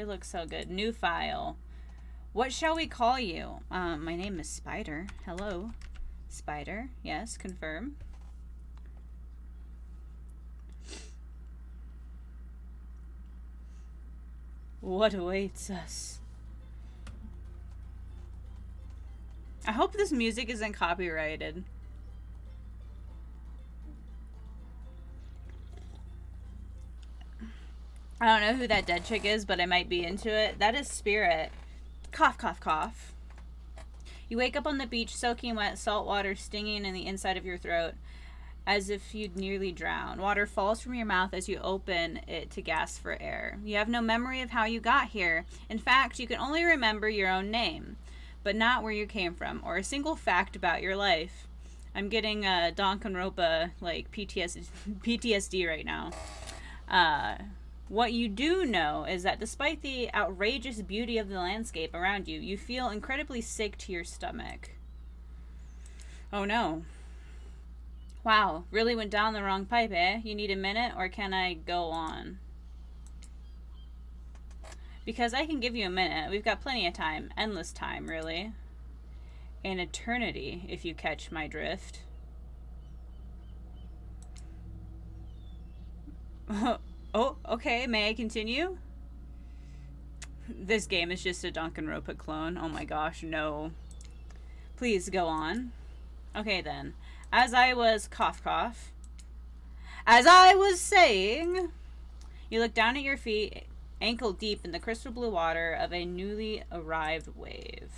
looks so good. New file. What shall we call you? My name is Spider. Hello. Spider. Yes, confirm. What awaits us? I hope this music isn't copyrighted. I don't know who that dead chick is, but I might be into it. That is Spirit. Cough, cough, cough. You wake up on the beach, soaking wet, salt water stinging in the inside of your throat, as if you'd nearly drown. Water falls from your mouth as you open it to gasp for air. You have no memory of how you got here. In fact, you can only remember your own name, but not where you came from, or a single fact about your life. I'm getting Danganronpa, like, PTSD right now. What you do know is that despite the outrageous beauty of the landscape around you, you feel incredibly sick to your stomach. Oh no. Wow, really went down the wrong pipe, eh? You need a minute, or can I go on? Because I can give you a minute. We've got plenty of time. Endless time, really. An eternity, if you catch my drift. Oh, okay. May I continue? This game is just a Danganronpa clone. Oh my gosh, no. Please go on. Okay then. As I was cough cough. As I was saying, you look down at your feet, ankle deep in the crystal blue water of a newly arrived wave.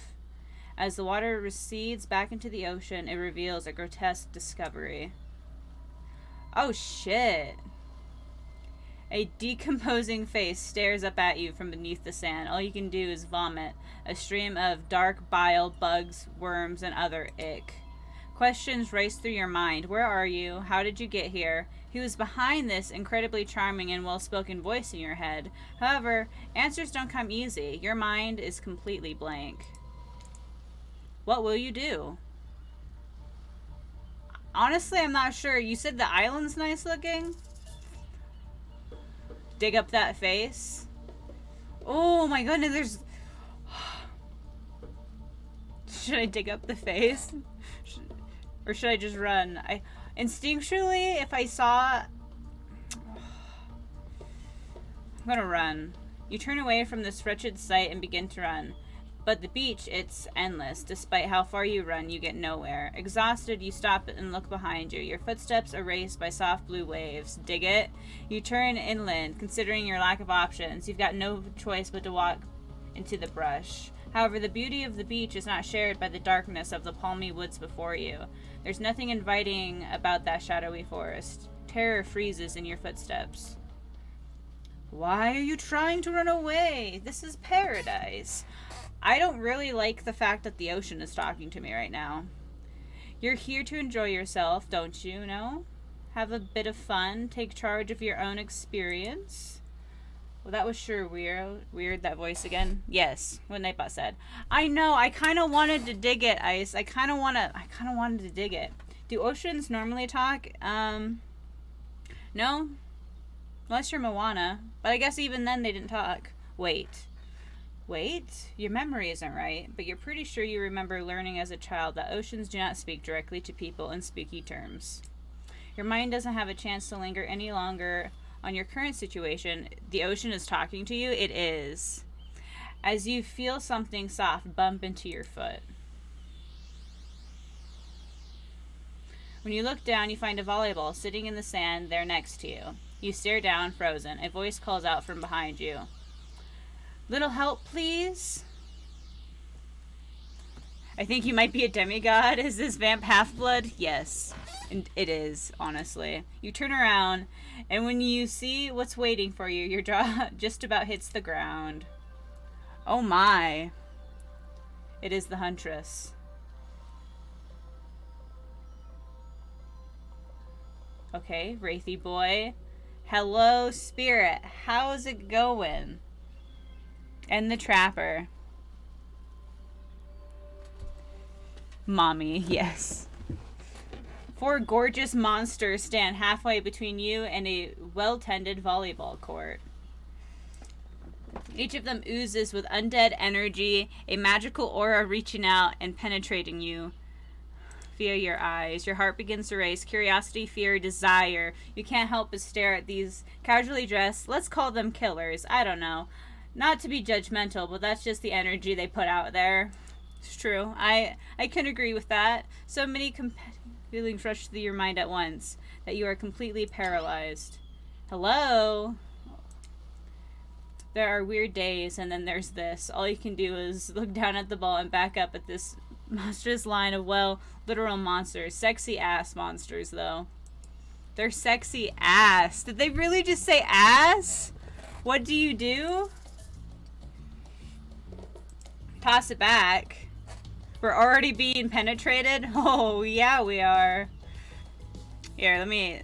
As the water recedes back into the ocean, it reveals a grotesque discovery. Oh shit. A decomposing face stares up at you from beneath the sand. All you can do is vomit, a stream of dark bile, bugs, worms, and other ick. Questions race through your mind. Where are you? How did you get here? Who is behind this incredibly charming and well-spoken voice in your head? However, answers don't come easy. Your mind is completely blank. What will you do? Honestly, I'm not sure. You said the island's nice looking? Dig up that face. Oh my goodness, there's... Should I dig up the face? Or should I just run? Instinctually, if I saw... I'm gonna run. You turn away from this wretched sight and begin to run. But the beach, it's endless. Despite how far you run, you get nowhere. Exhausted, you stop and look behind you. Your footsteps erased by soft blue waves. Dig it? You turn inland, considering your lack of options. You've got no choice but to walk into the brush. However, the beauty of the beach is not shared by the darkness of the palmy woods before you. There's nothing inviting about that shadowy forest. Terror freezes in your footsteps. Why are you trying to run away? This is paradise. I don't really like the fact that the ocean is talking to me right now. You're here to enjoy yourself, don't you know? Have a bit of fun. Take charge of your own experience. Well, that was sure weird, that voice again. Yes, what Nightbot said. I know, I kind of wanted to dig it, Ice. I kind of wanted to dig it. Do oceans normally talk? No. Unless you're Moana. But I guess even then they didn't talk. Wait, your memory isn't right, but you're pretty sure you remember learning as a child that oceans do not speak directly to people in spooky terms. Your mind doesn't have a chance to linger any longer on your current situation. The ocean is talking to you. It is. As you feel something soft bump into your foot. When you look down, you find a volleyball sitting in the sand there next to you. You stare down, frozen. A voice calls out from behind you. Little help, please? I think you might be a demigod. Is this vamp half-blood? Yes. And it is, honestly. You turn around, and when you see what's waiting for you, your jaw just about hits the ground. Oh my. It is the Huntress. Okay, Wraithy boy. Hello, Spirit. How's it going? And the Trapper. Mommy, yes. 4 gorgeous monsters stand halfway between you and a well-tended volleyball court. Each of them oozes with undead energy, a magical aura reaching out and penetrating you via your eyes. Your heart begins to race. Curiosity, fear, desire. You can't help but stare at these casually dressed, let's call them killers. I don't know. Not to be judgmental, but that's just the energy they put out there. It's true. I can agree with that. So many feelings rush through your mind at once that you are completely paralyzed. Hello? There are weird days, and then there's this. All you can do is look down at the ball and back up at this monstrous line of, well, literal monsters. Sexy ass monsters, though. They're sexy ass. Did they really just say ass? What do you do? Toss it back. We're already being penetrated? Oh, yeah, we are. Here, let me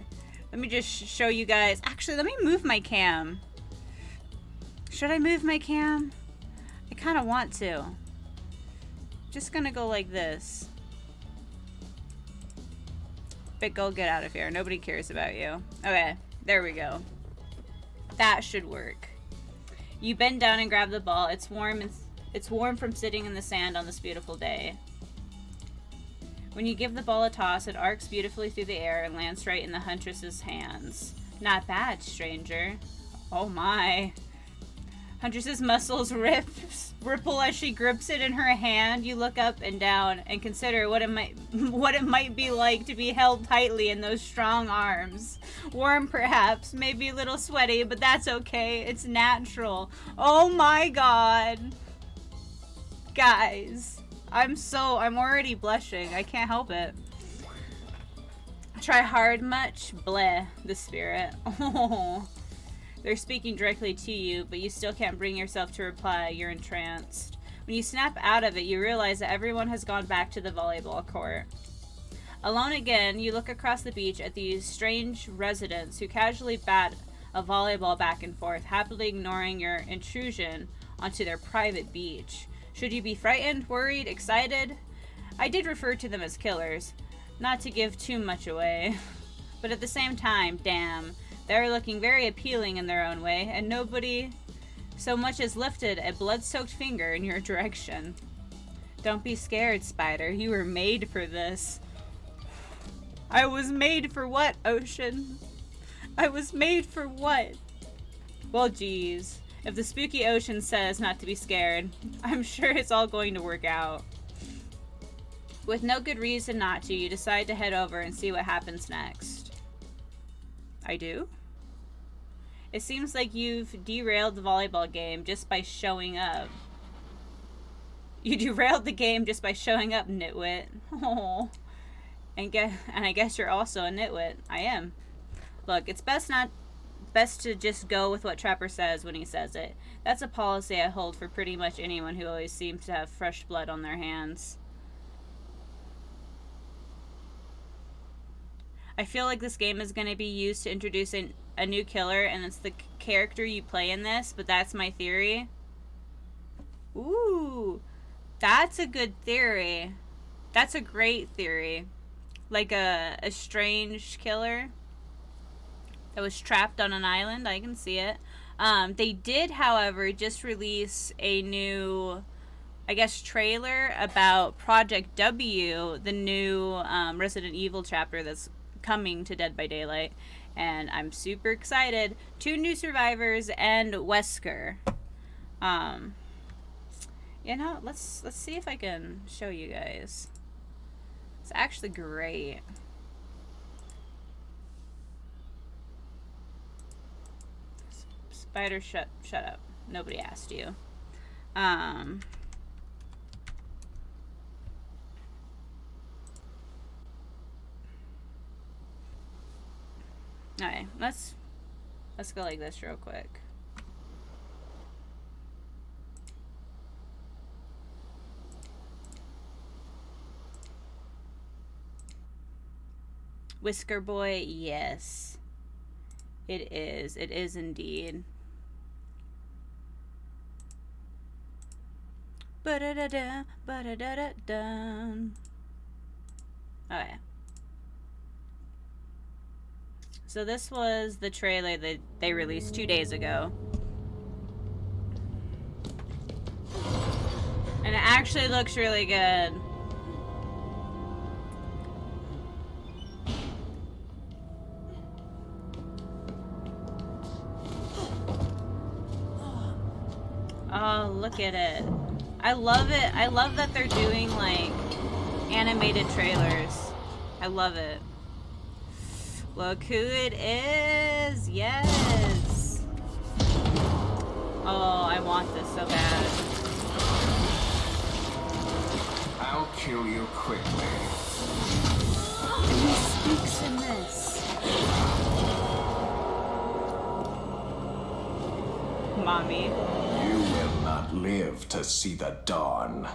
just show you guys. Actually, let me move my cam. Should I move my cam? I kind of want to. Just gonna go like this. But go get out of here. Nobody cares about you. Okay, there we go. That should work. You bend down and grab the ball. It's warm from sitting in the sand on this beautiful day. When you give the ball a toss, it arcs beautifully through the air and lands right in the huntress's hands. Not bad, stranger. Oh my. Huntress's muscles ripple as she grips it in her hand. You look up and down and consider what it might be like to be held tightly in those strong arms. Warm, perhaps, maybe a little sweaty, but that's okay. It's natural. Oh my god. Guys, I'm already blushing. I can't help it. Try hard much? Bleh, the spirit. Oh. They're speaking directly to you, but you still can't bring yourself to reply. You're entranced. When you snap out of it, you realize that everyone has gone back to the volleyball court. Alone again, you look across the beach at these strange residents who casually bat a volleyball back and forth, happily ignoring your intrusion onto their private beach. Should you be frightened, worried, excited? I did refer to them as killers, not to give too much away. But at the same time, damn. They're looking very appealing in their own way, and nobody so much as lifted a blood-soaked finger in your direction. Don't be scared, Spider. You were made for this. I was made for what, Ocean? I was made for what? Well, geez. If the spooky Ocean says not to be scared, I'm sure it's all going to work out. With no good reason not to, you decide to head over and see what happens next. I do? It seems like you've derailed the volleyball game just by showing up. You derailed the game just by showing up, nitwit. Oh. And I guess you're also a nitwit. I am. Look, it's best to just go with what Trapper says when he says it. That's a policy I hold for pretty much anyone who always seems to have fresh blood on their hands. I feel like this game is going to be used to introduce a new killer, and it's the character you play in this, but that's my theory. Ooh, that's a good theory. That's a great theory. Like a strange killer that was trapped on an island. I can see it. They did, however, just release a new, I guess, trailer about Project W, the new Resident Evil chapter that's coming to Dead by Daylight, and I'm super excited. 2 new survivors and Wesker. You know, let's see if I can show you guys. It's actually great. Spider, shut up. Nobody asked you. Alright, let's go like this real quick. Whisker Boy, yes. It is. It is indeed. Ba-da-da-da, ba-da-da-da-da. Okay. So this was the trailer that they released 2 days ago. And it actually looks really good. Oh, look at it. I love it. I love that they're doing, like, animated trailers. I love it. Look who it is. Yes. Oh, I want this so bad. I'll kill you quickly. And he speaks in this. Mommy. You will not live to see the dawn.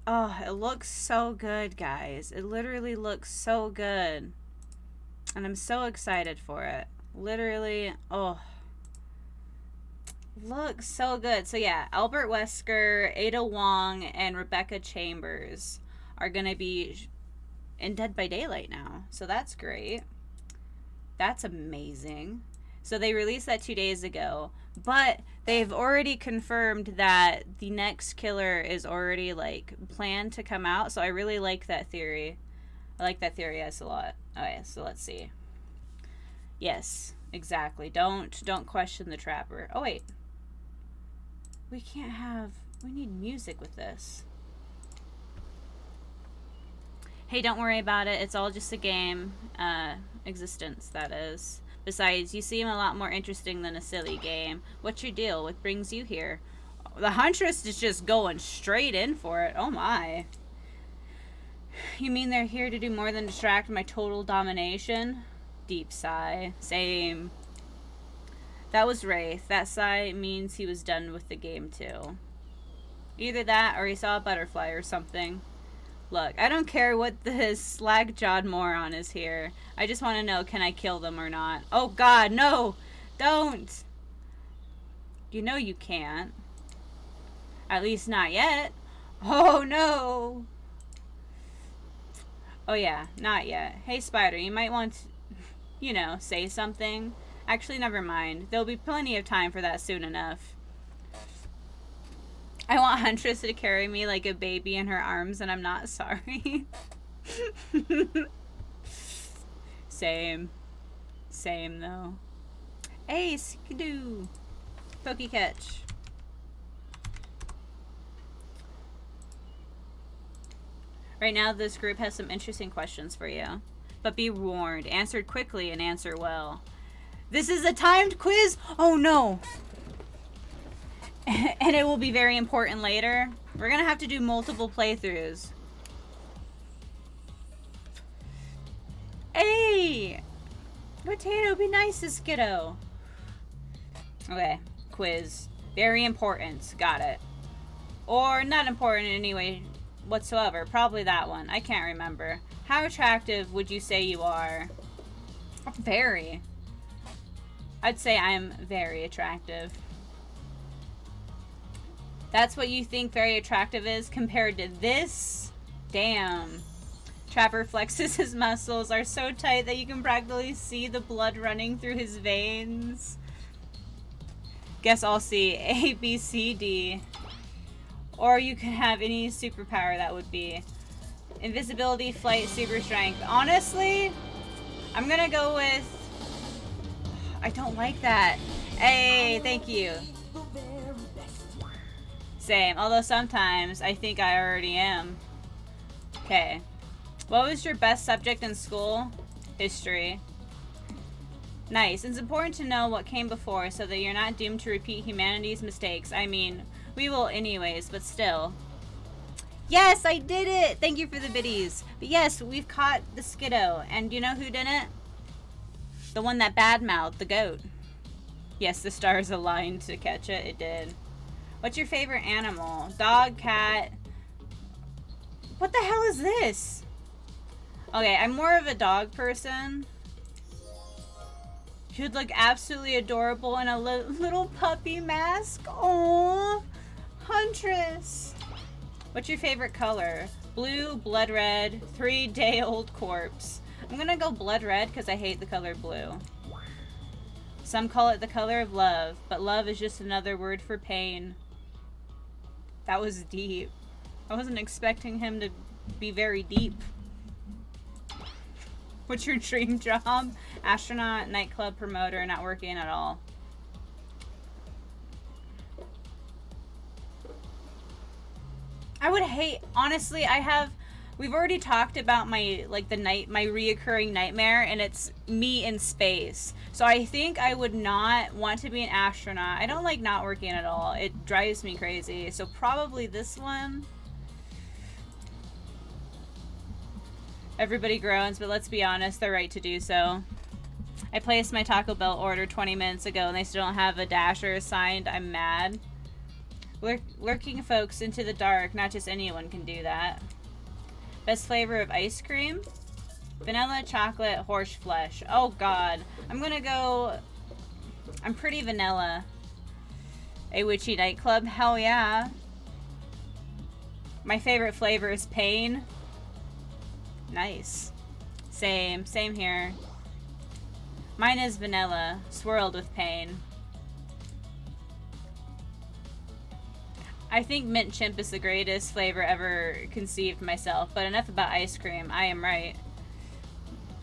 Oh, it looks so good, guys. It literally looks so good. And I'm so excited for it. Literally, oh. Looks so good. So yeah, Albert Wesker, Ada Wong, and Rebecca Chambers are going to be in Dead by Daylight now. So that's great. That's amazing. So they released that 2 days ago. But they've already confirmed that the next killer is already, like, planned to come out. So I really like that theory. I like that theory a lot. Okay, so let's see. Yes, exactly. Don't question the trapper. Oh, wait. We can't have... We need music with this. Hey, don't worry about it. It's all just a game. Existence, that is. Besides, you seem a lot more interesting than a silly game. What's your deal? What brings you here? The Huntress is just going straight in for it. Oh my. You mean they're here to do more than distract my total domination? Deep sigh. Same. That was Wraith. That sigh means he was done with the game too. Either that or he saw a butterfly or something. Look, I don't care what this slack-jawed moron is here. I just want to know, can I kill them or not? Oh god, no! Don't! You know you can't. At least not yet. Oh no! Oh yeah, not yet. Hey Spider, you might want to, you know, say something. Actually, never mind. There'll be plenty of time for that soon enough. I want Huntress to carry me like a baby in her arms, and I'm not sorry. Same. Same, though. Hey, skidoo. Pokey catch. Right now, this group has some interesting questions for you. But be warned, answered quickly and answer well. This is a timed quiz? Oh no. And it will be very important later. We're gonna have to do multiple playthroughs. Hey! Potato, be nice to Skiddo. Okay, quiz. Very important. Got it. Or not important in any way whatsoever. Probably that one. I can't remember. How attractive would you say you are? Very. I'd say I'm very attractive. That's what you think very attractive is compared to this? Damn. Trapper flexes his muscles are so tight that you can practically see the blood running through his veins. Guess I'll see A, B, C, D. Or you could have any superpower that would be. Invisibility, flight, super strength. Honestly, I'm gonna go with... I don't like that. Hey, thank you. Same, although sometimes I think I already am. Okay. What was your best subject in school? History. Nice. It's important to know what came before so that you're not doomed to repeat humanity's mistakes. I mean, we will anyways, but still. Yes, I did it! Thank you for the biddies. But yes, we've caught the Skiddo. And you know who didn't? The one that badmouthed the goat. Yes, the stars aligned to catch it. It did. What's your favorite animal? Dog, cat. What the hell is this? Okay, I'm more of a dog person. She'd look absolutely adorable in a little puppy mask. Aww. Huntress. What's your favorite color? Blue, blood red, 3-day-old corpse. I'm gonna go blood red because I hate the color blue. Some call it the color of love, but love is just another word for pain. That was deep. I wasn't expecting him to be very deep. What's your dream job? Astronaut, nightclub promoter, not working at all. I would hate, honestly, we've already talked about my, like, my reoccurring nightmare, and it's me in space. So I think I would not want to be an astronaut. I don't like not working at all. It drives me crazy. So probably this one. Everybody groans, but let's be honest, they're right to do so. I placed my Taco Bell order 20 minutes ago, and they still don't have a dasher assigned. I'm mad. Lurking folks into the dark, not just anyone can do that. Best flavor of ice cream? Vanilla, chocolate, horse flesh. Oh god. I'm pretty vanilla. A witchy nightclub? Hell yeah. My favorite flavor is pain. Nice. Same here. Mine is vanilla, swirled with pain. I think mint chimp is the greatest flavor ever conceived myself, but enough about ice cream. I am right.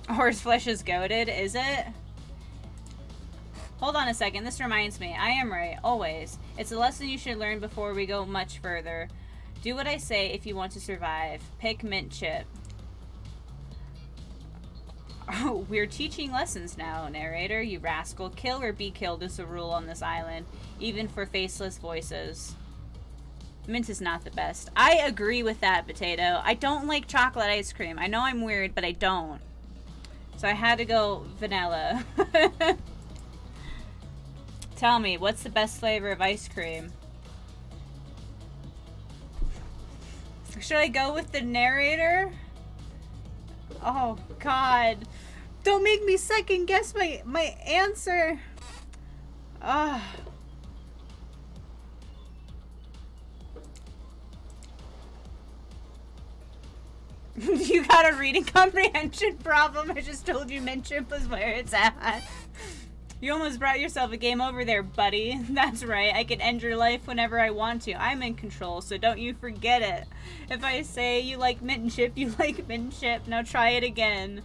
Horseflesh is goated, is it? Hold on a second, this reminds me. I am right, always. It's a lesson you should learn before we go much further. Do what I say if you want to survive. Pick mint chip. Oh, we're teaching lessons now, narrator, you rascal. Kill or be killed is the rule on this island, even for faceless voices. Mint is not the best. I agree with that, Potato. I don't like chocolate ice cream. I know I'm weird, but I don't. So I had to go vanilla. Tell me, what's the best flavor of ice cream? Should I go with the narrator? Oh, God. Don't make me second guess my answer. Ugh. You got a reading comprehension problem. I just told you mint chip was where it's at. You almost brought yourself a game over there, buddy. That's right. I can end your life whenever I want to. I'm in control, so don't you forget it. If I say you like mint chip, you like mint chip. Now try it again.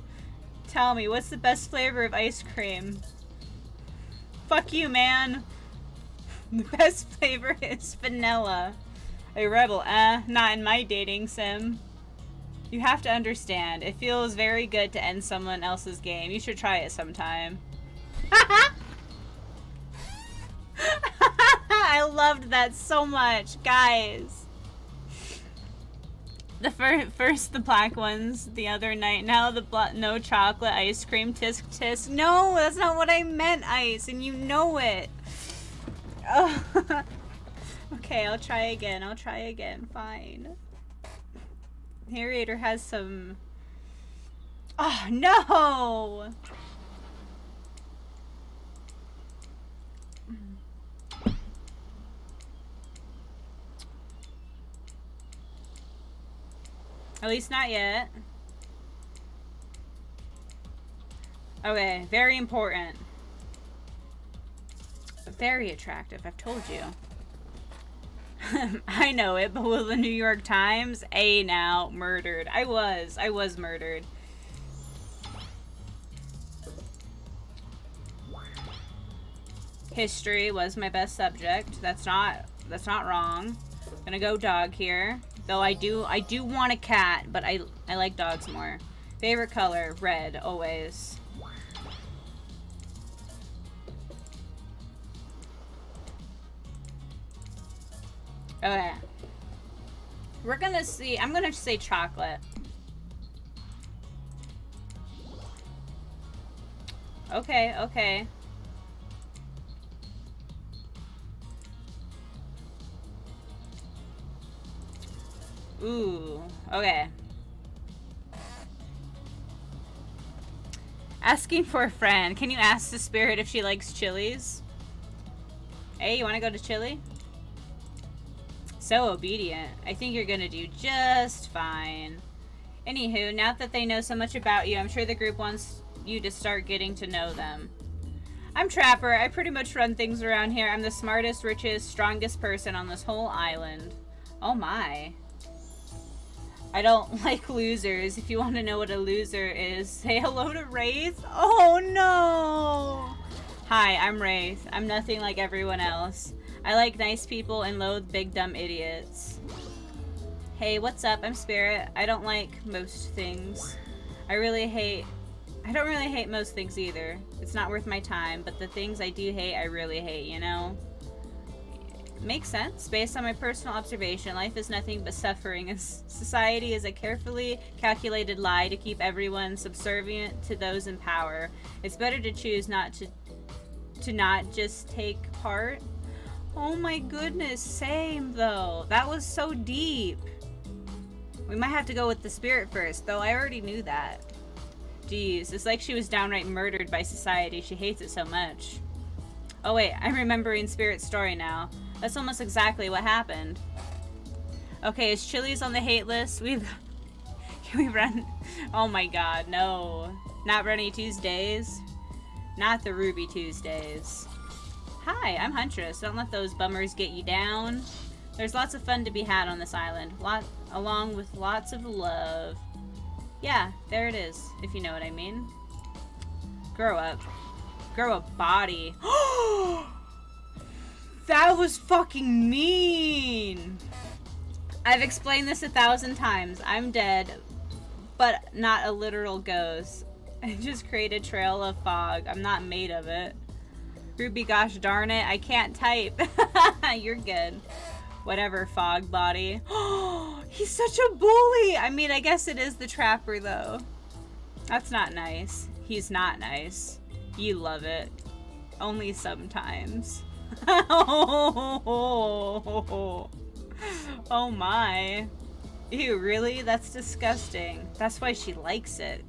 Tell me, what's the best flavor of ice cream? Fuck you, man. The best flavor is vanilla. A rebel, not in my dating sim. You have to understand, it feels very good to end someone else's game. You should try it sometime. I loved that so much, guys. The first the black ones the other night. Now the no chocolate ice cream. Tisk tisk. No, that's not what I meant, Ice, and you know it. Oh. Okay, I'll try again. I'll try again. Fine. Narrator has some... Oh, no! At least not yet. Okay, very important. Very attractive, I've told you. I know it, but will the New York Times? Now, murdered. I was murdered. History was my best subject. That's not wrong. I'm gonna go dog here. Though I do want a cat, but I like dogs more. Favorite color, red, always. Okay. We're gonna see. I'm gonna say chocolate. Okay, okay. Ooh, okay. Asking for a friend. Can you ask the spirit if she likes chilies? Hey, you wanna go to Chile? So obedient. I think you're gonna do just fine. Anywho, now that they know so much about you, I'm sure the group wants you to start getting to know them. I'm Trapper. I pretty much run things around here. I'm the smartest, richest, strongest person on this whole island. Oh my. I don't like losers. If you want to know what a loser is, say hello to Wraith. Oh no! Hi, I'm Wraith. I'm nothing like everyone else. I like nice people and loathe big dumb idiots. Hey, what's up? I'm Spirit. I don't like most things. I don't really hate most things either. It's not worth my time, but the things I do hate, I really hate, you know? Makes sense. Based on my personal observation, life is nothing but suffering, and society is a carefully calculated lie to keep everyone subservient to those in power. It's better to choose not just take part. Oh my goodness, same though. That was so deep. We might have to go with the Spirit first, though I already knew that. Jeez, it's like she was downright murdered by society. She hates it so much. Oh wait, I'm remembering Spirit's story now. That's almost exactly what happened. Okay, is Chili's on the hate list? Can we run? Oh my god, no. Not Runny Tuesdays. Not the Ruby Tuesdays. Hi, I'm Huntress. Don't let those bummers get you down. There's lots of fun to be had on this island. Along with lots of love. Yeah, there it is, if you know what I mean. Grow up. Grow a body. That was fucking mean! I've explained this 1,000 times. I'm dead, but not a literal ghost. I just create a trail of fog. I'm not made of it. Ruby, gosh darn it, I can't type. You're good. Whatever, fog body. He's such a bully! I mean, I guess it is the Trapper, though. That's not nice. He's not nice. You love it. Only sometimes. Oh my. Ew, really? That's disgusting. That's why she likes it.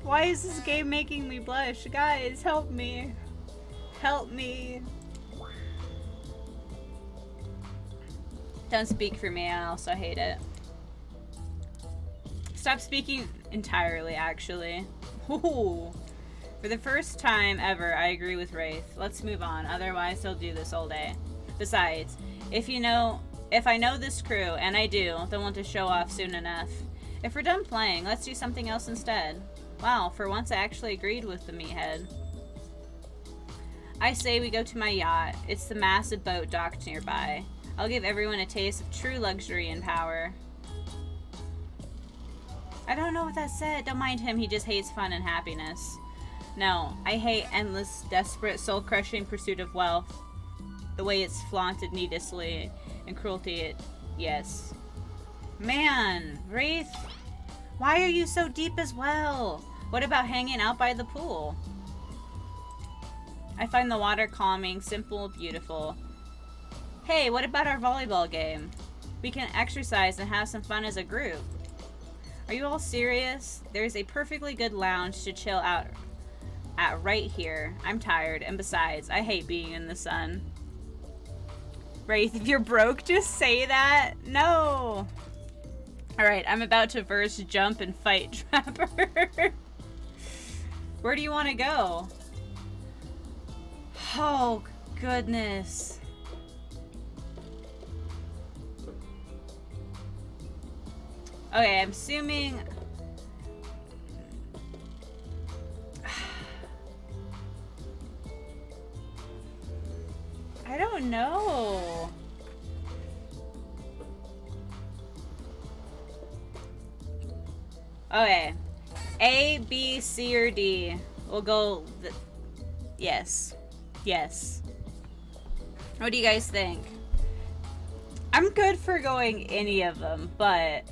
Why is this game making me blush? Guys, help me. Help me. Don't speak for me, I also hate it. Stop speaking entirely, actually. Ooh. For the first time ever, I agree with Wraith. Let's move on, otherwise he'll do this all day. Besides, if I know this crew, and I do, they'll want to show off soon enough. If we're done playing, let's do something else instead. Wow, for once I actually agreed with the meathead. I say we go to my yacht. It's the massive boat docked nearby. I'll give everyone a taste of true luxury and power. I don't know what that said. Don't mind him, he just hates fun and happiness. No, I hate endless, desperate, soul-crushing pursuit of wealth. The way it's flaunted needlessly and cruelty, yes. Man, Wraith, why are you so deep as well? What about hanging out by the pool? I find the water calming, simple, beautiful. Hey, what about our volleyball game? We can exercise and have some fun as a group. Are you all serious? There's a perfectly good lounge to chill out at right here. I'm tired, and besides, I hate being in the sun. Wraith, if you're broke, just say that. No. Alright, I'm about to verse jump and fight Trapper. Where do you want to go? Oh, goodness. Okay, I'm assuming... I don't know. Okay. A, B, C, or D. We'll go... Yes. Yes. What do you guys think? I'm good for going any of them, but...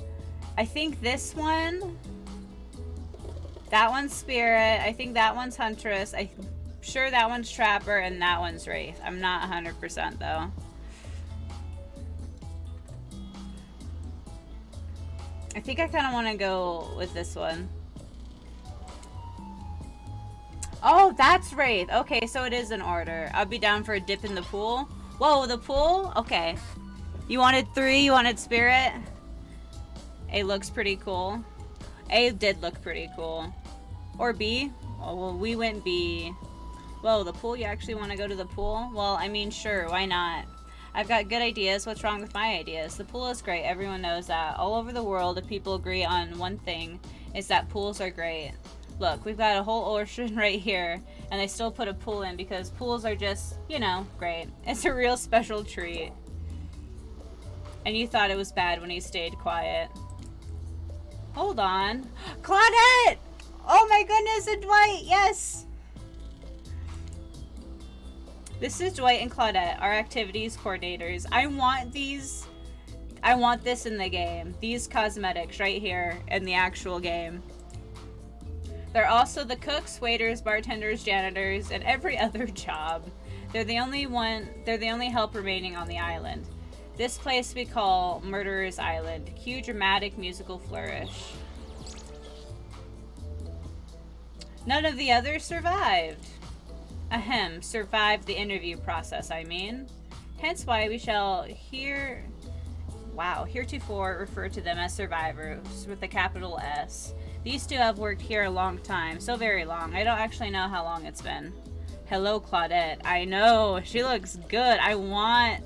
I think this one... That one's Spirit. I think that one's Huntress. I'm sure that one's Trapper, and that one's Wraith. I'm not 100% though. I think I kind of want to go with this one. Oh, that's Wraith. Okay, so it is in order. I'll be down for a dip in the pool. Whoa, the pool? Okay. You wanted 3, you wanted Spirit? A looks pretty cool. A did look pretty cool. Or B? Oh, well, we went B. Whoa, the pool? You actually want to go to the pool? Well, I mean, sure, why not? I've got good ideas. What's wrong with my ideas? The pool is great. Everyone knows that. All over the world, if people agree on one thing, is that pools are great. Look, we've got a whole ocean right here, and they still put a pool in because pools are just, you know, great. It's a real special treat. And you thought it was bad when he stayed quiet. Hold on. Claudette! Oh my goodness, and Dwight, yes! This is Dwight and Claudette, our activities coordinators. I want these. I want this in the game. These cosmetics right here in the actual game. They're also the cooks, waiters, bartenders, janitors, and every other job. They're the only help remaining on the island. This place we call Murderous Island. Cue dramatic musical flourish. None of the others survived. Ahem, survived the interview process, I mean. Hence why we shall heretofore refer to them as survivors with a capital S. These two have worked here a long time, so very long. I don't actually know how long it's been. Hello, Claudette. I know, she looks good. I want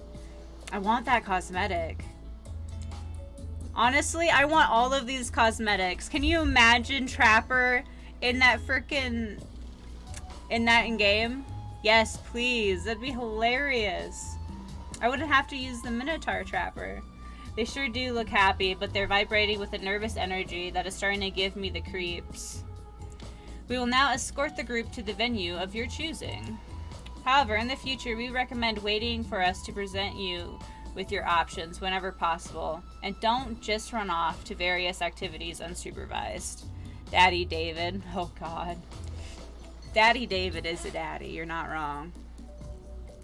that cosmetic. Honestly, I want all of these cosmetics. Can you imagine Trapper in that frickin' in-game? Yes, please. That'd be hilarious. I wouldn't have to use the Minotaur Trapper. They sure do look happy, but they're vibrating with a nervous energy that is starting to give me the creeps. We will now escort the group to the venue of your choosing. However, in the future, we recommend waiting for us to present you with your options whenever possible, and don't just run off to various activities unsupervised. Daddy David. Oh god. Daddy David is a daddy, you're not wrong.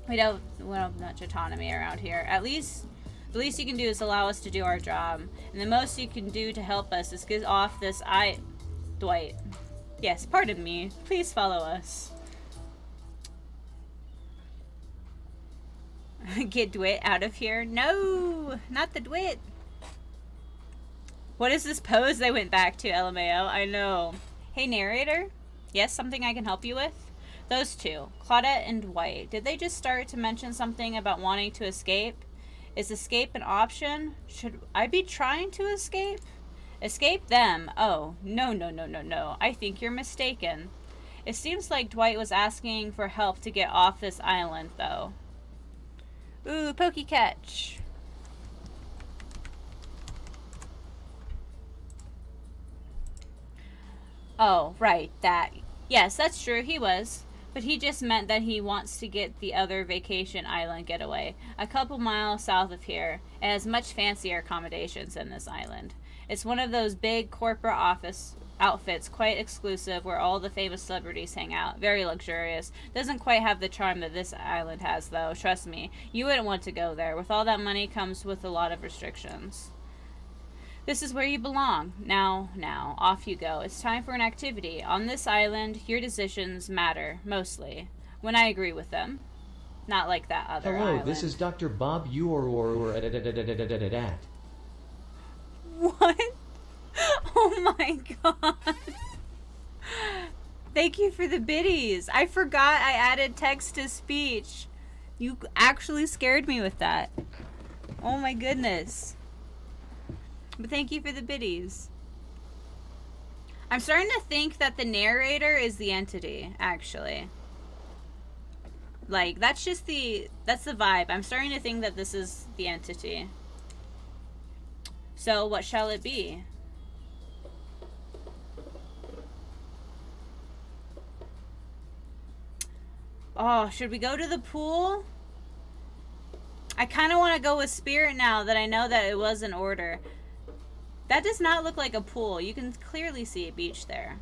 We don't have much autonomy around here. At least, the least you can do is allow us to do our job. And the most you can do to help us is get off this Dwight. Yes, pardon me. Please follow us. Get Dwight out of here. No, not the Dwight. What is this pose they went back to, LMAO? I know. Hey, narrator? Yes, something I can help you with? Those two, Claudette and Dwight, did they just start to mention something about wanting to escape? Is escape an option? Should I be trying to escape? Escape them? Oh, no. I think you're mistaken. It seems like Dwight was asking for help to get off this island, though. Ooh, pokey catch. Oh, right, that. Yes, that's true, he was. But he just meant that he wants to get the other vacation island getaway. A couple miles south of here. It has much fancier accommodations than this island. It's one of those big corporate office outfits, quite exclusive, where all the famous celebrities hang out. Very luxurious. Doesn't quite have the charm that this island has, though. Trust me. You wouldn't want to go there. With all that money comes with a lot of restrictions. This is where you belong. Now, off you go. It's time for an activity. On this island, your decisions matter, mostly. When I agree with them. Not like that other Hello, island. this is Dr. Bob at. What? Oh my god. Thank you for the biddies. I forgot I added text to speech. You actually scared me with that. Oh my goodness. But thank you for the biddies. I'm starting to think that the narrator is the entity, actually. Like, that's the vibe. I'm starting to think that this is the entity. So, what shall it be? Oh, should we go to the pool? I kind of want to go with Spirit now that I know that it was in order. That does not look like a pool. You can clearly see a beach there.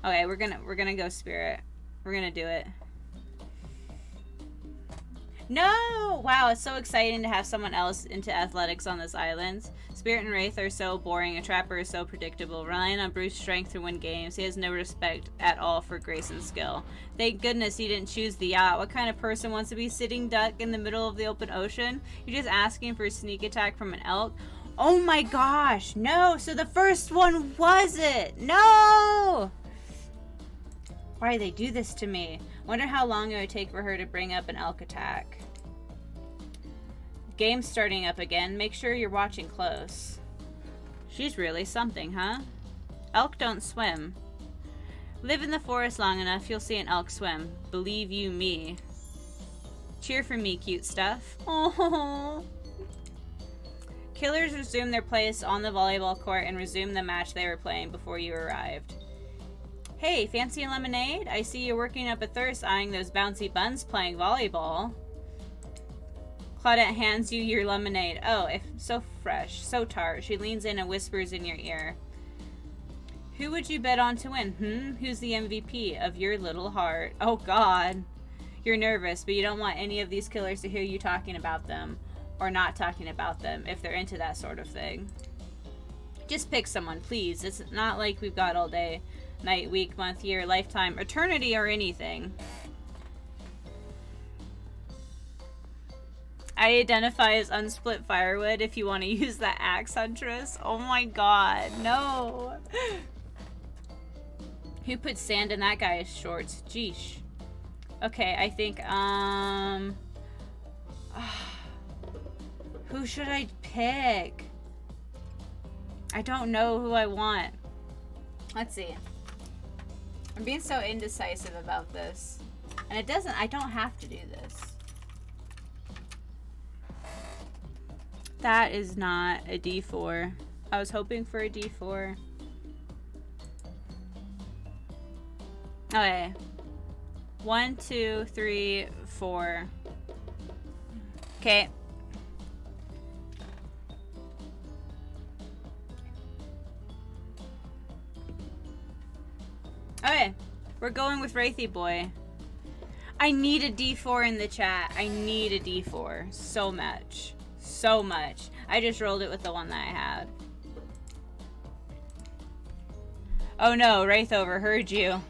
Okay, we're gonna go Spirit. We're gonna do it. No! Wow, it's so exciting to have someone else into athletics on this island. Spirit and Wraith are so boring. A Trapper is so predictable. Relying on brute strength to win games. He has no respect at all for grace and skill. Thank goodness he didn't choose the yacht. What kind of person wants to be sitting duck in the middle of the open ocean? You're just asking for a sneak attack from an elk? Oh my gosh, no! So the first one was it! No! Why do they do this to me? Wonder how long it would take for her to bring up an elk attack. Game's starting up again. Make sure you're watching close. She's really something, huh? Elk don't swim. Live in the forest long enough, you'll see an elk swim. Believe you me. Cheer for me, cute stuff. Oh. Killers resume their place on the volleyball court and resume the match they were playing before you arrived. Hey, fancy a lemonade? I see you're working up a thirst eyeing those bouncy buns playing volleyball. Claudette hands you your lemonade. Oh, so fresh, so tart. She leans in and whispers in your ear. Who would you bet on to win? Who's the MVP of your little heart? Oh, God. You're nervous, but you don't want any of these killers to hear you talking about them. Or not talking about them, if they're into that sort of thing. Just pick someone, please. It's not like we've got all day. Night, week, month, year, lifetime, eternity, or anything. I identify as unsplit firewood if you want to use that axe, Huntress. Oh my god, no. Who put sand in that guy's shorts? Jeesh. Okay, I think, who should I pick? I don't know who I want. Let's see. I'm being so indecisive about this. And I don't have to do this. That is not a D4. I was hoping for a D4. Okay. 1, 2, 3, 4. Okay. Okay, we're going with Wraithy Boy. I need a D4 in the chat. I need a D4 so much. So much. I just rolled it with the one that I had. Oh no, Wraith overheard you.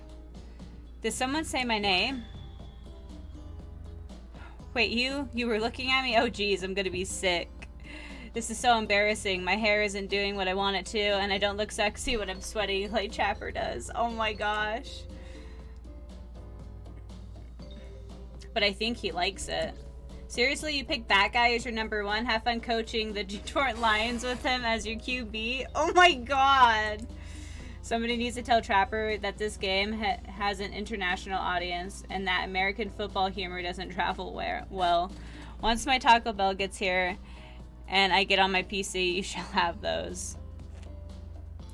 Did someone say my name? Wait, you were looking at me? Oh geez, I'm gonna be sick. This is so embarrassing. My hair isn't doing what I want it to, and I don't look sexy when I'm sweating like Chapper does. Oh my gosh. But I think he likes it. Seriously, you picked that guy as your number 1? Have fun coaching the Detroit Lions with him as your QB? Oh my god. Somebody needs to tell Trapper that this game has an international audience and that American football humor doesn't travel well. Once my Taco Bell gets here and I get on my PC, you shall have those.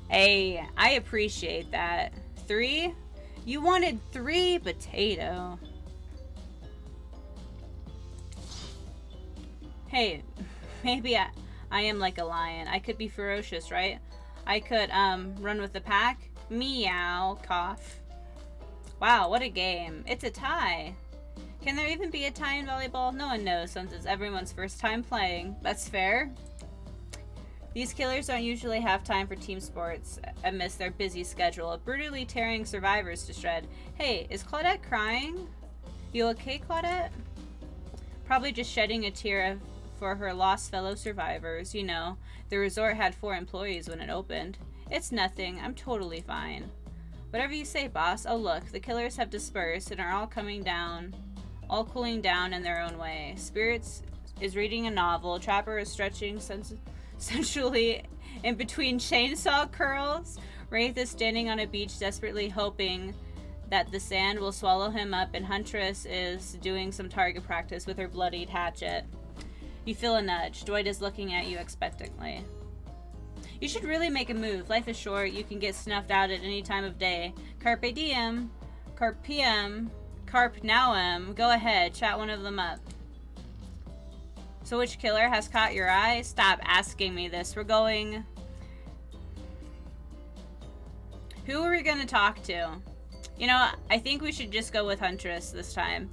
Hey, I appreciate that. 3? You wanted 3? Potato. Hey, maybe I am like a lion. I could be ferocious, right? I could, run with the pack. Meow, cough. Wow, what a game. It's a tie. Can there even be a tie in volleyball? No one knows since it's everyone's first time playing. That's fair. These killers don't usually have time for team sports amidst their busy schedule of brutally tearing survivors to shred. Hey, is Claudette crying? You okay, Claudette? Probably just shedding a tear for her lost fellow survivors. You know, the resort had 4 employees when it opened. It's nothing. I'm totally fine. Whatever you say, boss. Oh, look, the killers have dispersed and are all cooling down in their own way. Spirits is reading a novel. Trapper is stretching sensually in between chainsaw curls. Wraith is standing on a beach desperately hoping that the sand will swallow him up, and Huntress is doing some target practice with her bloodied hatchet. You feel a nudge. Dwight is looking at you expectantly. You should really make a move. Life is short. You can get snuffed out at any time of day. Carpe diem. Carpium. Carp nowem. Go ahead. Chat one of them up. So which killer has caught your eye? Stop asking me this. We're going... Who are we going to talk to? You know, I think we should just go with Huntress this time.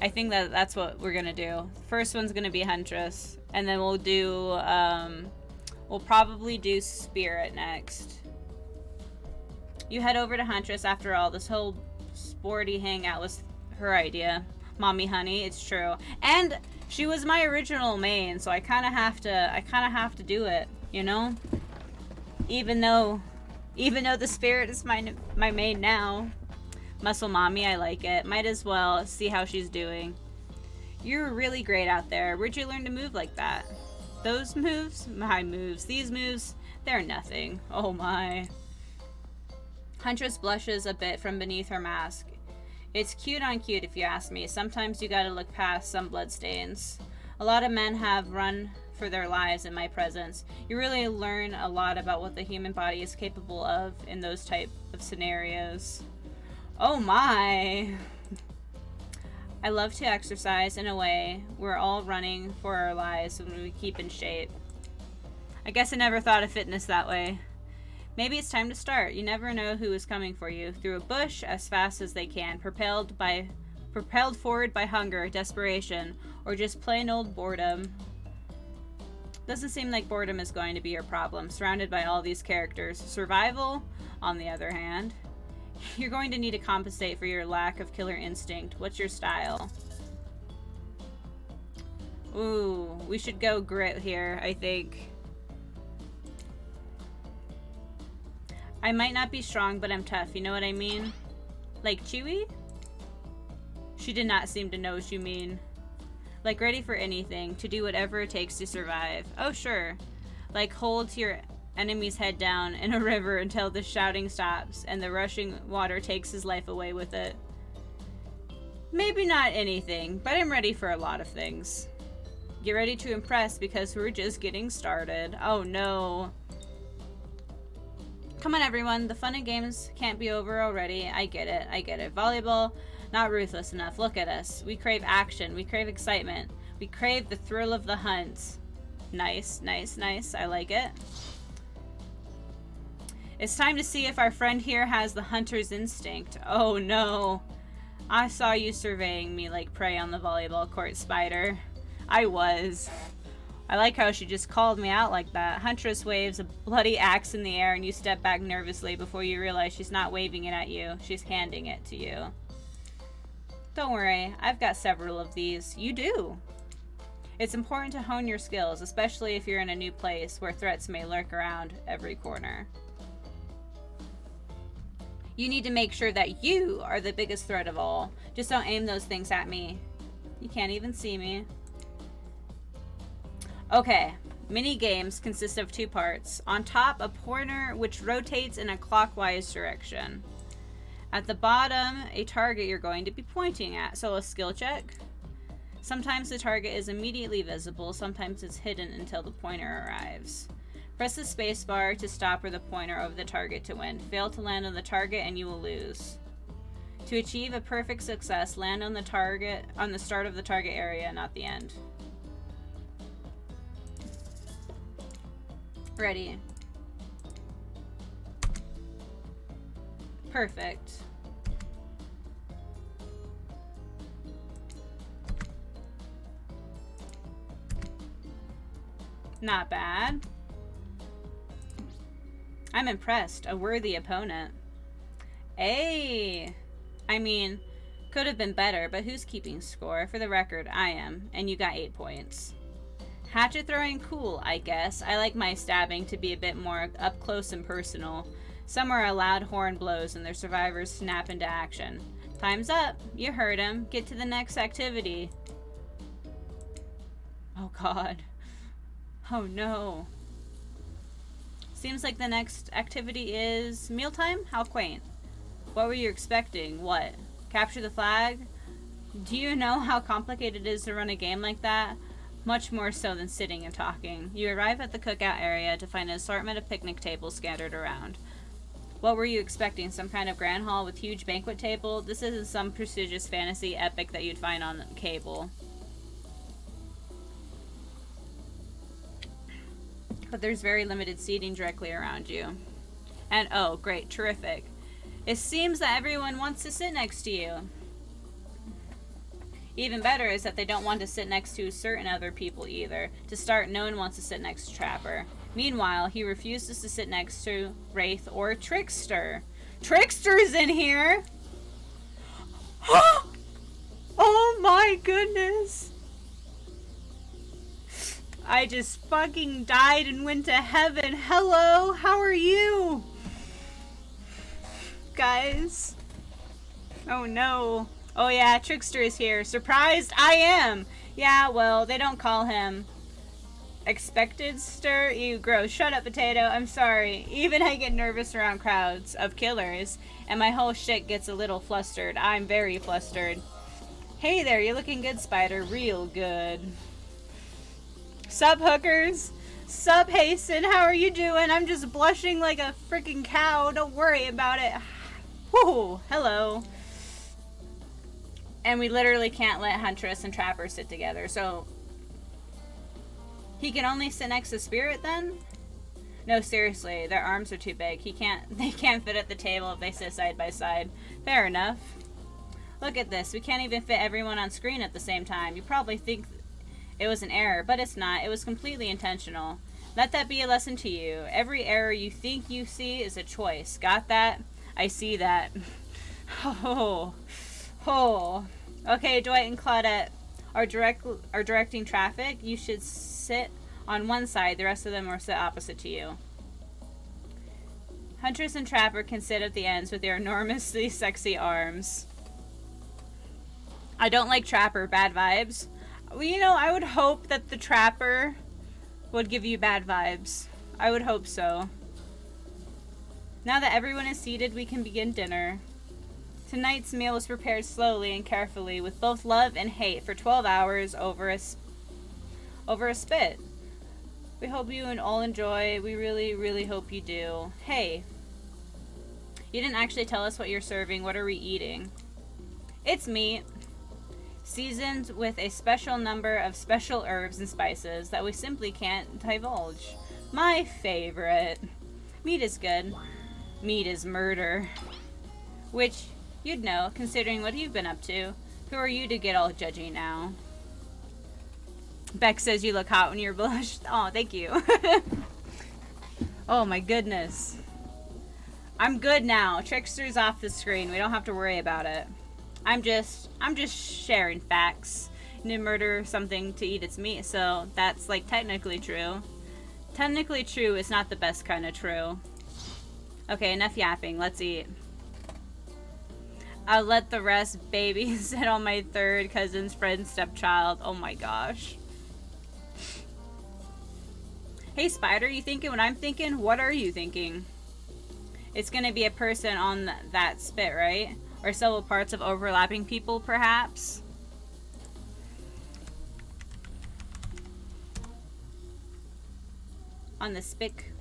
I think that's what we're going to do. First one's going to be Huntress. And then we'll do... we'll probably do Spirit next. You head over to Huntress. After all, this whole sporty hangout was her idea. Mommy honey, it's true. And She was my original main, so I kind of have to do it, you know? Even though the spirit is my main now. Muscle Mommy, I like it. Might as well see how she's doing. You're really great out there. Where'd you learn to move like that? Those moves? My moves. These moves, they're nothing. Oh my. Huntress blushes a bit from beneath her mask. It's cute on cute if you ask me. Sometimes you gotta look past some bloodstains. A lot of men have run for their lives in my presence. You really learn a lot about what the human body is capable of in those type of scenarios. Oh my! I love to exercise in a way. We're all running for our lives when we keep in shape. I guess I never thought of fitness that way. Maybe it's time to start. You never know who is coming for you. Through a bush as fast as they can, propelled forward by hunger, desperation, or just plain old boredom. Doesn't seem like boredom is going to be your problem, surrounded by all these characters. Survival, on the other hand. You're going to need to compensate for your lack of killer instinct. What's your style? Ooh, we should go grit here, I think. I might not be strong, but I'm tough, you know what I mean? Like Chewie? She did not seem to know what you mean. Like ready for anything, to do whatever it takes to survive. Oh, sure. Like hold your enemy's head down in a river until the shouting stops and the rushing water takes his life away with it. Maybe not anything, but I'm ready for a lot of things. Get ready to impress because we're just getting started. Oh no. Come on everyone, the fun and games can't be over already. I get it, I get it. Volleyball, not ruthless enough. Look at us. We crave action, we crave excitement. We crave the thrill of the hunt. Nice, nice, nice. I like it. It's time to see if our friend here has the hunter's instinct. Oh no. I saw you surveying me like prey on the volleyball court, Spider. I was. I like how she just called me out like that. Huntress waves a bloody axe in the air and you step back nervously before you realize she's not waving it at you. She's handing it to you. Don't worry, I've got several of these. You do. It's important to hone your skills, especially if you're in a new place where threats may lurk around every corner. You need to make sure that you are the biggest threat of all. Just don't aim those things at me. You can't even see me. Okay, mini games consist of 2 parts. On top, a pointer which rotates in a clockwise direction. At the bottom, a target you're going to be pointing at. So a skill check. Sometimes the target is immediately visible, sometimes it's hidden until the pointer arrives. Press the spacebar to stop or the pointer over the target to win. Fail to land on the target and you will lose. To achieve a perfect success, land on the target on the start of the target area, not the end. Ready. Perfect. Not bad. I'm impressed. A worthy opponent. Hey! I mean, could have been better, but who's keeping score? For the record, I am, and you got 8 points. Hatchet throwing, cool, I guess. I like my stabbing to be a bit more up close and personal. Some are loud horn blows and their survivors snap into action. Time's up. You heard him. Get to the next activity. Oh god. Oh no. Seems like the next activity is mealtime? How quaint. What were you expecting? What? Capture the flag? Do you know how complicated it is to run a game like that? Much more so than sitting and talking. You arrive at the cookout area to find an assortment of picnic tables scattered around. What were you expecting? Some kind of grand hall with huge banquet table? This isn't some prestigious fantasy epic that you'd find on cable. But there's very limited seating directly around you. And oh, great, terrific. It seems that everyone wants to sit next to you. Even better is that they don't want to sit next to certain other people either. To start, no one wants to sit next to Trapper. Meanwhile, he refuses to sit next to Wraith or Trickster. Trickster's in here! Oh my goodness! I just fucking died and went to heaven. Hello, how are you? Guys. Oh no. Oh yeah, Trickster is here. Surprised? I am! Yeah, well, they don't call him Expected Stir. You gross. Shut up, Potato. I'm sorry. Even I get nervous around crowds of killers, and my whole shit gets a little flustered. I'm very flustered. Hey there, you're looking good, Spider. Real good. Sup, hookers? Sup, Hasten? How are you doing? I'm just blushing like a freaking cow. Don't worry about it. Woo! Hello. And we literally can't let Huntress and Trapper sit together, so... He can only sit next to Spirit, then? No, seriously, their arms are too big. They can't fit at the table if they sit side by side. Fair enough. Look at this. We can't even fit everyone on screen at the same time. You probably think it was an error, but it's not. It was completely intentional. Let that be a lesson to you. Every error you think you see is a choice. Got that? I see that. Oh. Oh. Okay, Dwight and Claudette are directing traffic. You should sit on one side. The rest of them will sit opposite to you. Huntress and Trapper can sit at the ends with their enormously sexy arms. I don't like Trapper. Bad vibes. Well, you know, I would hope that the Trapper would give you bad vibes. I would hope so. Now that everyone is seated, we can begin dinner. Tonight's meal was prepared slowly and carefully, with both love and hate, for 12 hours over a spit. We hope you all enjoy. We really, really hope you do. Hey, you didn't actually tell us what you're serving. What are we eating? It's meat, seasoned with a special number of special herbs and spices that we simply can't divulge. My favorite. Meat is good. Meat is murder. Which... you'd know, considering what you've been up to. Who are you to get all judgy now? Beck says you look hot when you're blushed. Oh, thank you. Oh my goodness. I'm good now. Trickster's off the screen. We don't have to worry about it. I'm just sharing facts. You murder something to eat its meat, so that's like technically true. Technically true is not the best kind of true. Okay, enough yapping. Let's eat. I'll let the rest babysit on my third cousin's friend's stepchild. Oh my gosh. Hey Spider, you thinking what I'm thinking? What are you thinking? It's gonna be a person on that spit, right? Or several parts of overlapping people, perhaps? On the spick.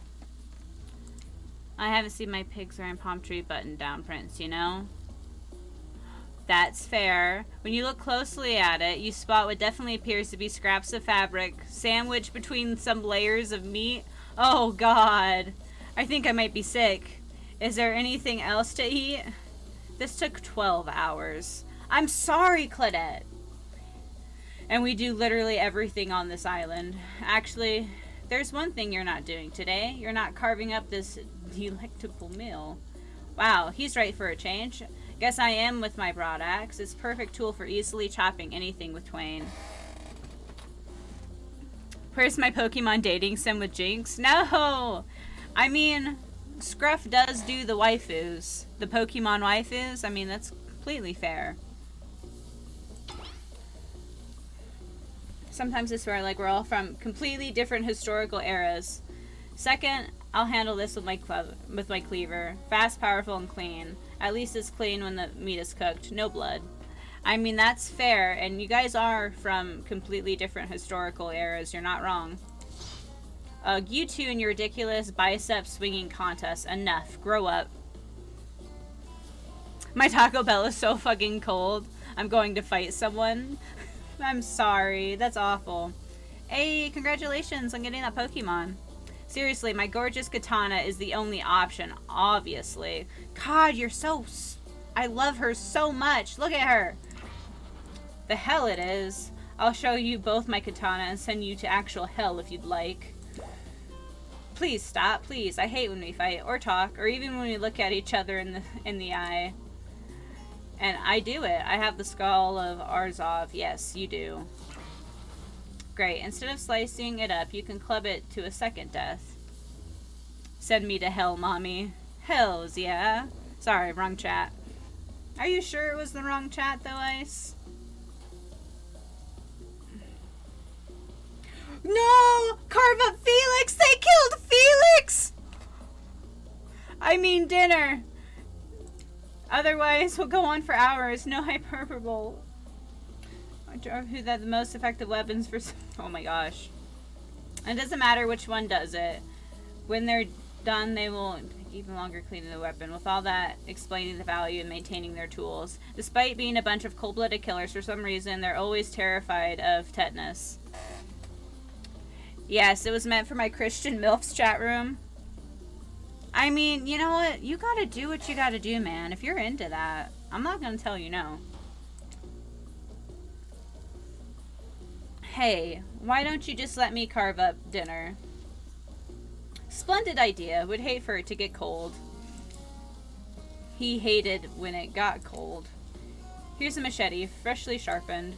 I haven't seen my pigs wearing palm tree button down prints, you know? That's fair. When you look closely at it, you spot what definitely appears to be scraps of fabric sandwiched between some layers of meat. Oh god. I think I might be sick. Is there anything else to eat? This took 12 hours. I'm sorry, Claudette. And we do literally everything on this island. Actually, there's one thing you're not doing today. You're not carving up this delectable meal. Wow, he's right for a change. Guess I am with my broad axe. It's a perfect tool for easily chopping anything with twain. Where's my Pokemon dating sim with Jinx? No! I mean, Scruff does do the waifus. The Pokemon waifus. I mean, that's completely fair. Sometimes I swear like we're all from completely different historical eras. Second, I'll handle this with my cleaver. Fast, powerful, and clean. At least it's clean when the meat is cooked. No blood. I mean, that's fair, and you guys are from completely different historical eras. You're not wrong. You two and your ridiculous bicep swinging contest. Enough. Grow up. My Taco Bell is so fucking cold. I'm going to fight someone. I'm sorry. That's awful. Hey, congratulations on getting that Pokemon. Seriously, my gorgeous katana is the only option, obviously. God, you're so... I love her so much. Look at her. The hell it is. I'll show you both my katana and send you to actual hell if you'd like. Please stop, please. I hate when we fight or talk, or even when we look at each other in the eye. And I do it. I have the skull of Arzov. Yes, you do. Great. Instead of slicing it up, you can club it to a second death. Send me to hell, mommy. Hells yeah. Sorry, wrong chat. Are you sure it was the wrong chat, though, Ice? No! Carve up Felix! They killed Felix! I mean dinner. Otherwise, we'll go on for hours. No hyperbole. I drove who that the most effective weapons for... Oh my gosh. It doesn't matter which one does it. When they're done, they will take even longer cleaning the weapon. With all that, explaining the value and maintaining their tools. Despite being a bunch of cold-blooded killers, for some reason, they're always terrified of tetanus. Yes, it was meant for my Christian MILFs chat room. I mean, you know what? You gotta do what you gotta do, man. If you're into that, I'm not gonna tell you no. Hey, why don't you just let me carve up dinner? Splendid idea. Would hate for it to get cold. He hated when it got cold. Here's a machete, freshly sharpened.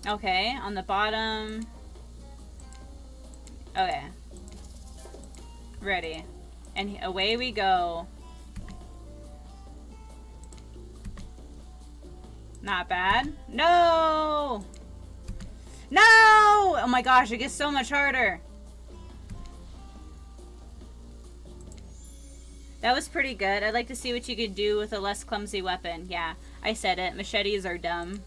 Okay, on the bottom. Okay. Ready. And away we go. Not bad. No! No! Oh my gosh, it gets so much harder. That was pretty good. I'd like to see what you could do with a less clumsy weapon. Yeah, I said it. Machetes are dumb.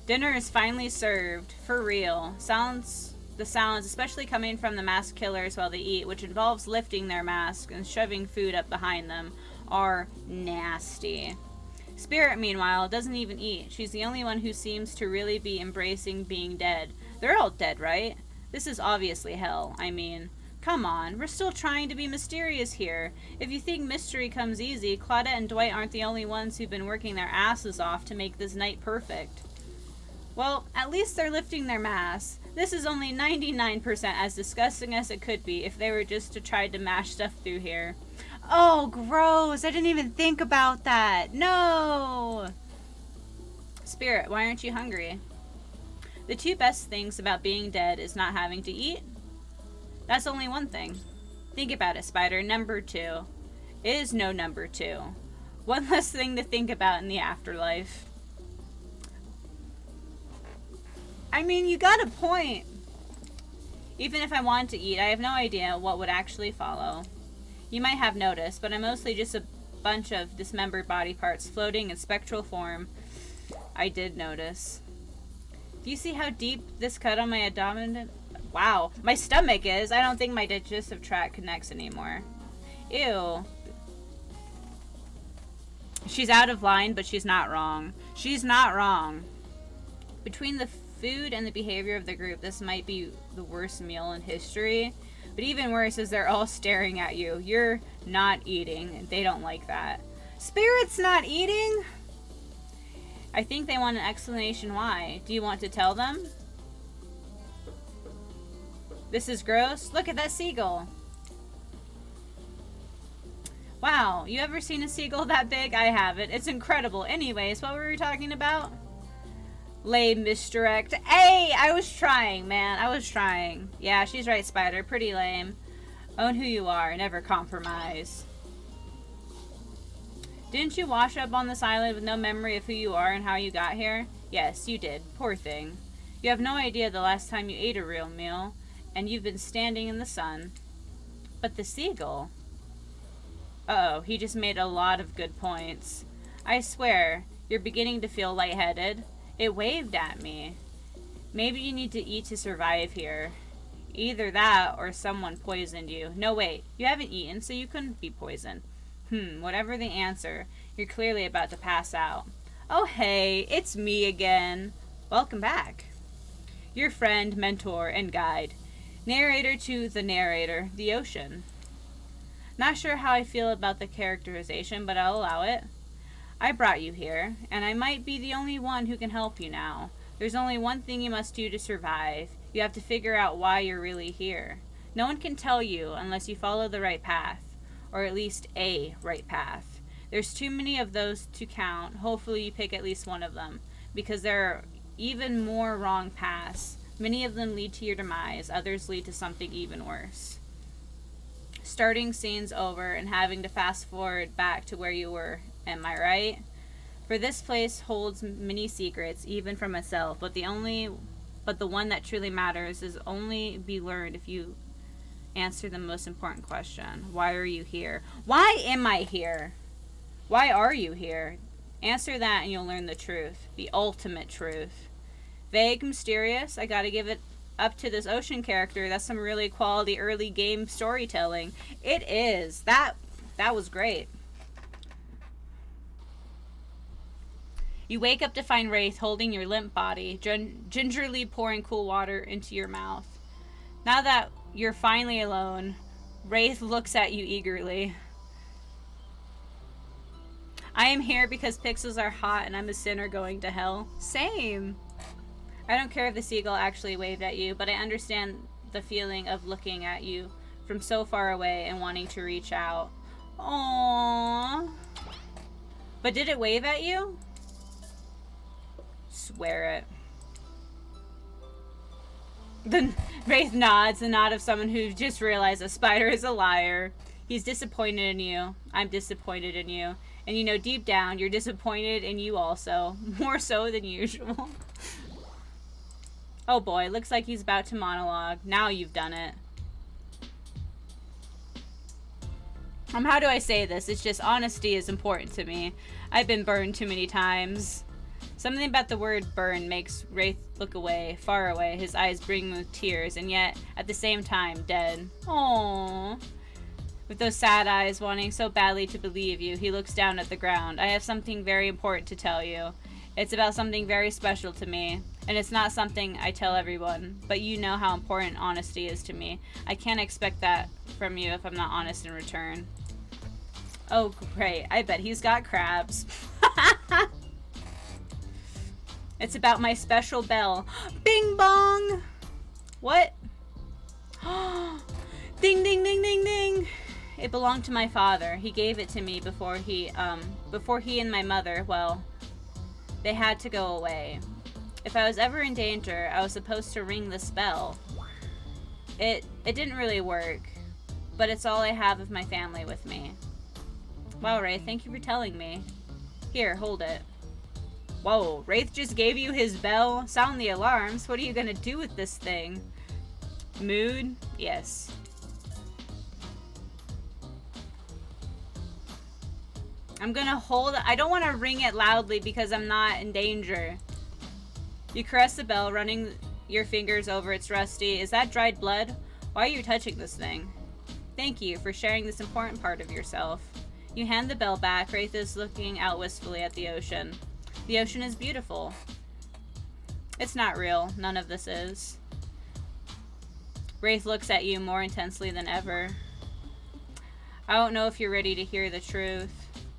Dinner is finally served. For real. The sounds, especially coming from the masked killers while they eat, which involves lifting their mask and shoving food up behind them, are nasty. Spirit, meanwhile, doesn't even eat. She's the only one who seems to really be embracing being dead. They're all dead, right? This is obviously hell. I mean, come on. We're still trying to be mysterious here. If you think mystery comes easy, Claudette and Dwight aren't the only ones who've been working their asses off to make this night perfect. Well, at least they're lifting their masks. This is only 99% as disgusting as it could be if they were just to try to mash stuff through here. Oh, gross. I didn't even think about that. No! Spirit, why aren't you hungry? The two best things about being dead is not having to eat. That's only one thing. Think about it, Spider. Number 2. It is no number 2. One less thing to think about in the afterlife. I mean, you got a point. Even if I wanted to eat, I have no idea what would actually follow. You might have noticed, but I'm mostly just a bunch of dismembered body parts floating in spectral form. I did notice. Do you see how deep this cut on my abdomen? Wow, my stomach is. I don't think my digestive tract connects anymore. Ew. She's out of line, but she's not wrong. She's not wrong. Between the food and the behavior of the group, this might be the worst meal in history. But even worse is they're all staring at you. You're not eating. They don't like that. Spirit's not eating? I think they want an explanation why. Do you want to tell them? This is gross. Look at that seagull. Wow, you ever seen a seagull that big? I haven't. It's incredible. Anyways, what were we talking about? Lame misdirect. Hey, I was trying, man. I was trying. Yeah, she's right, Spider. Pretty lame. Own who you are. Never compromise. Didn't you wash up on this island with no memory of who you are and how you got here? Yes, you did. Poor thing. You have no idea the last time you ate a real meal, and you've been standing in the sun. But the seagull... Uh-oh, he just made a lot of good points. I swear, you're beginning to feel lightheaded. It waved at me. Maybe you need to eat to survive here. Either that or someone poisoned you. No, wait. You haven't eaten, so you couldn't be poisoned. Whatever the answer, you're clearly about to pass out. Oh, hey, it's me again. Welcome back. Your friend, mentor, and guide. Narrator to the narrator, the ocean. Not sure how I feel about the characterization, but I'll allow it. I brought you here, and I might be the only one who can help you now. There's only one thing you must do to survive. You have to figure out why you're really here. No one can tell you unless you follow the right path, or at least a right path. There's too many of those to count. Hopefully you pick at least one of them, because there even more wrong paths. Many of them lead to your demise, others lead to something even worse. Starting scenes over and having to fast forward back to where you were, am I right? For this place holds many secrets, even for myself, but the one that truly matters is only be learned if you answer the most important question. Why are you here? Why am I here? Why are you here? Answer that and you'll learn the truth. The ultimate truth. Vague, mysterious. I gotta give it up to this ocean character. That's some really quality early game storytelling. It is. That was great. You wake up to find Wraith holding your limp body, gingerly pouring cool water into your mouth. Now that you're finally alone, Wraith looks at you eagerly. I am here because pixels are hot and I'm a sinner going to hell. Same. I don't care if the seagull actually waved at you, but I understand the feeling of looking at you from so far away and wanting to reach out. Aww. But did it wave at you? Swear it. The Wraith nods, the nod of someone who just realized a spider is a liar. He's disappointed in you. I'm disappointed in you. And you know, deep down, you're disappointed in you also. More so than usual. Oh boy, looks like he's about to monologue. Now you've done it. How do I say this? It's just honesty is important to me. I've been burned too many times. Something about the word burn makes Wraith look away, far away, his eyes brimming with tears, and yet, at the same time, dead. Aww. With those sad eyes, wanting so badly to believe you, he looks down at the ground. I have something very important to tell you. It's about something very special to me, and it's not something I tell everyone, but you know how important honesty is to me. I can't expect that from you if I'm not honest in return. Oh, great. I bet he's got crabs. It's about my special bell. Bing bong! What? Ding ding ding ding ding! It belonged to my father. He gave it to me before he and my mother, well, they had to go away. If I was ever in danger, I was supposed to ring this bell. It didn't really work, but it's all I have of my family with me. Wow, Wraith, thank you for telling me. Here, hold it. Whoa, Wraith just gave you his bell? Sound the alarms. What are you gonna do with this thing? Mood? Yes. I'm gonna hold it. I don't want to ring it loudly because I'm not in danger. You caress the bell, running your fingers over its rusty. Is that dried blood? Why are you touching this thing? Thank you for sharing this important part of yourself. You hand the bell back. Wraith is looking out wistfully at the ocean. The ocean is beautiful. It's not real. None of this is. Wraith looks at you more intensely than ever. I don't know if you're ready to hear the truth.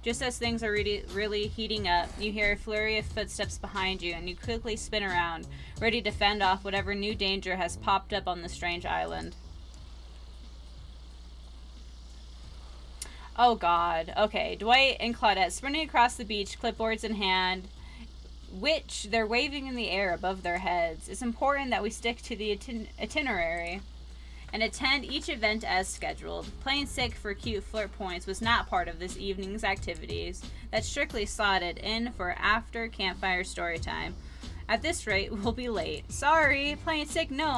Just as things are really heating up, you hear a flurry of footsteps behind you, and you quickly spin around, ready to fend off whatever new danger has popped up on the strange island. Oh god. Okay, Dwight and Claudette sprinting across the beach, clipboards in hand, which they're waving in the air above their heads. It's important that we stick to the itinerary and attend each event as scheduled. Playing sick for cute flirt points was not part of this evening's activities. That's strictly slotted in for after campfire story time. At this rate, we'll be late. Sorry, playing sick, no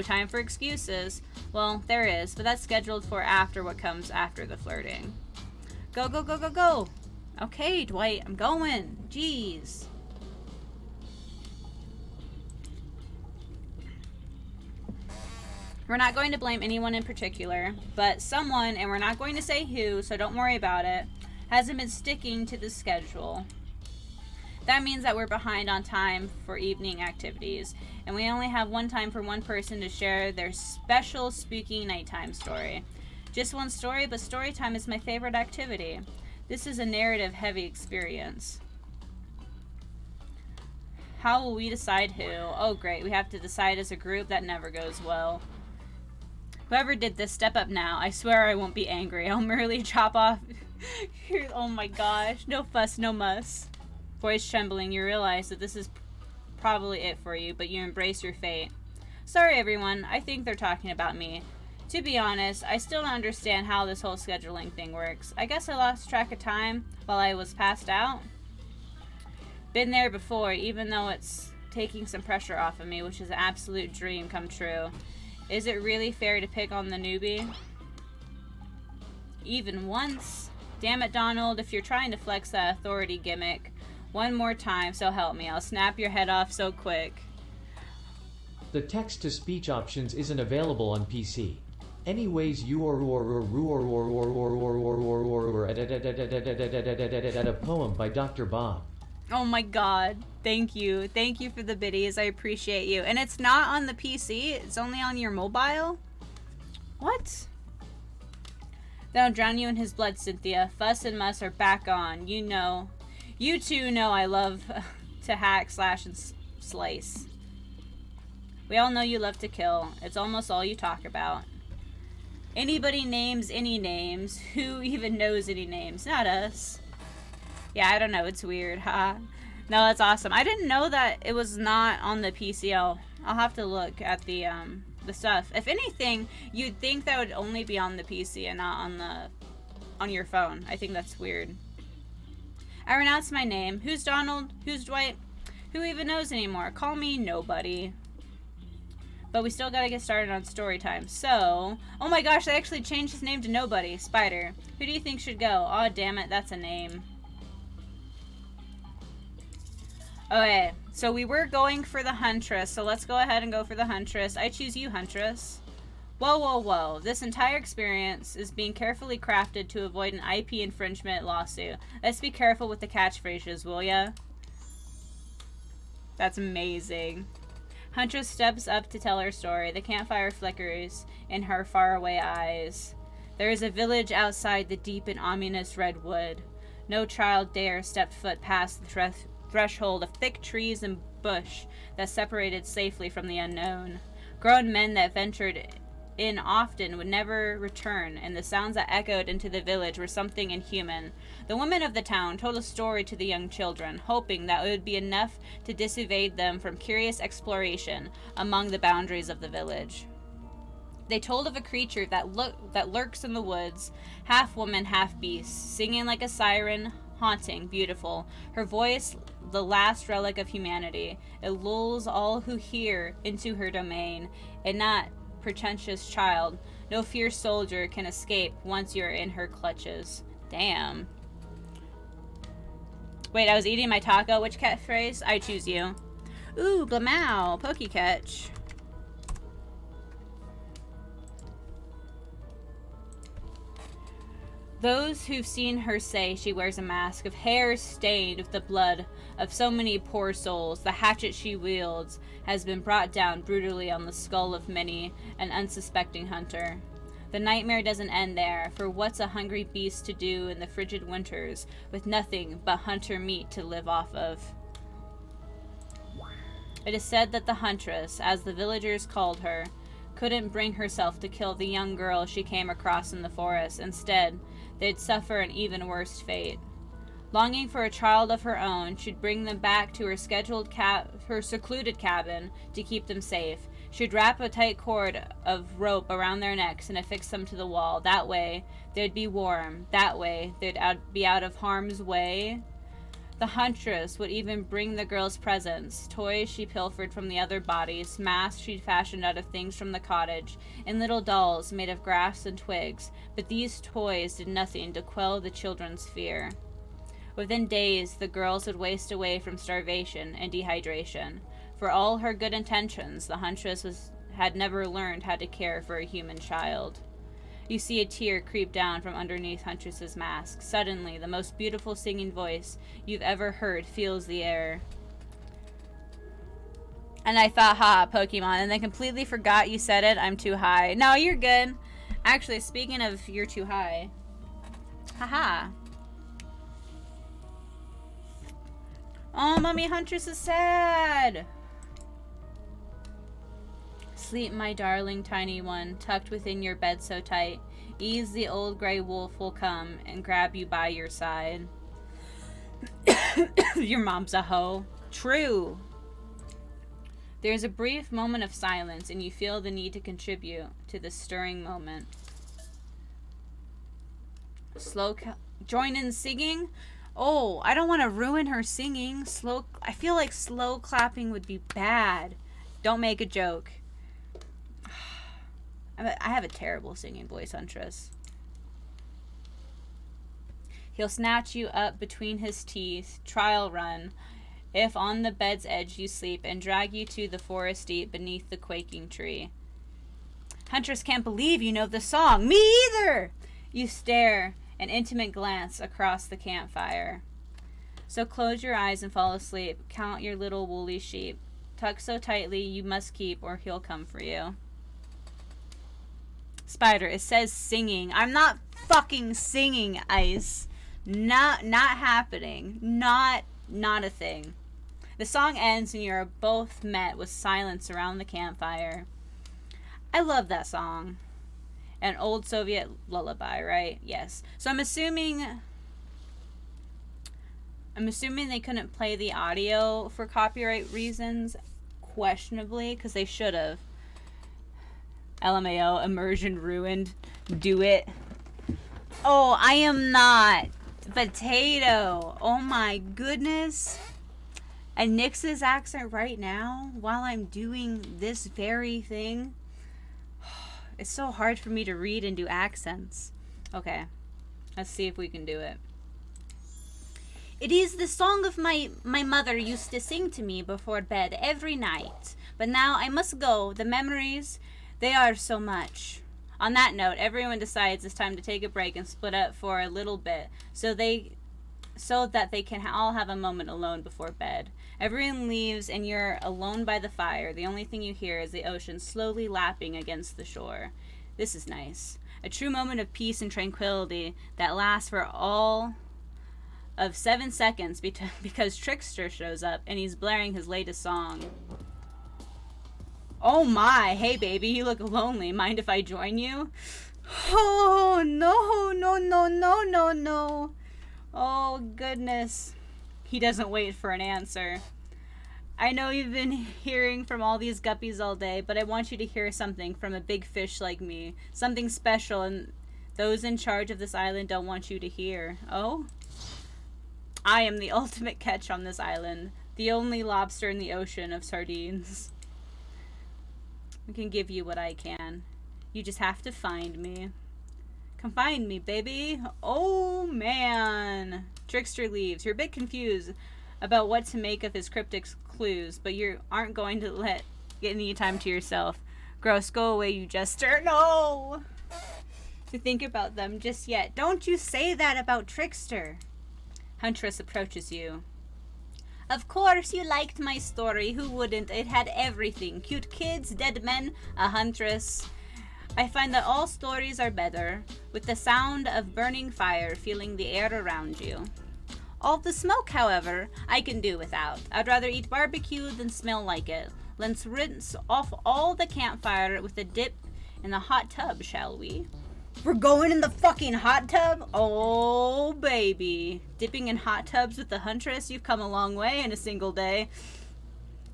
time for excuses. Well, there is, but that's scheduled for after what comes after the flirting. Go, go, go, go, go! Okay, Dwight, I'm going. Jeez. We're not going to blame anyone in particular, but someone, and we're not going to say who, so don't worry about it, hasn't been sticking to the schedule. That means that we're behind on time for evening activities, and we only have one time for one person to share their special spooky nighttime story. Just one story, but story time is my favorite activity. This is a narrative-heavy experience. How will we decide who? Oh great, we have to decide as a group. That never goes well. Whoever did this, step up now. I swear I won't be angry. I'll merely chop off... Oh my gosh. No fuss, no muss. Voice trembling, you realize that this is probably it for you, but you embrace your fate. Sorry everyone, I think they're talking about me. To be honest, I still don't understand how this whole scheduling thing works. I guess I lost track of time while I was passed out. Been there before, even though it's taking some pressure off of me, which is an absolute dream come true. Is it really fair to pick on the newbie? Even once? Damn it, Donald, if you're trying to flex that authority gimmick one more time, so help me, I'll snap your head off so quick. The text-to-speech options isn't available on PC. Anyways, you are at a poem by Dr. Bob. Oh my god. Thank you. Thank you for the biddies. I appreciate you. And it's not on the PC? It's only on your mobile? What? Then I'll drown you in his blood, Cynthia. Fuss and muss are back on. You know. You two know I love to hack, slash, and slice. We all know you love to kill. It's almost all you talk about. Anybody names any names. Who even knows any names? Not us. Yeah, I don't know. It's weird, huh? No, that's awesome. I didn't know that it was not on the PC. I'll have to look at the stuff. If anything, you'd think that would only be on the PC and not on your phone. I think that's weird. I renounce my name. Who's Donald? Who's Dwight? Who even knows anymore? Call me nobody. But we still gotta get started on story time. So, oh my gosh, they actually changed his name to Nobody. Spider. Who do you think should go? Aw, damn it, that's a name. Okay, so we were going for the Huntress, so let's go ahead and go for the Huntress. I choose you, Huntress. Whoa, whoa, whoa. This entire experience is being carefully crafted to avoid an IP infringement lawsuit. Let's be careful with the catchphrases, will ya? That's amazing. Huntress steps up to tell her story. The campfire flickers in her faraway eyes. There is a village outside the deep and ominous redwood. No child dare step foot past the threshold of thick trees and bush that separated safely from the unknown. Grown men that ventured in often would never return, and the sounds that echoed into the village were something inhuman. The women of the town told a story to the young children, hoping that it would be enough to dissuade them from curious exploration among the boundaries of the village. They told of a creature that lurks in the woods, half woman, half beast, singing like a siren, haunting, beautiful. Her voice, the last relic of humanity. It lulls all who hear into her domain, and not pretentious child. No fierce soldier can escape once you're in her clutches. Damn. Wait, I was eating my taco. Which catchphrase? I choose you. Ooh, blamau. Pokecatch. Those who've seen her say she wears a mask of hair stained with the blood of so many poor souls. The hatchet she wields has been brought down brutally on the skull of many an unsuspecting hunter. The nightmare doesn't end there, for what's a hungry beast to do in the frigid winters with nothing but hunter meat to live off of? It is said that the Huntress, as the villagers called her, couldn't bring herself to kill the young girl she came across in the forest. Instead, they'd suffer an even worse fate. Longing for a child of her own, she'd bring them back to her her secluded cabin to keep them safe. She'd wrap a tight cord of rope around their necks and affix them to the wall. That way, they'd be warm. That way, they'd be out of harm's way. The Huntress would even bring the girls presents, toys she pilfered from the other bodies, masks she'd fashioned out of things from the cottage, and little dolls made of grass and twigs, but these toys did nothing to quell the children's fear. Within days, the girls would waste away from starvation and dehydration. For all her good intentions, the Huntress had never learned how to care for a human child. You see a tear creep down from underneath Huntress's mask. Suddenly, the most beautiful singing voice you've ever heard fills the air. And I thought, ha, Pokemon, and then completely forgot you said it. I'm too high. No, you're good. Actually, speaking of you're too high. Haha. Oh, Mommy Huntress is sad. Sleep, my darling tiny one, tucked within your bed so tight. Ease, the old gray wolf will come and grab you by your side. Your mom's a hoe. True. There's a brief moment of silence, and you feel the need to contribute to this stirring moment. Join in singing? Oh, I don't want to ruin her singing. I feel like slow clapping would be bad. Don't make a joke. I have a terrible singing voice, Huntress. He'll snatch you up between his teeth, trial run, if on the bed's edge you sleep, and drag you to the forest deep beneath the quaking tree. Huntress can't believe you know the song. Me either! You stare, an intimate glance across the campfire. So close your eyes and fall asleep. Count your little woolly sheep. Tuck so tightly you must keep, or he'll come for you. Spider, it says singing. I'm not fucking singing, Ice. Not happening. Not a thing. The song ends and you're both met with silence around the campfire. I love that song. An old Soviet lullaby, right? Yes. So I'm assuming they couldn't play the audio for copyright reasons, questionably, because they should have. LMAO, immersion ruined. Do it. Oh, I am not. Potato. Oh my goodness. And Nix's accent right now while I'm doing this very thing. It's so hard for me to read and do accents. Okay. Let's see if we can do it. It is the song of my mother used to sing to me before bed every night. But now I must go. The memories, they are so much. On that note, everyone decides it's time to take a break and split up for a little bit so that they can all have a moment alone before bed. Everyone leaves and you're alone by the fire. The only thing you hear is the ocean slowly lapping against the shore. This is nice. A true moment of peace and tranquility that lasts for all of 7 seconds because Trickster shows up and he's blaring his latest song. Oh my, hey baby, you look lonely. Mind if I join you? Oh, no. Oh, goodness. He doesn't wait for an answer. I know you've been hearing from all these guppies all day, but I want you to hear something from a big fish like me. Something special, and those in charge of this island don't want you to hear. Oh? I am the ultimate catch on this island. The only lobster in the ocean of sardines. I can give you what I can. You just have to find me. Come find me, baby. Oh, man. Trickster leaves. You're a bit confused about what to make of his cryptic clues, but you aren't going to get any time to yourself. Gross, go away, you jester. No! To think about them just yet. Don't you say that about Trickster. Huntress approaches you. Of course you liked my story. Who wouldn't? It had everything. Cute kids, dead men, a huntress. I find that all stories are better with the sound of burning fire filling the air around you. All the smoke, however, I can do without. I'd rather eat barbecue than smell like it. Let's rinse off all the campfire with a dip in the hot tub, shall we? We're going in the fucking hot tub? Oh, baby. Dipping in hot tubs with the Huntress? You've come a long way in a single day.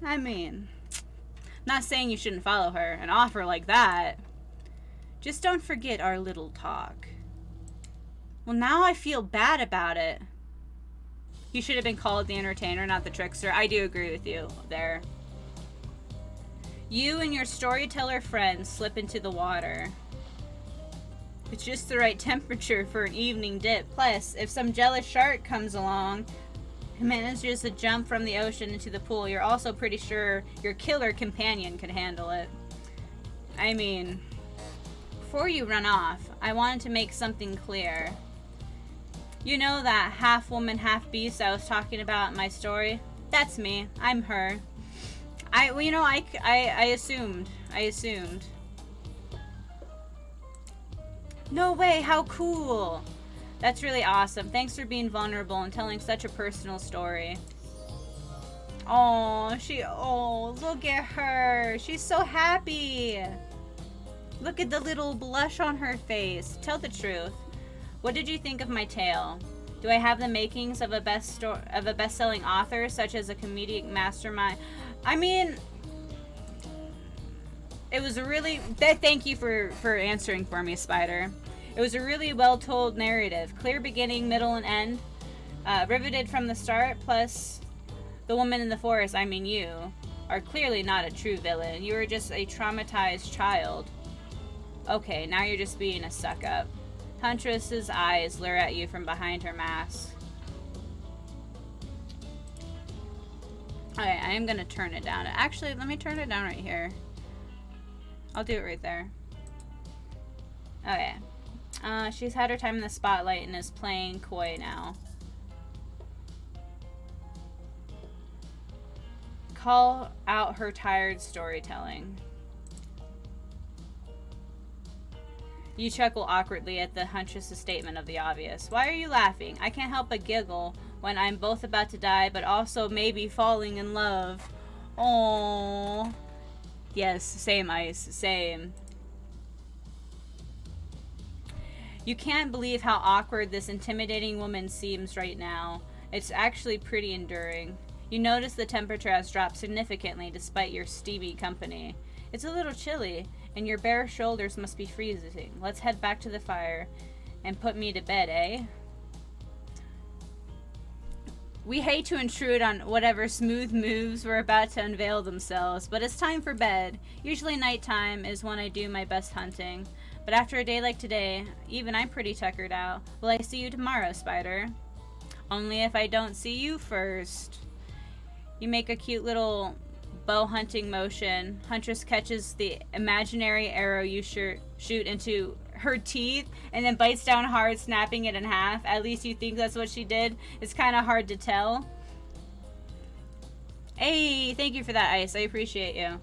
I mean, not saying you shouldn't follow her. An offer like that. Just don't forget our little talk. Well, now I feel bad about it. You should have been called the entertainer, not the trickster. I do agree with you there. You and your storyteller friends slip into the water. It's just the right temperature for an evening dip. Plus, if some jealous shark comes along and manages to jump from the ocean into the pool, you're also pretty sure your killer companion could handle it. I mean, before you run off, I wanted to make something clear. You know that half woman, half beast I was talking about in my story? That's me. I'm her. I assumed. No way, how cool. That's really awesome. Thanks for being vulnerable and telling such a personal story. Oh, look at her. She's so happy. Look at the little blush on her face. Tell the truth. What did you think of my tale? Do I have the makings of a best-selling author, such as a comedic mastermind? I mean, It was a really... Thank you for answering for me, Spider. It was a really well-told narrative. Clear beginning, middle, and end. Riveted from the start, plus the woman in the forest, I mean you, are clearly not a true villain. You were just a traumatized child. Okay, now you're just being a suck-up. Huntress's eyes lure at you from behind her mask. Okay, I am gonna turn it down. Actually, let me turn it down right here. I'll do it right there. Okay. She's had her time in the spotlight and is playing coy now. Call out her tired storytelling. You chuckle awkwardly at the Huntress's statement of the obvious. Why are you laughing? I can't help but giggle when I'm both about to die but also maybe falling in love. Aww. Yes, same, Ice. Same. You can't believe how awkward this intimidating woman seems right now. It's actually pretty enduring. You notice the temperature has dropped significantly despite your steamy company. It's a little chilly, and your bare shoulders must be freezing. Let's head back to the fire and put me to bed, eh? We hate to intrude on whatever smooth moves were about to unveil themselves, but it's time for bed. Usually nighttime is when I do my best hunting. But after a day like today, even I'm pretty tuckered out. Will I see you tomorrow, Spider? Only if I don't see you first. You make a cute little bow hunting motion. Huntress catches the imaginary arrow you shoot into her teeth and then bites down hard, snapping it in half. At least you think that's what she did. It's kind of hard to tell. Hey, thank you for that, Ice. I appreciate you.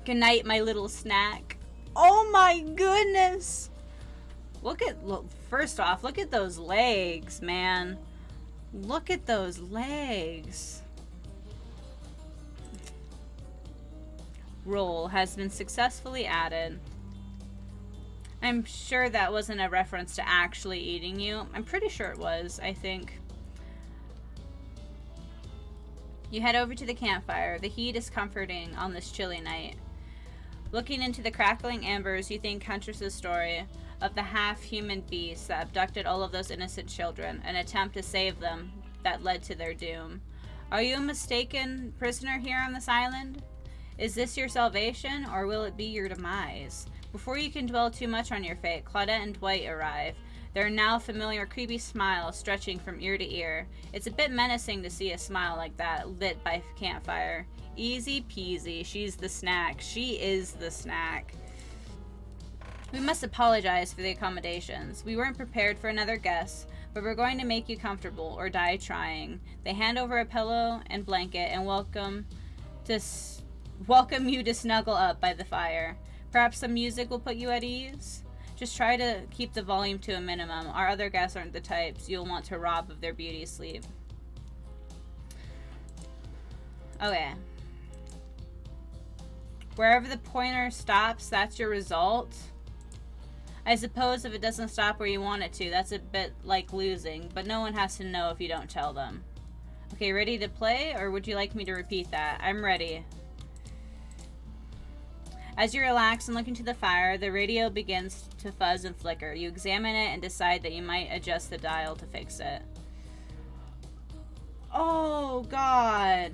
Good night, my little snack. Oh my goodness. Look, first off, look at those legs, man. Look at those legs. Roll has been successfully added. I'm sure that wasn't a reference to actually eating you. I'm pretty sure it was, I think. You head over to the campfire. The heat is comforting on this chilly night. Looking into the crackling embers, you think Huntress's story of the half-human beast that abducted all of those innocent children, an attempt to save them that led to their doom. Are you a mistaken prisoner here on this island? Is this your salvation, or will it be your demise? Before you can dwell too much on your fate, Claudette and Dwight arrive. Their now familiar creepy smile stretching from ear to ear. It's a bit menacing to see a smile like that lit by campfire. Easy peasy, she's the snack. She is the snack. We must apologize for the accommodations. We weren't prepared for another guest, but we're going to make you comfortable or die trying. They hand over a pillow and blanket and welcome you to snuggle up by the fire. Perhaps some music will put you at ease? Just try to keep the volume to a minimum. Our other guests aren't the types you'll want to rob of their beauty sleep. Okay. Wherever the pointer stops, that's your result. I suppose if it doesn't stop where you want it to, that's a bit like losing, but no one has to know if you don't tell them. Okay, ready to play, or would you like me to repeat that? I'm ready. As you relax and look into the fire, the radio begins to fuzz and flicker. You examine it and decide that you might adjust the dial to fix it. Oh, God.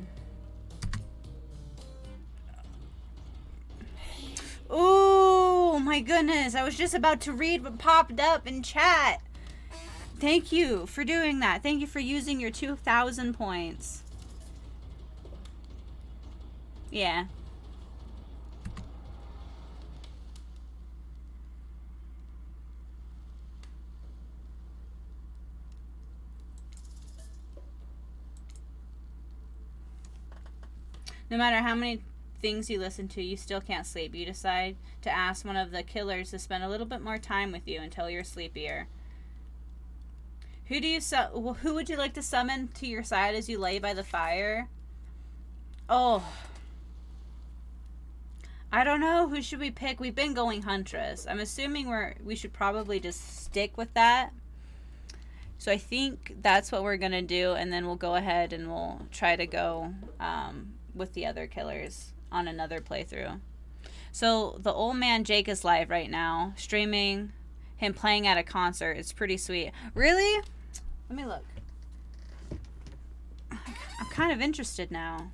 Oh, my goodness. I was just about to read what popped up in chat. Thank you for doing that. Thank you for using your 2,000 points. Yeah. No matter how many things you listen to, you still can't sleep. You decide to ask one of the killers to spend a little bit more time with you until you're sleepier. Who would you like to summon to your side as you lay by the fire? Oh. I don't know. Who should we pick? We've been going Huntress. I'm assuming we should probably just stick with that. So I think that's what we're going to do, and then we'll go ahead and we'll try to go with the other killers on another playthrough. So the old man Jake is live right now, streaming him playing at a concert. It's pretty sweet. Really? Let me look. I'm kind of interested now.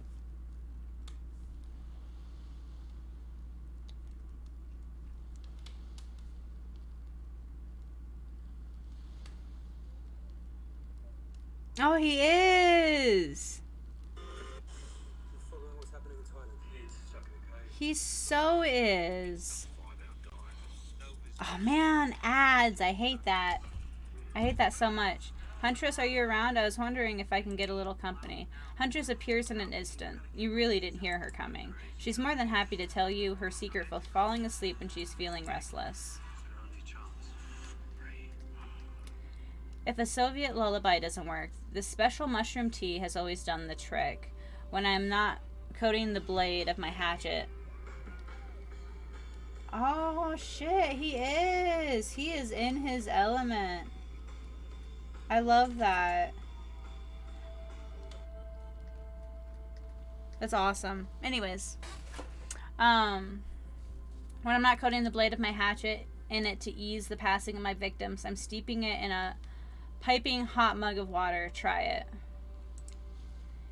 Oh, he is. He so is. Oh man, ads. I hate that. I hate that so much. Huntress, are you around? I was wondering if I can get a little company. Huntress appears in an instant. You really didn't hear her coming. She's more than happy to tell you her secret for falling asleep when she's feeling restless. If a Soviet lullaby doesn't work, this special mushroom tea has always done the trick. When I'm not coating the blade of my hatchet. Oh shit, he is. He is in his element. I love that. That's awesome. Anyways, when I'm not coating the blade of my hatchet in it to ease the passing of my victims, I'm steeping it in a piping hot mug of water. Try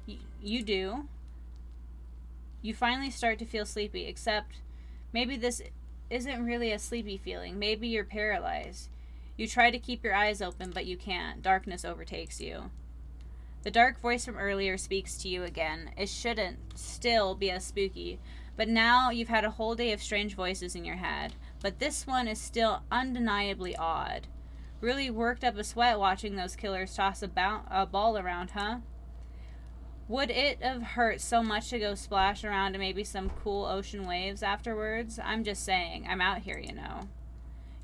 it. You do. You finally start to feel sleepy, except maybe this isn't really a sleepy feeling. Maybe you're paralyzed. You try to keep your eyes open, but you can't. Darkness overtakes you. The dark voice from earlier speaks to you again. It shouldn't still be as spooky, but now you've had a whole day of strange voices in your head. But this one is still undeniably odd. Really worked up a sweat watching those killers toss a ball around, huh? Would it have hurt so much to go splash around in maybe some cool ocean waves afterwards? I'm just saying, I'm out here, you know.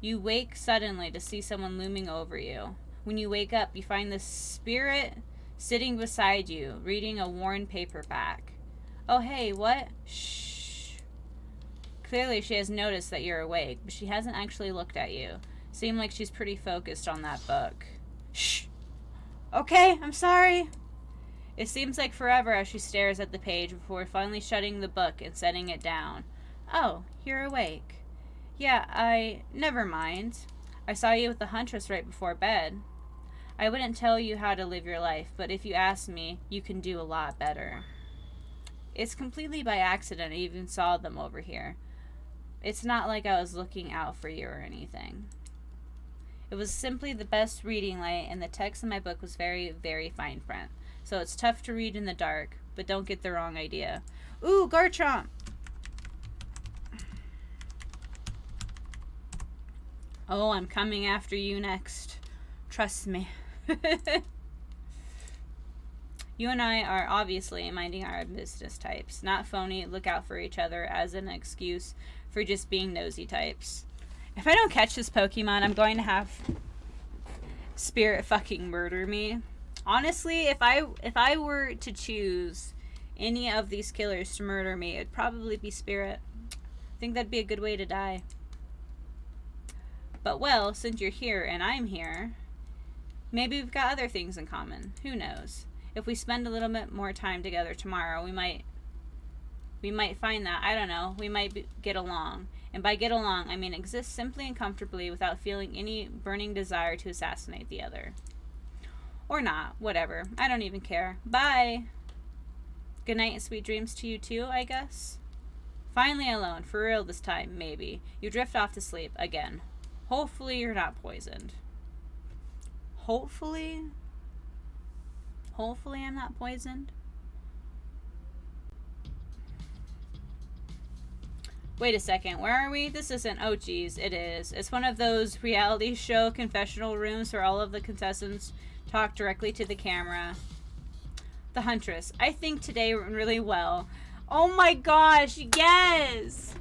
You wake suddenly to see someone looming over you. When you wake up, you find the spirit sitting beside you, reading a worn paperback. Oh, hey, what? Shh. Clearly she has noticed that you're awake, but she hasn't actually looked at you. Seemed like she's pretty focused on that book. Shh. Okay, I'm sorry. It seems like forever as she stares at the page before finally shutting the book and setting it down. Oh, you're awake. Yeah, never mind. I saw you with the Huntress right before bed. I wouldn't tell you how to live your life, but if you ask me, you can do a lot better. It's completely by accident I even saw them over here. It's not like I was looking out for you or anything. It was simply the best reading light, and the text in my book was very, very fine print. So it's tough to read in the dark, but don't get the wrong idea. Ooh, Garchomp! Oh, I'm coming after you next. Trust me. You and I are obviously minding our business types. Not phony, look out for each other as an excuse for just being nosy types. If I don't catch this Pokemon, I'm going to have Spirit fucking murder me. Honestly, if I were to choose any of these killers to murder me, it'd probably be Spirit. I think that'd be a good way to die. But well, since you're here and I'm here, maybe we've got other things in common. Who knows? If we spend a little bit more time together tomorrow, we might find that, I don't know, we might get along. And by get along, I mean exist simply and comfortably without feeling any burning desire to assassinate the other. Or not, whatever. I don't even care. Bye! Good night and sweet dreams to you too, I guess? Finally alone, for real this time, maybe. You drift off to sleep, again. Hopefully you're not poisoned. Hopefully? Hopefully I'm not poisoned? Wait a second, where are we? This isn't, oh geez, it is. It's one of those reality show confessional rooms where all of the contestants talk directly to the camera. The Huntress. I think today went really well. Oh my gosh, yes!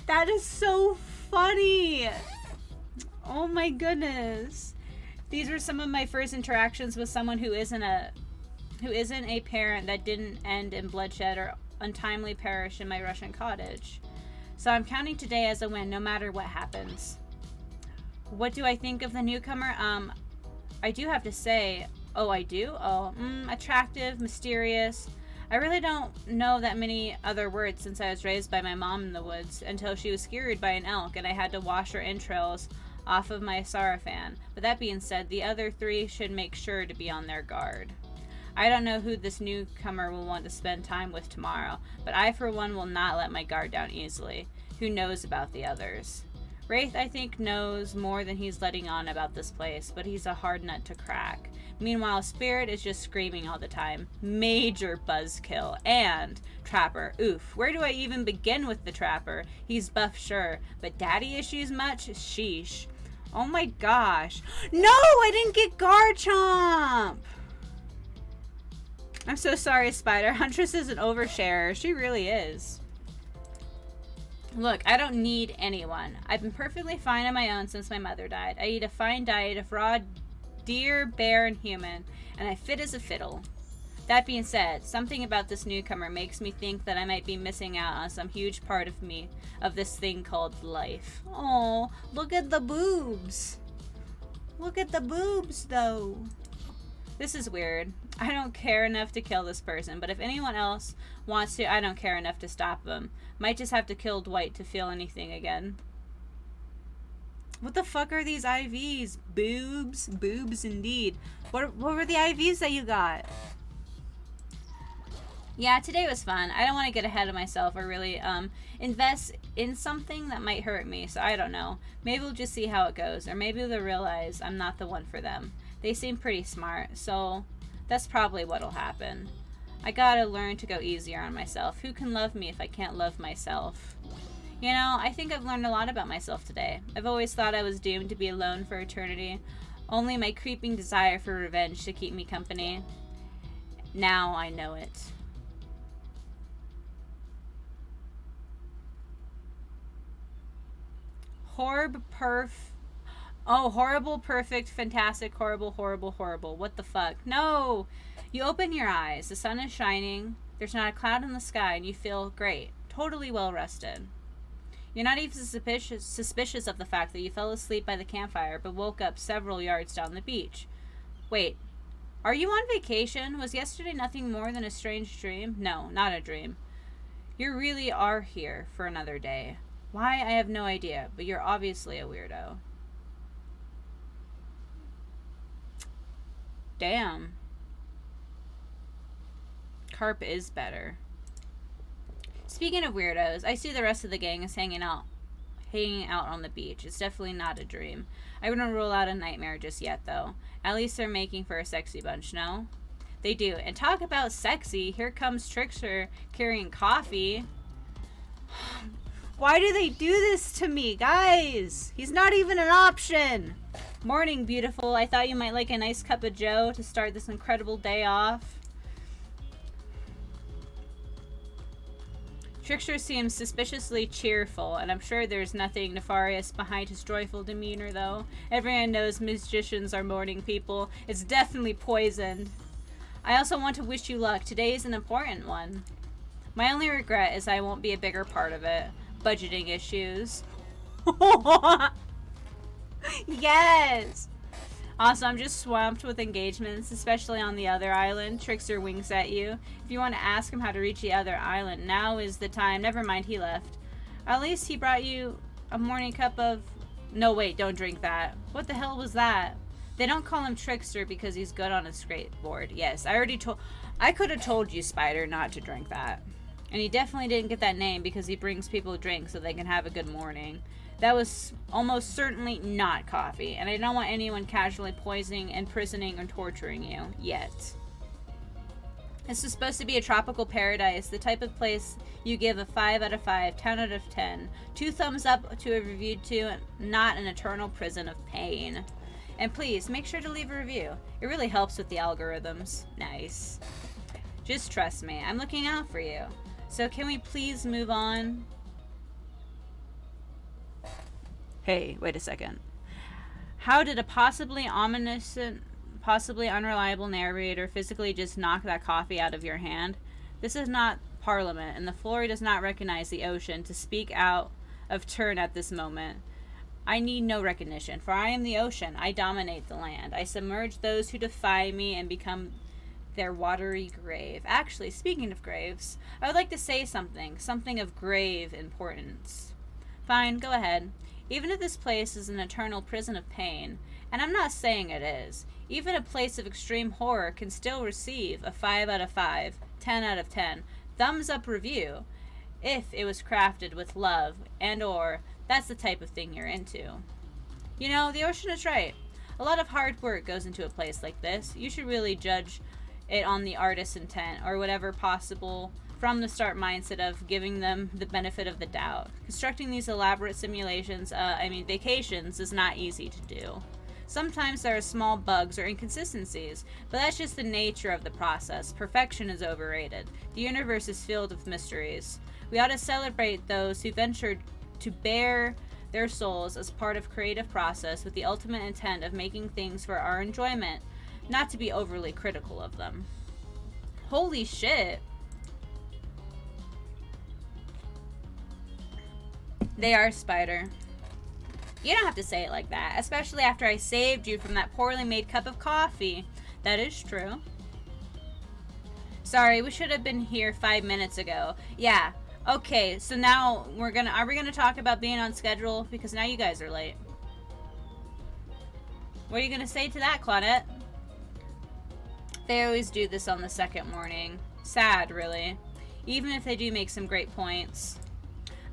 That is so funny! Oh my goodness. These were some of my first interactions with someone who isn't a parent that didn't end in bloodshed or untimely perish in my Russian cottage. So I'm counting today as a win no matter what happens. What do I think of the newcomer? I do have to say, oh, I do? Oh, attractive, mysterious. I really don't know that many other words since I was raised by my mom in the woods until she was skewered by an elk and I had to wash her entrails off of my sarafan. But that being said, the other three should make sure to be on their guard. I don't know who this newcomer will want to spend time with tomorrow, but I for one will not let my guard down easily. Who knows about the others? Wraith, I think, knows more than he's letting on about this place, but he's a hard nut to crack. Meanwhile, Spirit is just screaming all the time. Major buzzkill. And Trapper. Oof. Where do I even begin with the Trapper? He's buff, sure, but daddy issues much? Sheesh. Oh my gosh. No! I didn't get Garchomp! I'm so sorry, Spider. Huntress is an oversharer. She really is. Look, I don't need anyone. I've been perfectly fine on my own since my mother died. I eat a fine diet of raw deer, bear, and human, and I fit as a fiddle. That being said, something about this newcomer makes me think that I might be missing out on some huge part of me, of this thing called life. Oh, look at the boobs. Look at the boobs, though. This is weird. I don't care enough to kill this person, but if anyone else wants to, I don't care enough to stop them. Might just have to kill Dwight to feel anything again. What the fuck are these IVs? Boobs? Boobs indeed. What were the IVs that you got? Yeah, today was fun. I don't want to get ahead of myself or really invest in something that might hurt me, so I don't know. Maybe we'll just see how it goes, or maybe they'll realize I'm not the one for them. They seem pretty smart, so that's probably what'll happen. I gotta learn to go easier on myself. Who can love me if I can't love myself? You know, I think I've learned a lot about myself today. I've always thought I was doomed to be alone for eternity. Only my creeping desire for revenge to keep me company. Now I know it. Horrible, perfect, fantastic, horrible, horrible, horrible. What the fuck? No! You open your eyes, the sun is shining, there's not a cloud in the sky, and you feel great. Totally well rested. You're not even suspicious of the fact that you fell asleep by the campfire, but woke up several yards down the beach. Wait, are you on vacation? Was yesterday nothing more than a strange dream? No, not a dream. You really are here for another day. Why, I have no idea, but you're obviously a weirdo. Damn. Carp is better. Speaking of weirdos, I see the rest of the gang is hanging out on the beach. It's definitely not a dream. I wouldn't rule out a nightmare just yet, though. At least they're making for a sexy bunch, no? They do. And talk about sexy. Here comes Trickster carrying coffee. Why do they do this to me, guys? He's not even an option. Morning, beautiful. I thought you might like a nice cup of joe to start this incredible day off. Trickster seems suspiciously cheerful, and I'm sure there's nothing nefarious behind his joyful demeanor, though. Everyone knows magicians are morning people. It's definitely poisoned. I also want to wish you luck. Today is an important one. My only regret is I won't be a bigger part of it. Budgeting issues. Yes! Also, I'm just swamped with engagements, especially on the other island. Trickster winks at you. If you want to ask him how to reach the other island, now is the time. Never mind, he left. At least he brought you a morning cup of... No, wait, don't drink that. What the hell was that? They don't call him Trickster because he's good on a skateboard. Yes, I could have told you, Spider, not to drink that. And he definitely didn't get that name because he brings people drinks so they can have a good morning. That was almost certainly not coffee, and I don't want anyone casually poisoning, imprisoning, or torturing you. Yet. This is supposed to be a tropical paradise, the type of place you give a 5 out of 5, 10 out of 10. 2 thumbs up to a review to, not an eternal prison of pain. And please, make sure to leave a review. It really helps with the algorithms. Nice. Just trust me, I'm looking out for you. So can we please move on? Hey, wait a second. How did a possibly omniscient, possibly unreliable narrator physically just knock that coffee out of your hand? This is not Parliament, and the floor does not recognize the ocean to speak out of turn at this moment. I need no recognition, for I am the ocean. I dominate the land. I submerge those who defy me and become Their watery grave. Actually, speaking of graves, I would like to say something of grave importance. Fine, go ahead. Even if this place is an eternal prison of pain, and I'm not saying it is, even a place of extreme horror can still receive a 5 out of 5, 10 out of 10, thumbs up review, if it was crafted with love, and or that's the type of thing you're into. You know, the Ocean is right. A lot of hard work goes into a place like this. You should really judge it on the artist's intent, or whatever possible from the start mindset of giving them the benefit of the doubt. Constructing these elaborate simulations, vacations, is not easy to do. Sometimes there are small bugs or inconsistencies, but that's just the nature of the process. Perfection is overrated. The universe is filled with mysteries. We ought to celebrate those who ventured to bare their souls as part of creative process with the ultimate intent of making things for our enjoyment, not to be overly critical of them. Holy shit. They are, Spider. You don't have to say it like that, especially after I saved you from that poorly made cup of coffee. That is true. Sorry, we should have been here 5 minutes ago. Yeah. Okay, so now are we gonna talk about being on schedule? Because now you guys are late. What are you gonna say to that, Claudette? They always do this on the second morning. Sad, really. Even if they do make some great points.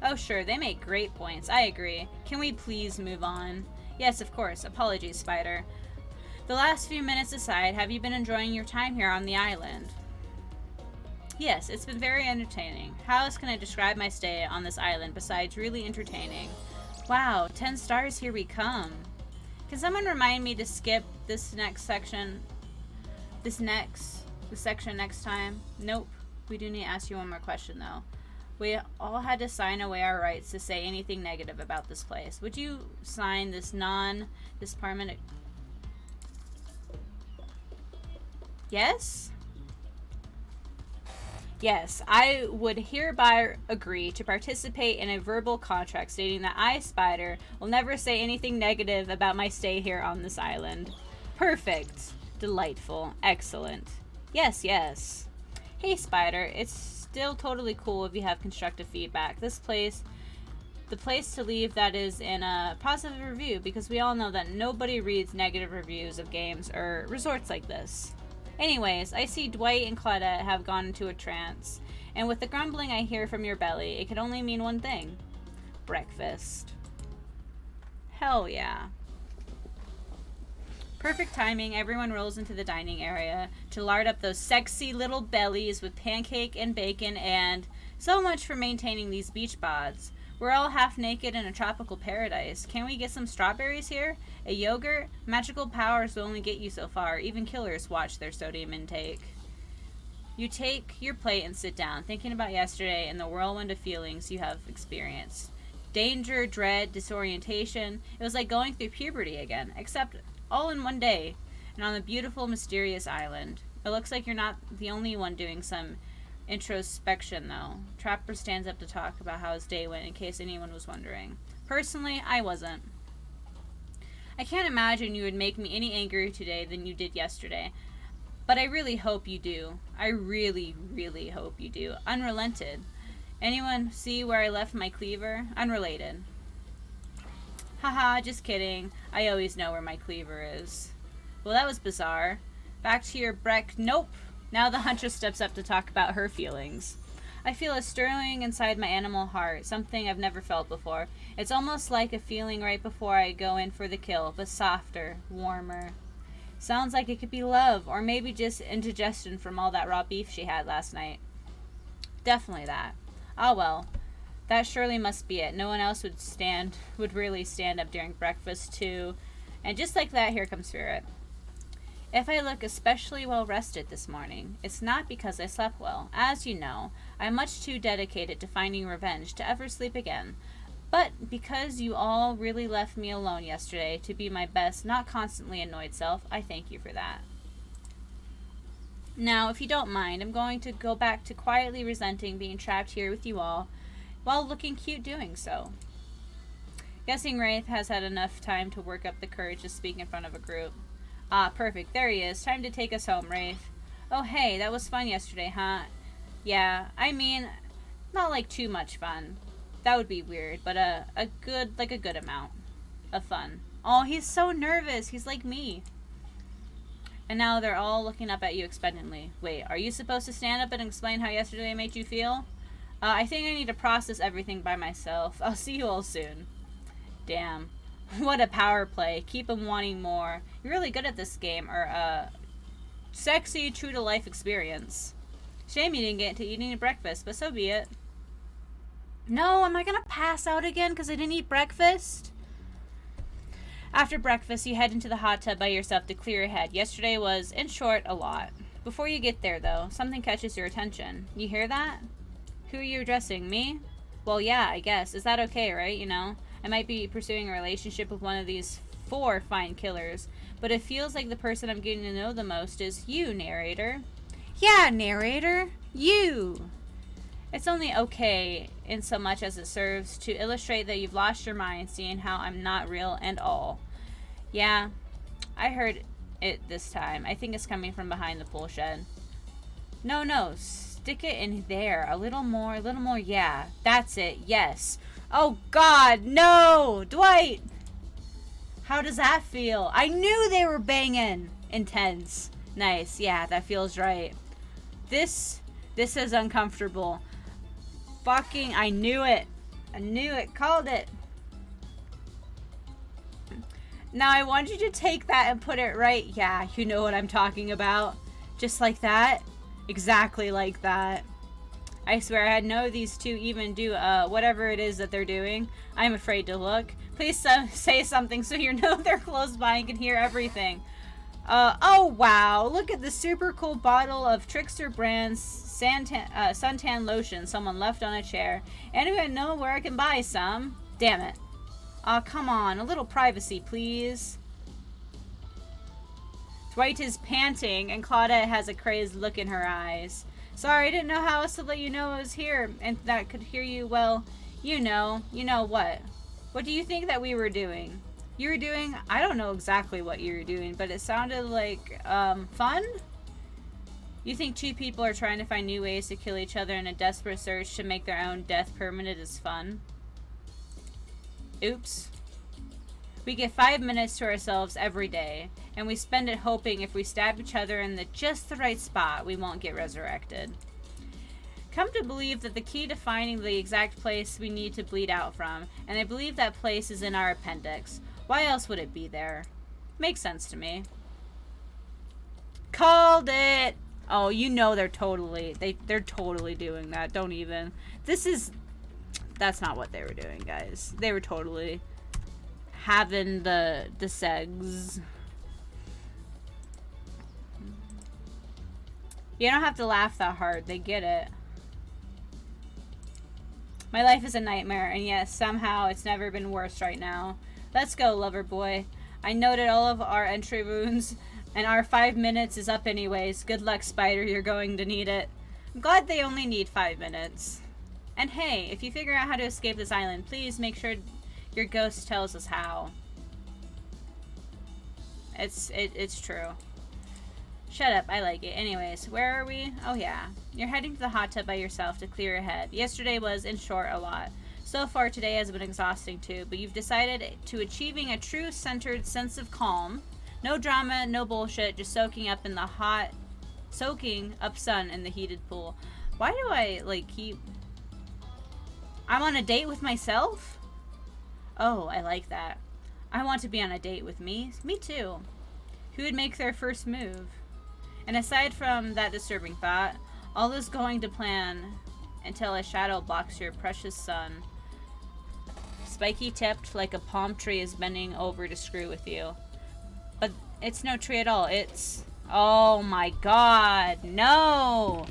Oh sure, they make great points. I agree. Can we please move on? Yes, of course. Apologies, Spider. The last few minutes aside, have you been enjoying your time here on the island? Yes, it's been very entertaining. How else can I describe my stay on this island besides really entertaining? Wow, 10 stars, here we come. Can someone remind me to skip this next section? The section next time? Nope. We do need to ask you one more question, though. We all had to sign away our rights to say anything negative about this place. Would you sign this non-disbarment? Yes? Yes, I would hereby agree to participate in a verbal contract stating that I, Spider, will never say anything negative about my stay here on this island. Perfect. Delightful. Excellent. Yes, yes. Hey, Spider, it's still totally cool if you have constructive feedback. The place to leave that is in a positive review, because we all know that nobody reads negative reviews of games or resorts like this. Anyways, I see Dwight and Claudette have gone into a trance, and with the grumbling I hear from your belly, it can only mean one thing. Breakfast. Hell yeah. Perfect timing, everyone rolls into the dining area to lard up those sexy little bellies with pancake and bacon, and so much for maintaining these beach bods. We're all half naked in a tropical paradise. Can we get some strawberries here? A yogurt? Magical powers will only get you so far. Even killers watch their sodium intake. You take your plate and sit down, thinking about yesterday and the whirlwind of feelings you have experienced. Danger, dread, disorientation. It was like going through puberty again, except all in one day, and on a beautiful, mysterious island. It looks like you're not the only one doing some introspection, though. Trapper stands up to talk about how his day went, in case anyone was wondering. Personally, I wasn't. I can't imagine you would make me any angrier today than you did yesterday, but I really hope you do. I really, really hope you do. Unrelented. Anyone see where I left my cleaver? Unrelated. Haha, just kidding. I always know where my cleaver is. Well, that was bizarre. Back to your Nope. Now the huntress steps up to talk about her feelings. I feel a stirring inside my animal heart, something I've never felt before. It's almost like a feeling right before I go in for the kill, but softer, warmer. Sounds like it could be love, or maybe just indigestion from all that raw beef she had last night. Definitely that. Ah well. That surely must be it. No one else would really stand up during breakfast, too. And just like that, here comes Spirit. If I look especially well rested this morning, it's not because I slept well. As you know, I'm much too dedicated to finding revenge to ever sleep again. But because you all really left me alone yesterday to be my best, not constantly annoyed self, I thank you for that. Now, if you don't mind, I'm going to go back to quietly resenting being trapped here with you all, while looking cute doing so. Guessing Wraith has had enough time to work up the courage to speak in front of a group. Ah, perfect. There he is. Time to take us home, Wraith. Oh hey, that was fun yesterday, huh? Yeah, I mean, not like too much fun. That would be weird, but a good amount of fun. Oh, he's so nervous. He's like me. And now they're all looking up at you expectantly. Wait, are you supposed to stand up and explain how yesterday made you feel? I think I need to process everything by myself. I'll see you all soon. Damn. What a power play. Keep him wanting more. You're really good at this game. Or, sexy, true-to-life experience. Shame you didn't get to eating breakfast, but so be it. No, am I gonna pass out again because I didn't eat breakfast? After breakfast, you head into the hot tub by yourself to clear your head. Yesterday was, in short, a lot. Before you get there, though, something catches your attention. You hear that? Who are you addressing? Me? Well, yeah, I guess. Is that okay, right? You know? I might be pursuing a relationship with one of these 4 fine killers, but it feels like the person I'm getting to know the most is you, narrator. Yeah, narrator. You! It's only okay in so much as it serves to illustrate that you've lost your mind seeing how I'm not real and all. Yeah, I heard it this time. I think it's coming from behind the pool shed. No, stick it in there. A little more, yeah. That's it, yes. Oh God, no! Dwight! How does that feel? I knew they were banging. Intense. Nice, yeah, that feels right. This is uncomfortable. Fucking, I knew it. I knew it. Called it. Now I want you to take that and put it right. Yeah, you know what I'm talking about. Just like that. Exactly like that. I swear I had no these two even do whatever it is that they're doing. I'm afraid to look. Please say something so you know they're close by and can hear everything. Oh wow, look at the super cool bottle of Trickster Brand's suntan lotion someone left on a chair. Anyone know where I can buy some? Damn it. Aw, come on, a little privacy, please. Dwight is panting, and Claudette has a crazed look in her eyes. Sorry, I didn't know how else to let you know I was here, and that I could hear you, well, you know what. What do you think that we were doing? You were doing, I don't know exactly what you were doing, but it sounded like, fun? You think 2 people are trying to find new ways to kill each other in a desperate search to make their own death permanent is fun? Oops. We get 5 minutes to ourselves every day, and we spend it hoping if we stab each other in just the right spot, we won't get resurrected. Come to believe that the key to finding the exact place we need to bleed out from, and I believe that place is in our appendix. Why else would it be there? Makes sense to me. Called it! Oh, you know they're totally doing that. Don't even. That's not what they were doing, guys. They were totally having the segs. You don't have to laugh that hard. They get it. My life is a nightmare, and yes, somehow it's never been worse right now. Let's go, lover boy. I noted all of our entry wounds, and our 5 minutes is up anyways. Good luck, Spider. You're going to need it. I'm glad they only need 5 minutes. And hey, if you figure out how to escape this island, please make sure your ghost tells us how. It's true. Shut up, I like it. Anyways, where are we? Oh yeah. You're heading to the hot tub by yourself to clear your head. Yesterday was, in short, a lot. So far today has been exhausting too, but you've decided to achieving a true centered sense of calm. No drama, no bullshit, just soaking up sun in the heated pool. Why do I, like, keep... I'm on a date with myself? Oh, I like that. I want to be on a date with me. Me too. Who would make their first move? And aside from that disturbing thought, all is going to plan until a shadow blocks your precious sun. Spiky tipped like a palm tree is bending over to screw with you. But it's no tree at all. It's... Oh my god, no!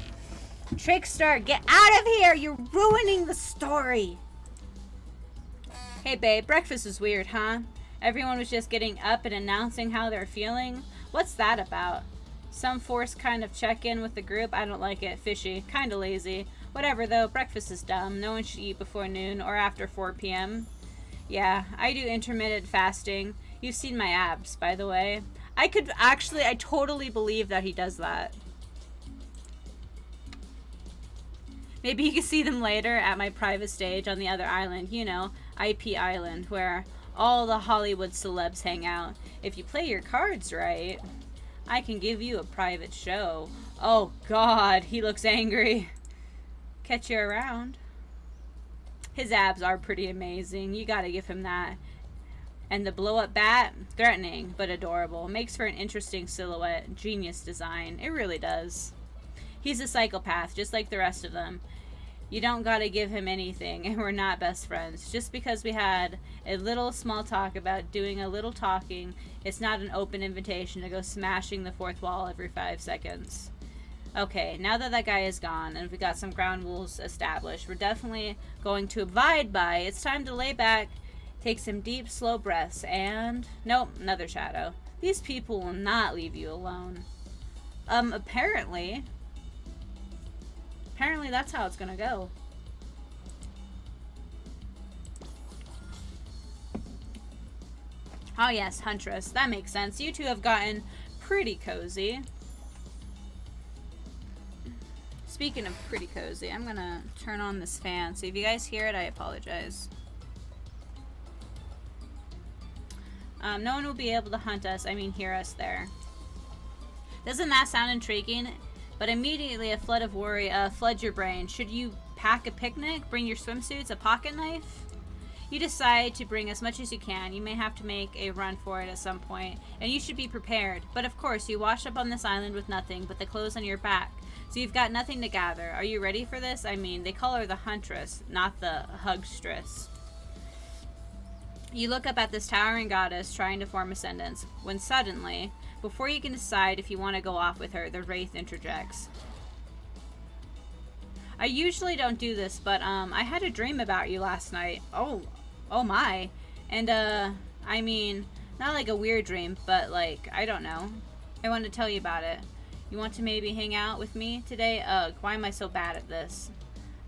Trickster, get out of here! You're ruining the story! Hey babe, breakfast was weird, huh? Everyone was just getting up and announcing how they're feeling? What's that about? Some forced kind of check-in with the group? I don't like it. Fishy. Kinda lazy. Whatever though, breakfast is dumb. No one should eat before noon or after 4 p.m. Yeah, I do intermittent fasting. You've seen my abs, by the way. I totally believe that he does that. Maybe you can see them later at my private stage on the other island, you know, IP Island, where all the Hollywood celebs hang out. If you play your cards right, I can give you a private show. Oh God, he looks angry. Catch you around. His abs are pretty amazing. You gotta give him that. And the blow-up bat, threatening but adorable. Makes for an interesting silhouette. Genius design. It really does. He's a psychopath, just like the rest of them. You don't gotta give him anything, and we're not best friends. Just because we had a little small talk about doing a little talking, it's not an open invitation to go smashing the fourth wall every 5 seconds. Okay, now that that guy is gone, and we got some ground rules established, we're definitely going to abide by. It's time to lay back, take some deep, slow breaths, and... Nope, another shadow. These people will not leave you alone. Apparently that's how it's gonna go. Oh yes, Huntress. That makes sense. You two have gotten pretty cozy. Speaking of pretty cozy, I'm gonna turn on this fan. So if you guys hear it, I apologize. No one will be able to hunt us, I mean hear us there. Doesn't that sound intriguing? But immediately a flood of worry floods your brain. Should you pack a picnic? Bring your swimsuits? A pocket knife? You decide to bring as much as you can. You may have to make a run for it at some point, and you should be prepared. But of course, you wash up on this island with nothing but the clothes on your back. So you've got nothing to gather. Are you ready for this? I mean, they call her the Huntress, not the Hugstress. You look up at this towering goddess trying to form a sentence, when suddenly, before you can decide if you want to go off with her, the Wraith interjects. I usually don't do this, but I had a dream about you last night. Oh my. And I mean, not like a weird dream, but like, I don't know. I want to tell you about it. You want to maybe hang out with me today? Ugh, why am I so bad at this?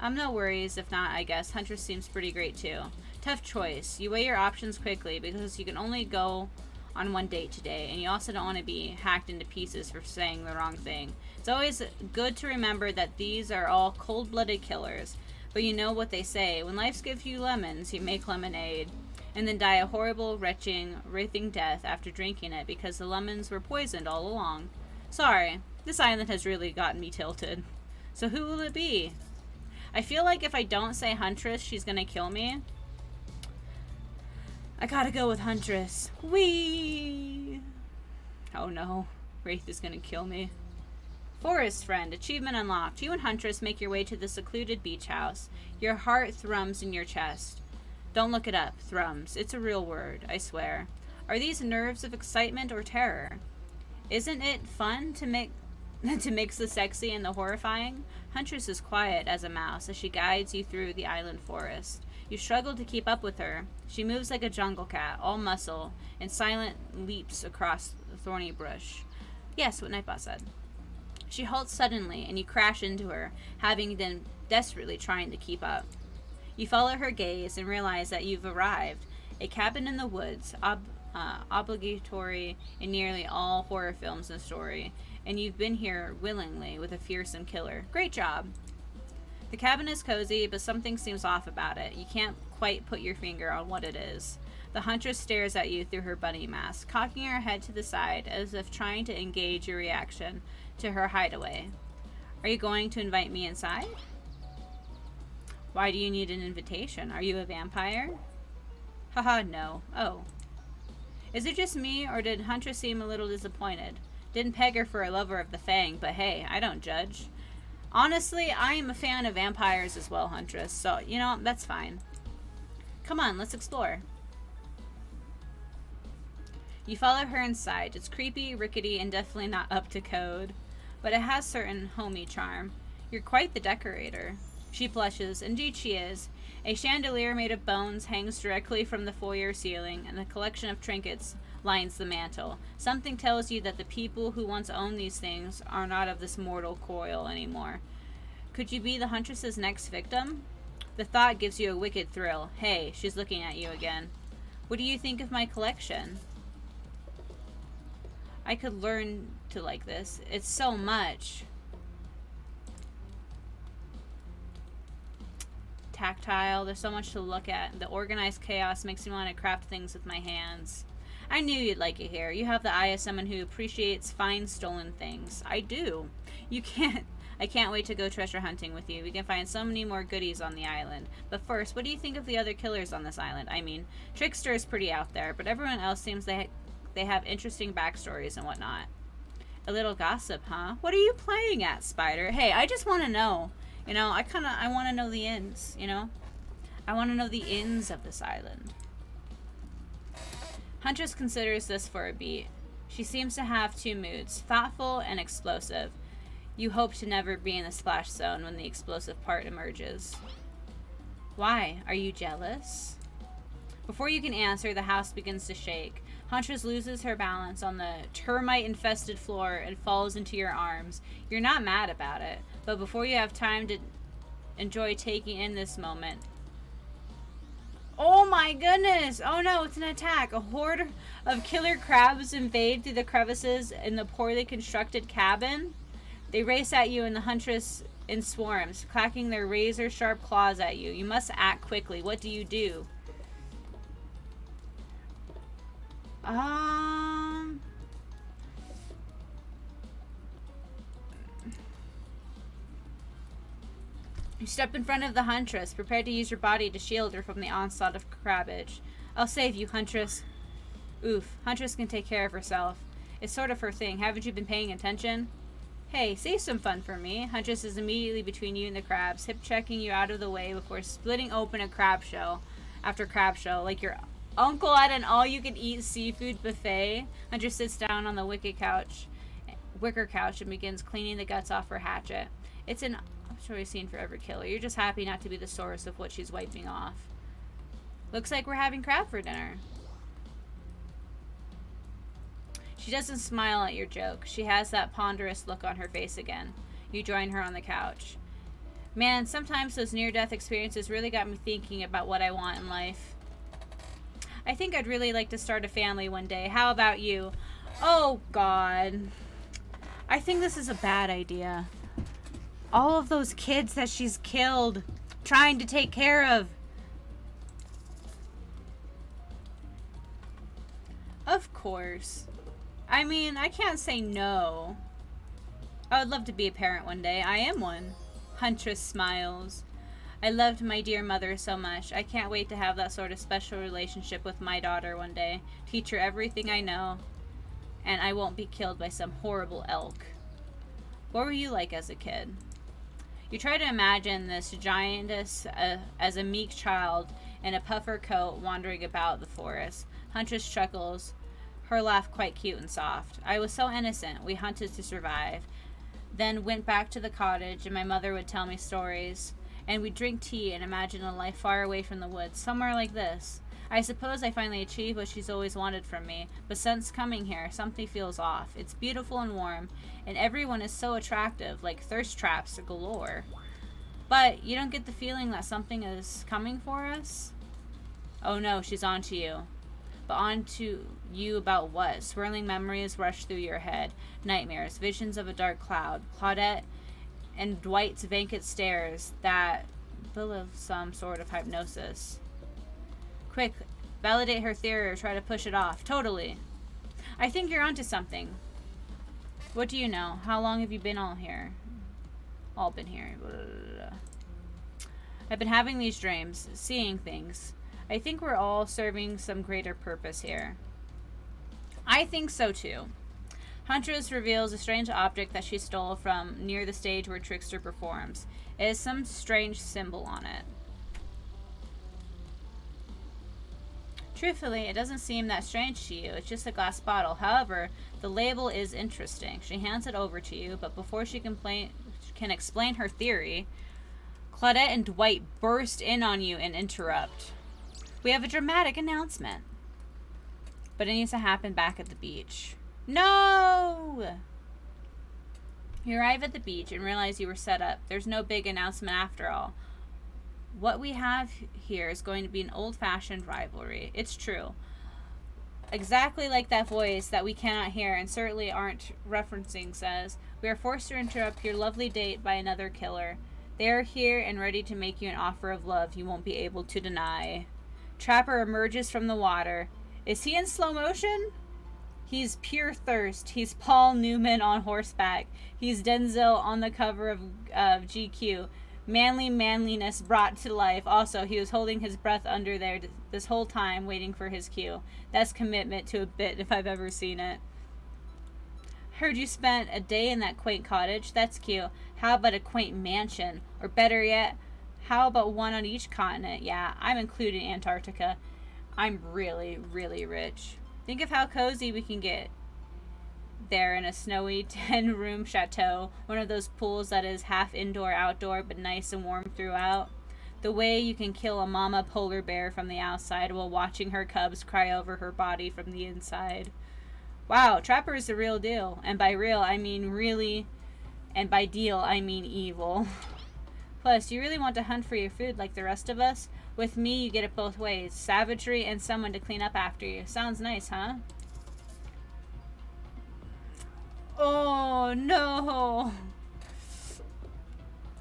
No worries, if not, I guess. Huntress seems pretty great too. Tough choice. You weigh your options quickly because you can only go on one date today, and you also don't want to be hacked into pieces for saying the wrong thing. It's always good to remember that these are all cold-blooded killers, but you know what they say, when life gives you lemons, you make lemonade, and then die a horrible, writhing death after drinking it because the lemons were poisoned all along. Sorry, this island has really gotten me tilted. So who will it be? I feel like if I don't say Huntress, she's gonna kill me. I gotta go with Huntress. Whee! Oh no, Wraith is gonna kill me. Forest friend, achievement unlocked. You and Huntress make your way to the secluded beach house. Your heart thrums in your chest. Don't look it up. Thrums. It's a real word, I swear. Are these nerves of excitement or terror? Isn't it fun to mix the sexy and the horrifying? Huntress is quiet as a mouse as she guides you through the island forest. You struggle to keep up with her. She moves like a jungle cat, all muscle, and silent leaps across the thorny bush. Yes, what Nightbot said. She halts suddenly, and you crash into her, having been desperately trying to keep up. You follow her gaze and realize that you've arrived. A cabin in the woods, obligatory in nearly all horror films and story, and you've been here willingly with a fearsome killer. Great job! The cabin is cozy, but something seems off about it. You can't quite put your finger on what it is. The Huntress stares at you through her bunny mask, cocking her head to the side as if trying to engage your reaction to her hideaway. Are you going to invite me inside? Why do you need an invitation? Are you a vampire? Haha, no. Oh. Is it just me, or did Huntress seem a little disappointed? Didn't peg her for a lover of the Fang, but hey, I don't judge. Honestly, I am a fan of vampires as well, Huntress, so, you know, that's fine. Come on, let's explore. You follow her inside. It's creepy, rickety, and definitely not up to code, but it has certain homey charm. You're quite the decorator. She blushes. Indeed she is. A chandelier made of bones hangs directly from the foyer ceiling, and a collection of trinkets lines the mantle. Something tells you that the people who once owned these things are not of this mortal coil anymore. Could you be the Huntress's next victim? The thought gives you a wicked thrill. Hey, she's looking at you again. What do you think of my collection? I could learn to like this. It's so much. tactile. There's so much to look at. The organized chaos makes me want to craft things with my hands. I knew you'd like it here. You have the eye of someone who appreciates fine stolen things. I do. I can't wait to go treasure hunting with you. We can find so many more goodies on the island. But first, what do you think of the other killers on this island? I mean, Trickster is pretty out there, but everyone else seems they have interesting backstories and whatnot. A little gossip, huh? What are you playing at, Spider? Hey, I just want to know. You know, I want to know the ins, you know? I want to know the ins of this island. Huntress considers this for a beat. She seems to have two moods, thoughtful and explosive. You hope to never be in the splash zone when the explosive part emerges. Why? Are you jealous? Before you can answer, the house begins to shake. Huntress loses her balance on the termite-infested floor and falls into your arms. You're not mad about it, but before you have time to enjoy taking in this moment... Oh my goodness! Oh no, it's an attack! A horde of killer crabs invade through the crevices in the poorly constructed cabin. They race at you and the Huntress in swarms, clacking their razor-sharp claws at you. You must act quickly. What do you do? You step in front of the Huntress, prepared to use your body to shield her from the onslaught of crabbage. I'll save you, Huntress. Oof, Huntress can take care of herself. It's sort of her thing. Haven't you been paying attention? Hey, save some fun for me. Huntress is immediately between you and the crabs, hip-checking you out of the way before splitting open a crab shell after crab shell, like your uncle at an all-you-can-eat seafood buffet. Huntress sits down on the wicker couch and begins cleaning the guts off her hatchet. It's an choice scene for every killer. You're just happy not to be the source of what she's wiping off. Looks like we're having crab for dinner. She doesn't smile at your joke. She has that ponderous look on her face again. You join her on the couch. Man, sometimes those near-death experiences really got me thinking about what I want in life. I think I'd really like to start a family one day. How about you? Oh, God. I think this is a bad idea. All of those kids that she's killed, trying to take care of. Of course. I mean, I can't say no. I would love to be a parent one day. I am one. Huntress smiles. I loved my dear mother so much. I can't wait to have that sort of special relationship with my daughter one day. Teach her everything I know. And I won't be killed by some horrible elk. What were you like as a kid? You try to imagine this giantess as a meek child in a puffer coat wandering about the forest. Huntress chuckles, her laugh quite cute and soft. I was so innocent. We hunted to survive. Then went back to the cottage, and my mother would tell me stories. And we'd drink tea and imagine a life far away from the woods, somewhere like this. I suppose I finally achieved what she's always wanted from me, but since coming here, something feels off. It's beautiful and warm, and everyone is so attractive, like thirst traps galore. But you don't get the feeling that something is coming for us? Oh no, she's onto you. But onto you about what? Swirling memories rush through your head. Nightmares, visions of a dark cloud, Claudette and Dwight's vacant stares that full of some sort of hypnosis. Quick, validate her theory or try to push it off. Totally. I think you're onto something. What do you know? How long have you been all here? All been here. Blah, blah, blah. I've been having these dreams, seeing things. I think we're all serving some greater purpose here. I think so too. Huntress reveals a strange object that she stole from near the stage where Trickster performs. It has some strange symbol on it. Truthfully, it doesn't seem that strange to you. It's just a glass bottle. However, the label is interesting. She hands it over to you, but before she can explain her theory, Claudette and Dwight burst in on you and interrupt. We have a dramatic announcement. But it needs to happen back at the beach. No! You arrive at the beach and realize you were set up. There's no big announcement after all. What we have here is going to be an old-fashioned rivalry. It's true. Exactly like that voice that we cannot hear and certainly aren't referencing says, we are forced to interrupt your lovely date by another killer. They are here and ready to make you an offer of love you won't be able to deny. Trapper emerges from the water. Is he in slow motion? He's pure thirst. He's Paul Newman on horseback. He's Denzel on the cover of GQ. Manly manliness brought to life. Also, he was holding his breath under there this whole time, waiting for his cue. That's commitment to a bit if I've ever seen it. Heard you spent a day in that quaint cottage. That's cute. How about a quaint mansion? Or better yet, how about one on each continent? Yeah, I'm including Antarctica. I'm really, really rich. Think of how cozy we can get there in a snowy 10-room chateau. One of those pools that is half indoor, outdoor, but nice and warm throughout. The way you can kill a mama polar bear from the outside while watching her cubs cry over her body from the inside. Wow, Trapper is the real deal. And by real, I mean really. And by deal, I mean evil. Plus, you really want to hunt for your food like the rest of us? With me, you get it both ways. Savagery and someone to clean up after you. Sounds nice, huh? Oh, no.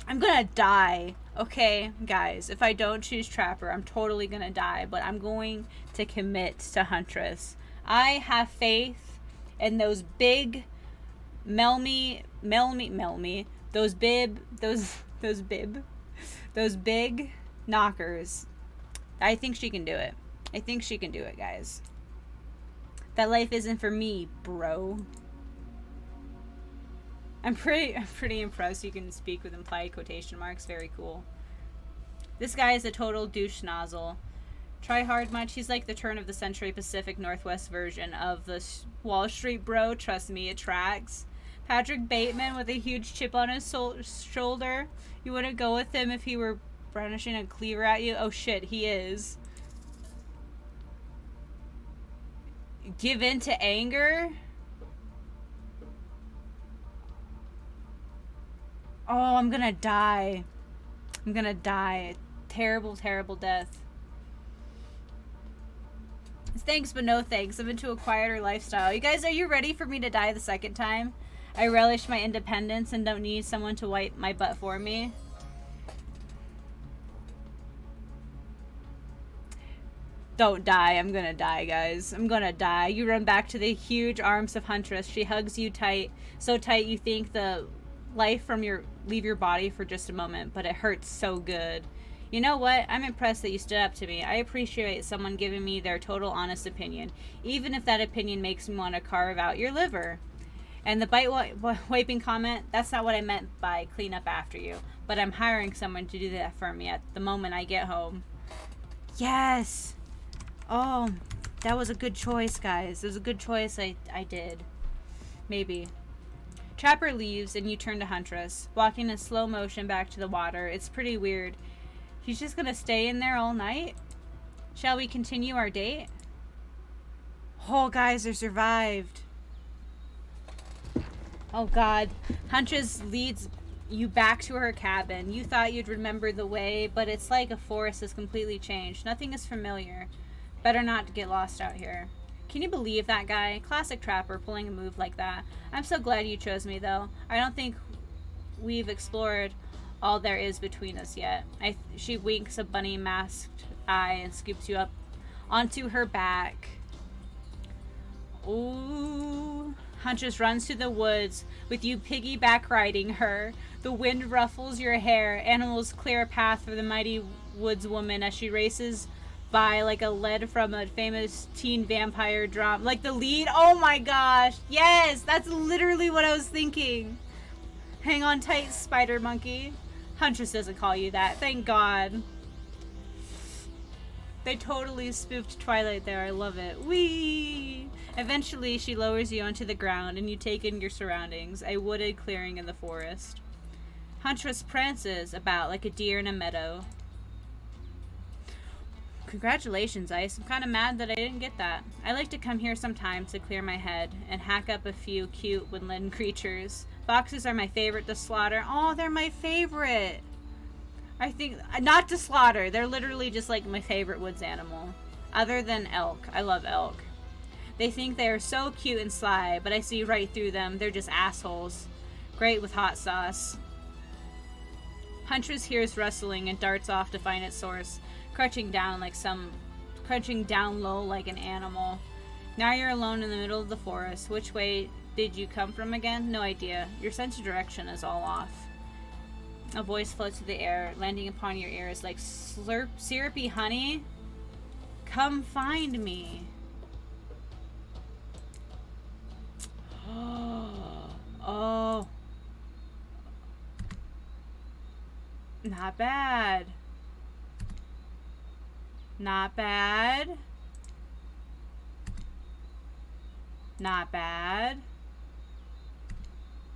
I'm gonna die. Okay, guys. If I don't choose Trapper, I'm totally gonna die. But I'm going to commit to Huntress. I have faith in those big those big knockers. I think she can do it. I think she can do it, guys. That life isn't for me, bro. I'm pretty impressed you can speak with implied quotation marks. Very cool. This guy is a total douche nozzle. Try hard much? He's like the turn of the century Pacific Northwest version of the Wall Street bro. Trust me, it tracks. Patrick Bateman with a huge chip on his shoulder. You wouldn't go with him if he were brandishing a cleaver at you? Oh shit, he is. Give in to anger? Oh, I'm gonna die. I'm gonna die. Terrible, terrible death. Thanks, but no thanks. I'm into a quieter lifestyle. You guys, are you ready for me to die the second time? I relish my independence and don't need someone to wipe my butt for me. Don't die. I'm gonna die, guys. I'm gonna die. You run back to the huge arms of Huntress. She hugs you tight. So tight you think the life from leave your body for just a moment, but it hurts so good. You know what? I'm impressed that you stood up to me. I appreciate someone giving me their total honest opinion, even if that opinion makes me want to carve out your liver. And the bite wiping comment, that's not what I meant by clean up after you, but I'm hiring someone to do that for me at the moment I get home. Yes! Oh, that was a good choice, guys. It was a good choice I did. Maybe. Trapper leaves and you turn to Huntress, walking in slow motion back to the water. It's pretty weird. He's just gonna stay in there all night? Shall we continue our date? Oh, guys, I survived. Oh, God. Huntress leads you back to her cabin. You thought you'd remember the way, but it's like a forest has completely changed. Nothing is familiar. Better not get lost out here. Can you believe that guy? Classic Trapper pulling a move like that. I'm so glad you chose me, though. I don't think we've explored all there is between us yet. She winks a bunny masked eye and scoops you up onto her back. Ooh. Huntress runs to the woods with you piggyback riding her. The wind ruffles your hair. Animals clear a path for the mighty woodswoman as she races by like a lead from a famous teen vampire drama. Like the lead. Oh my gosh. Yes, that's literally what I was thinking. Hang on tight, spider monkey. Huntress doesn't call you that. Thank God. They totally spoofed Twilight there. I love it. Whee! Eventually, she lowers you onto the ground and you take in your surroundings, a wooded clearing in the forest. Huntress prances about like a deer in a meadow. Congratulations, Ice. I'm kind of mad that I didn't get that. I like to come here sometimes to clear my head and hack up a few cute woodland creatures. Foxes are my favorite to slaughter. Oh, they're my favorite. I think, not to slaughter. They're literally just like my favorite woods animal. Other than elk. I love elk. They think they are so cute and sly, but I see right through them. They're just assholes. Great with hot sauce. Huntress hears rustling and darts off to find its source, crouching down low like an animal. Now you're alone in the middle of the forest. Which way did you come from again? No idea. Your sense of direction is all off. A voice floats through the air, landing upon your ears like syrupy honey. Come find me. Oh. Not bad. Not bad. Not bad.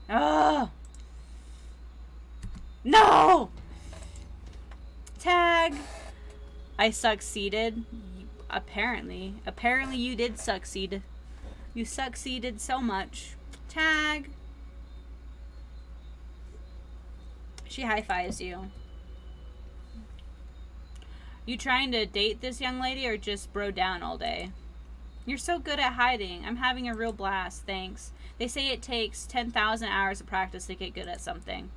Oh! No! Tag! I succeeded. Apparently. Apparently you did succeed. You succeeded so much. Tag! She high-fives you. You trying to date this young lady or just bro down all day? You're so good at hiding. I'm having a real blast, thanks. They say it takes 10,000 hours of practice to get good at something.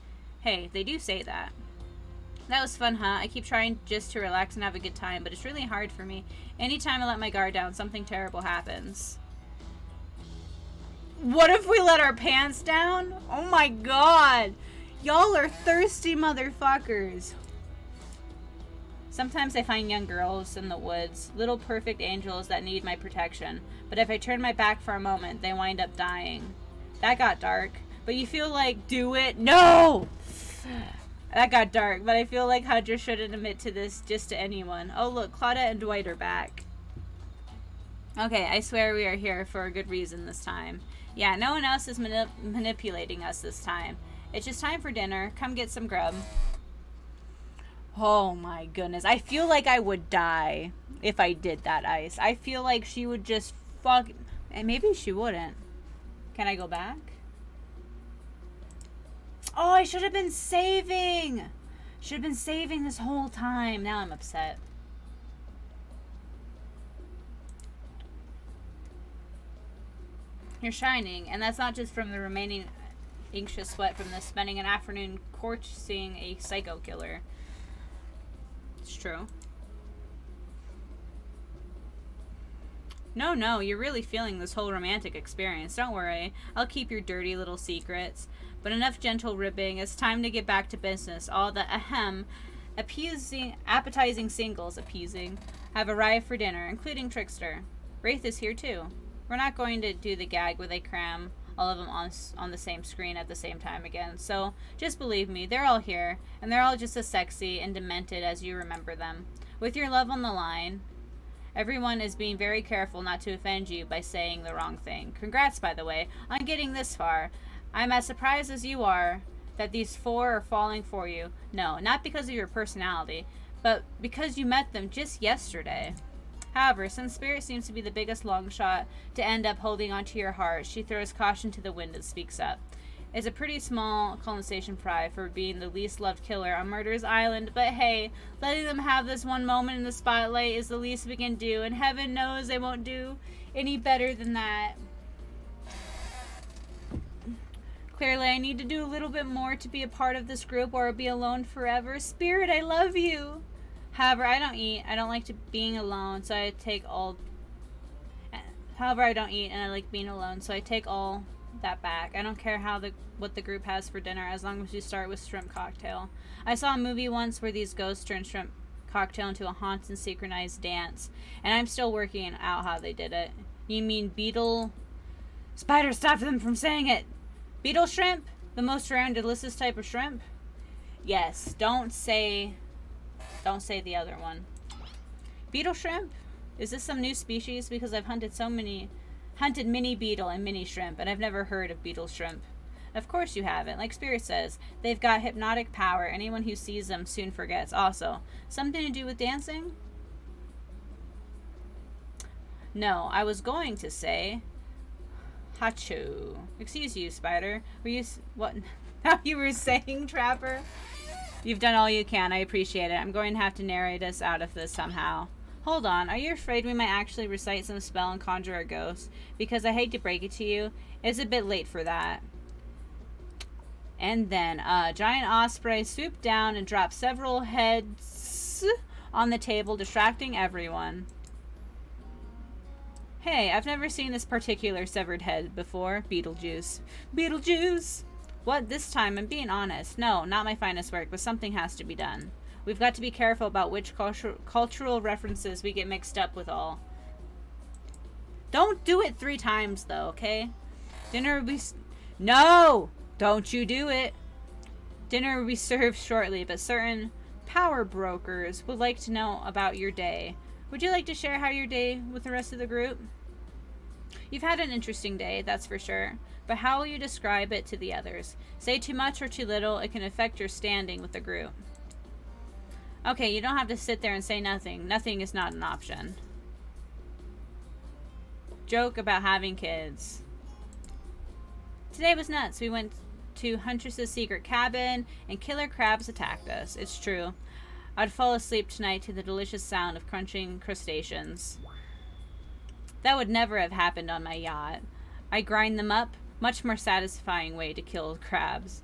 Hey, they do say that. That was fun, huh? I keep trying just to relax and have a good time, but it's really hard for me. Anytime I let my guard down, something terrible happens. What if we let our pants down? Oh my god! Y'all are thirsty motherfuckers. Sometimes I find young girls in the woods, little perfect angels that need my protection. But if I turn my back for a moment, they wind up dying. That got dark. But you feel like, do it? No! That got dark, but I feel like Hunter shouldn't admit to this just to anyone. Oh look, Claudette and Dwight are back. Okay, I swear we are here for a good reason this time. Yeah, no one else is manipulating us this time. It's just time for dinner. Come get some grub. Oh my goodness. I feel like I would die if I did that, Ice. I feel like she would just fuck... And maybe she wouldn't. Can I go back? Oh, I should have been saving. Should have been saving this whole time. Now I'm upset. You're shining, and that's not just from the remaining anxious sweat from the spending an afternoon courting a psycho killer. It's true. No, you're really feeling this whole romantic experience. Don't worry. I'll keep your dirty little secrets. But enough gentle ribbing. It's time to get back to business. All the appetizing singles have arrived for dinner, including Trickster. Wraith is here too. We're not going to do the gag where they cram all of them on the same screen at the same time again. So just believe me, they're all here, and they're all just as sexy and demented as you remember them. With your love on the line, everyone is being very careful not to offend you by saying the wrong thing. Congrats, by the way, on getting this far. I'm as surprised as you are that these four are falling for you. No, not because of your personality, but because you met them just yesterday. However, since Spirit seems to be the biggest long shot to end up holding onto your heart, she throws caution to the wind and speaks up. It's a pretty small compensation prize for being the least loved killer on Murderous Island, but hey, letting them have this one moment in the spotlight is the least we can do, and heaven knows they won't do any better than that. Clearly, I need to do a little bit more to be a part of this group or I'll be alone forever. Spirit, I love you! However, I don't eat. I don't like being alone, so I take all... However, I don't eat and I like being alone, so I take all that back. I don't care what the group has for dinner, as long as you start with shrimp cocktail. I saw a movie once where these ghosts turned shrimp cocktail into a haunted synchronized dance, and I'm still working out how they did it. You mean beetle... Spider, stop them from saying it! Beetle shrimp? The most rare and delicious type of shrimp? Yes, don't say the other one. Beetle shrimp? Is this some new species? Because I've hunted mini beetle and mini shrimp, and I've never heard of beetle shrimp. Of course you haven't. Like Spirit says, they've got hypnotic power. Anyone who sees them soon forgets. Also, something to do with dancing? No, I was going to say... Hachu. Excuse you, Spider. Were you... What? Now you were saying, Trapper? You've done all you can. I appreciate it. I'm going to have to narrate us out of this somehow. Hold on. Are you afraid we might actually recite some spell and conjure a ghost? Because I hate to break it to you, it's a bit late for that. And then a giant osprey swooped down and dropped several heads on the table, distracting everyone. Hey, I've never seen this particular severed head before. Beetlejuice. Beetlejuice! What, this time? I'm being honest. No, not my finest work, but something has to be done. We've got to be careful about which cultural references we get mixed up with all. Don't do it 3 times, though, okay? Dinner will be... No! Don't you do it! Dinner will be served shortly, but certain power brokers would like to know about your day. Would you like to share how your day with the rest of the group? You've had an interesting day, that's for sure. But how will you describe it to the others? Say too much or too little, it can affect your standing with the group. Okay, you don't have to sit there and say nothing. Nothing is not an option. Joke about having kids. Today was nuts. We went to Huntress's secret cabin and killer crabs attacked us. It's true. I'd fall asleep tonight to the delicious sound of crunching crustaceans. That would never have happened on my yacht. I grind them up. Much more satisfying way to kill crabs.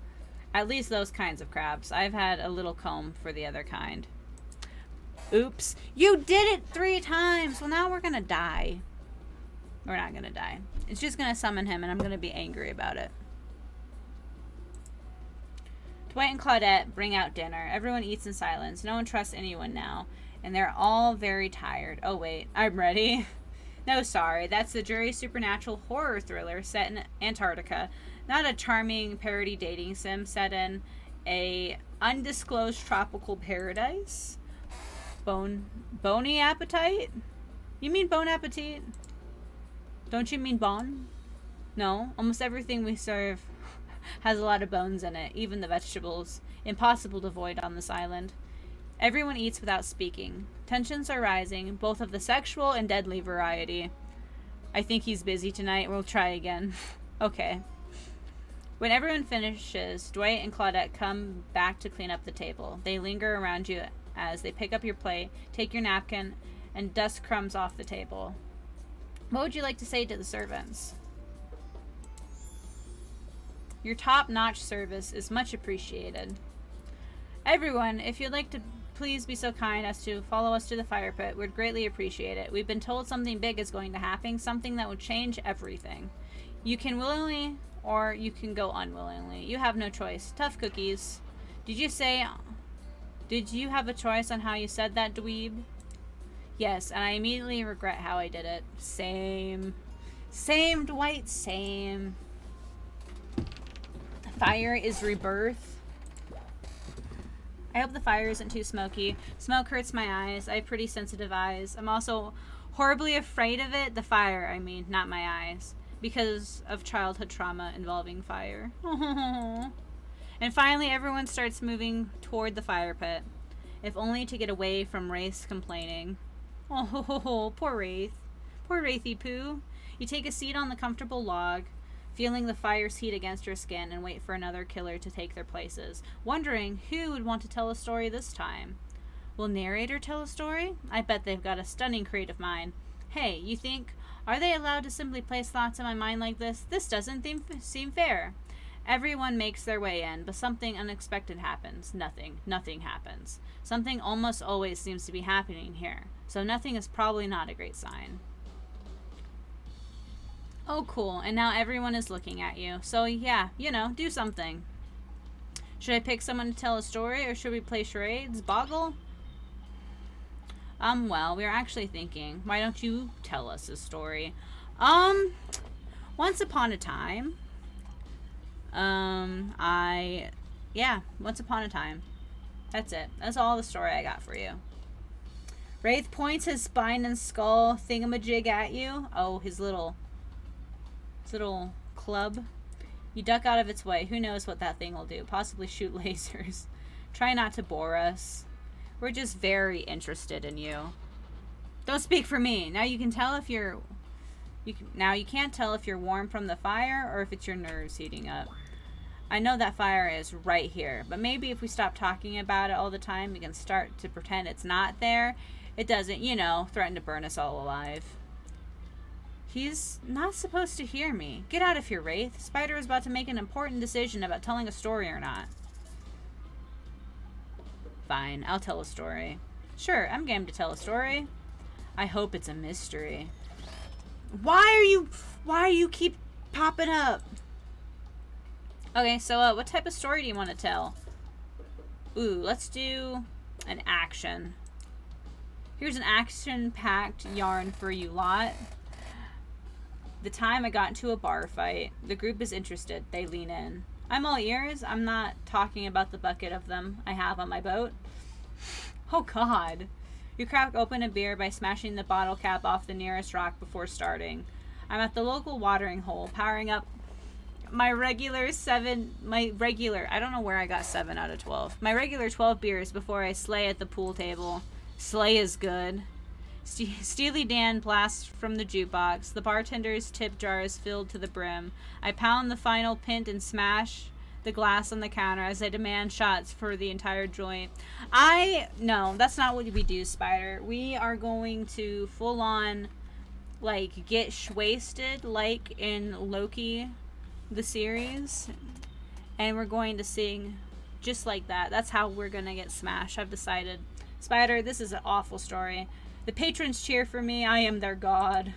At least those kinds of crabs. I've had a little comb for the other kind. Oops. You did it 3 times! Well, now we're gonna die. We're not gonna die. It's just gonna summon him and I'm gonna be angry about it. Dwight and Claudette bring out dinner. Everyone eats in silence. No one trusts anyone now. And they're all very tired. Oh wait, I'm ready. No, sorry. That's the jury supernatural horror thriller set in Antarctica. Not a charming parody dating sim set in a undisclosed tropical paradise. Bony appetite? You mean bon appetit? Don't you mean bon? No. Almost everything we serve has a lot of bones in it. Even the vegetables. Impossible to avoid on this island. Everyone eats without speaking. Tensions are rising, both of the sexual and deadly variety. I think he's busy tonight. We'll try again. Okay. When everyone finishes, Dwight and Claudette come back to clean up the table. They linger around you as they pick up your plate, take your napkin, and dust crumbs off the table. What would you like to say to the servants? Your top-notch service is much appreciated. Everyone, if you'd like to please be so kind as to follow us to the fire pit, we'd greatly appreciate it. We've been told something big is going to happen, something that will change everything. You can willingly, or you can go unwillingly. You have no choice. Tough cookies. Did you have a choice on how you said that, dweeb? Yes, and I immediately regret how I did it. Same. Same, Dwight, same. Fire is rebirth. I hope the fire isn't too smoky. Smoke hurts my eyes. I have pretty sensitive eyes. I'm also horribly afraid of it. The fire, I mean, not my eyes. Because of childhood trauma involving fire. And finally, everyone starts moving toward the fire pit. If only to get away from Wraith's complaining. Oh, poor Wraith. Poor Wraithy Poo. You take a seat on the comfortable log, feeling the fire's heat against your skin, and wait for another killer to take their places, wondering who would want to tell a story this time. Will narrator tell a story? I bet they've got a stunning creative mind. Hey, you think, are they allowed to simply place thoughts in my mind like this? This doesn't seem fair. Everyone makes their way in, but something unexpected happens. Nothing happens. Something almost always seems to be happening here, so nothing is probably not a great sign. Oh, cool. And now everyone is looking at you. So, yeah, you know, do something. Should I pick someone to tell a story, or should we play charades? Boggle? Well, we were actually thinking, why don't you tell us a story? Once upon a time, once upon a time. That's it. That's all the story I got for you. Wraith points his spine and skull thingamajig at you. Oh, his little club. You duck out of its way. Who knows what that thing will do? Possibly shoot lasers. Try not to bore us. We're just very interested in you. Don't speak for me. Now you can tell if you're... Now you can't tell if you're warm from the fire or if it's your nerves heating up. I know that fire is right here, but maybe if we stop talking about it all the time, we can start to pretend it's not there. It doesn't, you know, threaten to burn us all alive. He's not supposed to hear me. Get out of here, Wraith. Spider is about to make an important decision about telling a story or not. Fine, I'll tell a story. Sure, I'm game to tell a story. I hope it's a mystery. Why are you keep popping up? Okay, so what type of story do you want to tell? Ooh, let's do an action. Here's an action-packed yarn for you lot. The time I got into a bar fight. The group is interested. They lean in. I'm all ears. I'm not talking about the bucket of them I have on my boat. Oh god. You crack open a beer by smashing the bottle cap off the nearest rock before starting. I'm at the local watering hole, powering up my regular, I don't know where I got 7 out of 12. My regular 12 beers before I slay at the pool table. Slay is good. Steely Dan blasts from the jukebox. The bartender's tip jar is filled to the brim. I pound the final pint and smash the glass on the counter as I demand shots for the entire joint. No, that's not what we do, Spider. We are going to full on, like, get wasted, like in Loki, the series. And we're going to sing just like that. That's how we're going to get smashed. I've decided. Spider, this is an awful story. The patrons cheer for me. I am their god.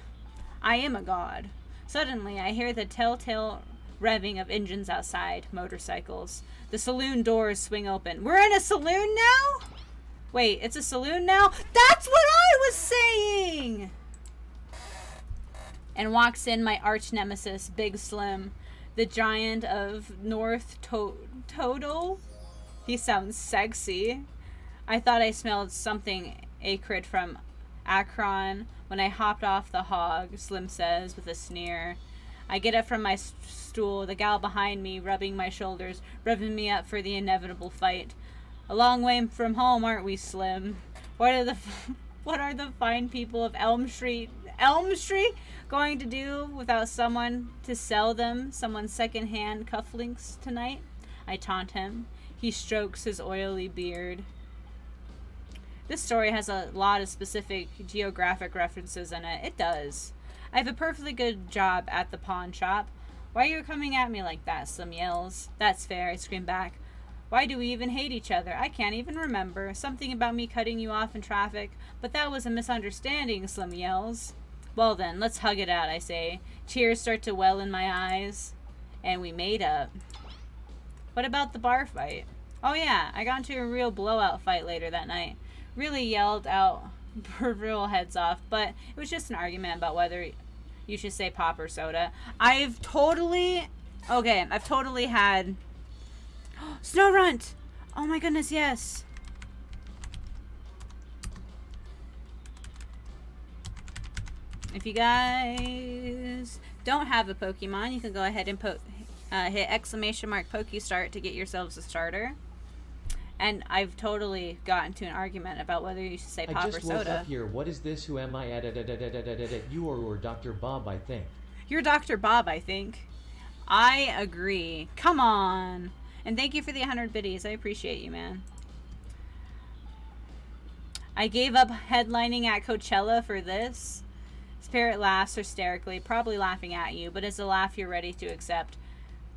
I am a god. Suddenly, I hear the telltale revving of engines outside. Motorcycles. The saloon doors swing open. We're in a saloon now? Wait, it's a saloon now? That's what I was saying! And walks in my arch nemesis, Big Slim, the giant of North Total. He sounds sexy. I thought I smelled something acrid from Akron when I hopped off the hog, Slim says with a sneer. I get up from my stool, the gal behind me rubbing my shoulders, revving me up for the inevitable fight. A long way from home, aren't we, Slim? What are the fine people of Elm Street going to do without someone to sell them someone's second-hand cufflinks tonight? I taunt him. He strokes his oily beard. This story has a lot of specific geographic references in it. It does. I have a perfectly good job at the pawn shop. Why are you coming at me like that? Slim yells. That's fair, I scream back. Why do we even hate each other? I can't even remember. Something about me cutting you off in traffic, but that was a misunderstanding, Slim yells. Well then, let's hug it out, I say. Tears start to well in my eyes. And we made up. What about the bar fight? Oh yeah, I got into a real blowout fight later that night. Really yelled out real heads off, but it was just an argument about whether you should say pop or soda. I've totally had Snow Runt! Oh my goodness, yes. If you guys don't have a Pokemon, you can go ahead and hit !Pokestart to get yourselves a starter. And I've totally gotten to an argument about whether you should say pop or soda. I just woke up here. What is this? Who am I? You or Dr. Bob, I think. You're Dr. Bob, I think. I agree. Come on. And thank you for the 100 biddies. I appreciate you, man. I gave up headlining at Coachella for this. Spirit laughs hysterically, probably laughing at you, but it's a laugh you're ready to accept.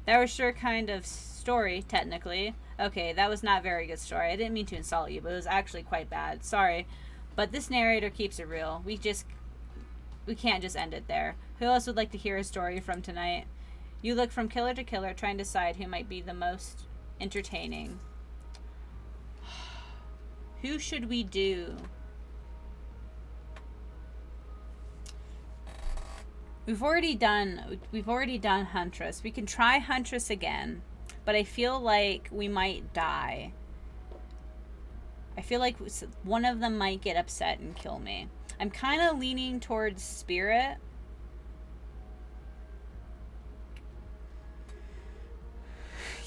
That was sure kind of story, technically. Okay, that was not a very good story. I didn't mean to insult you, but it was actually quite bad. Sorry. But this narrator keeps it real. We can't just end it there. Who else would like to hear a story from tonight? You look from killer to killer, trying to decide who might be the most entertaining. Who should we do? We've already done Huntress. We can try Huntress again, but I feel like we might die. I feel like one of them might get upset and kill me. I'm kind of leaning towards Spirit.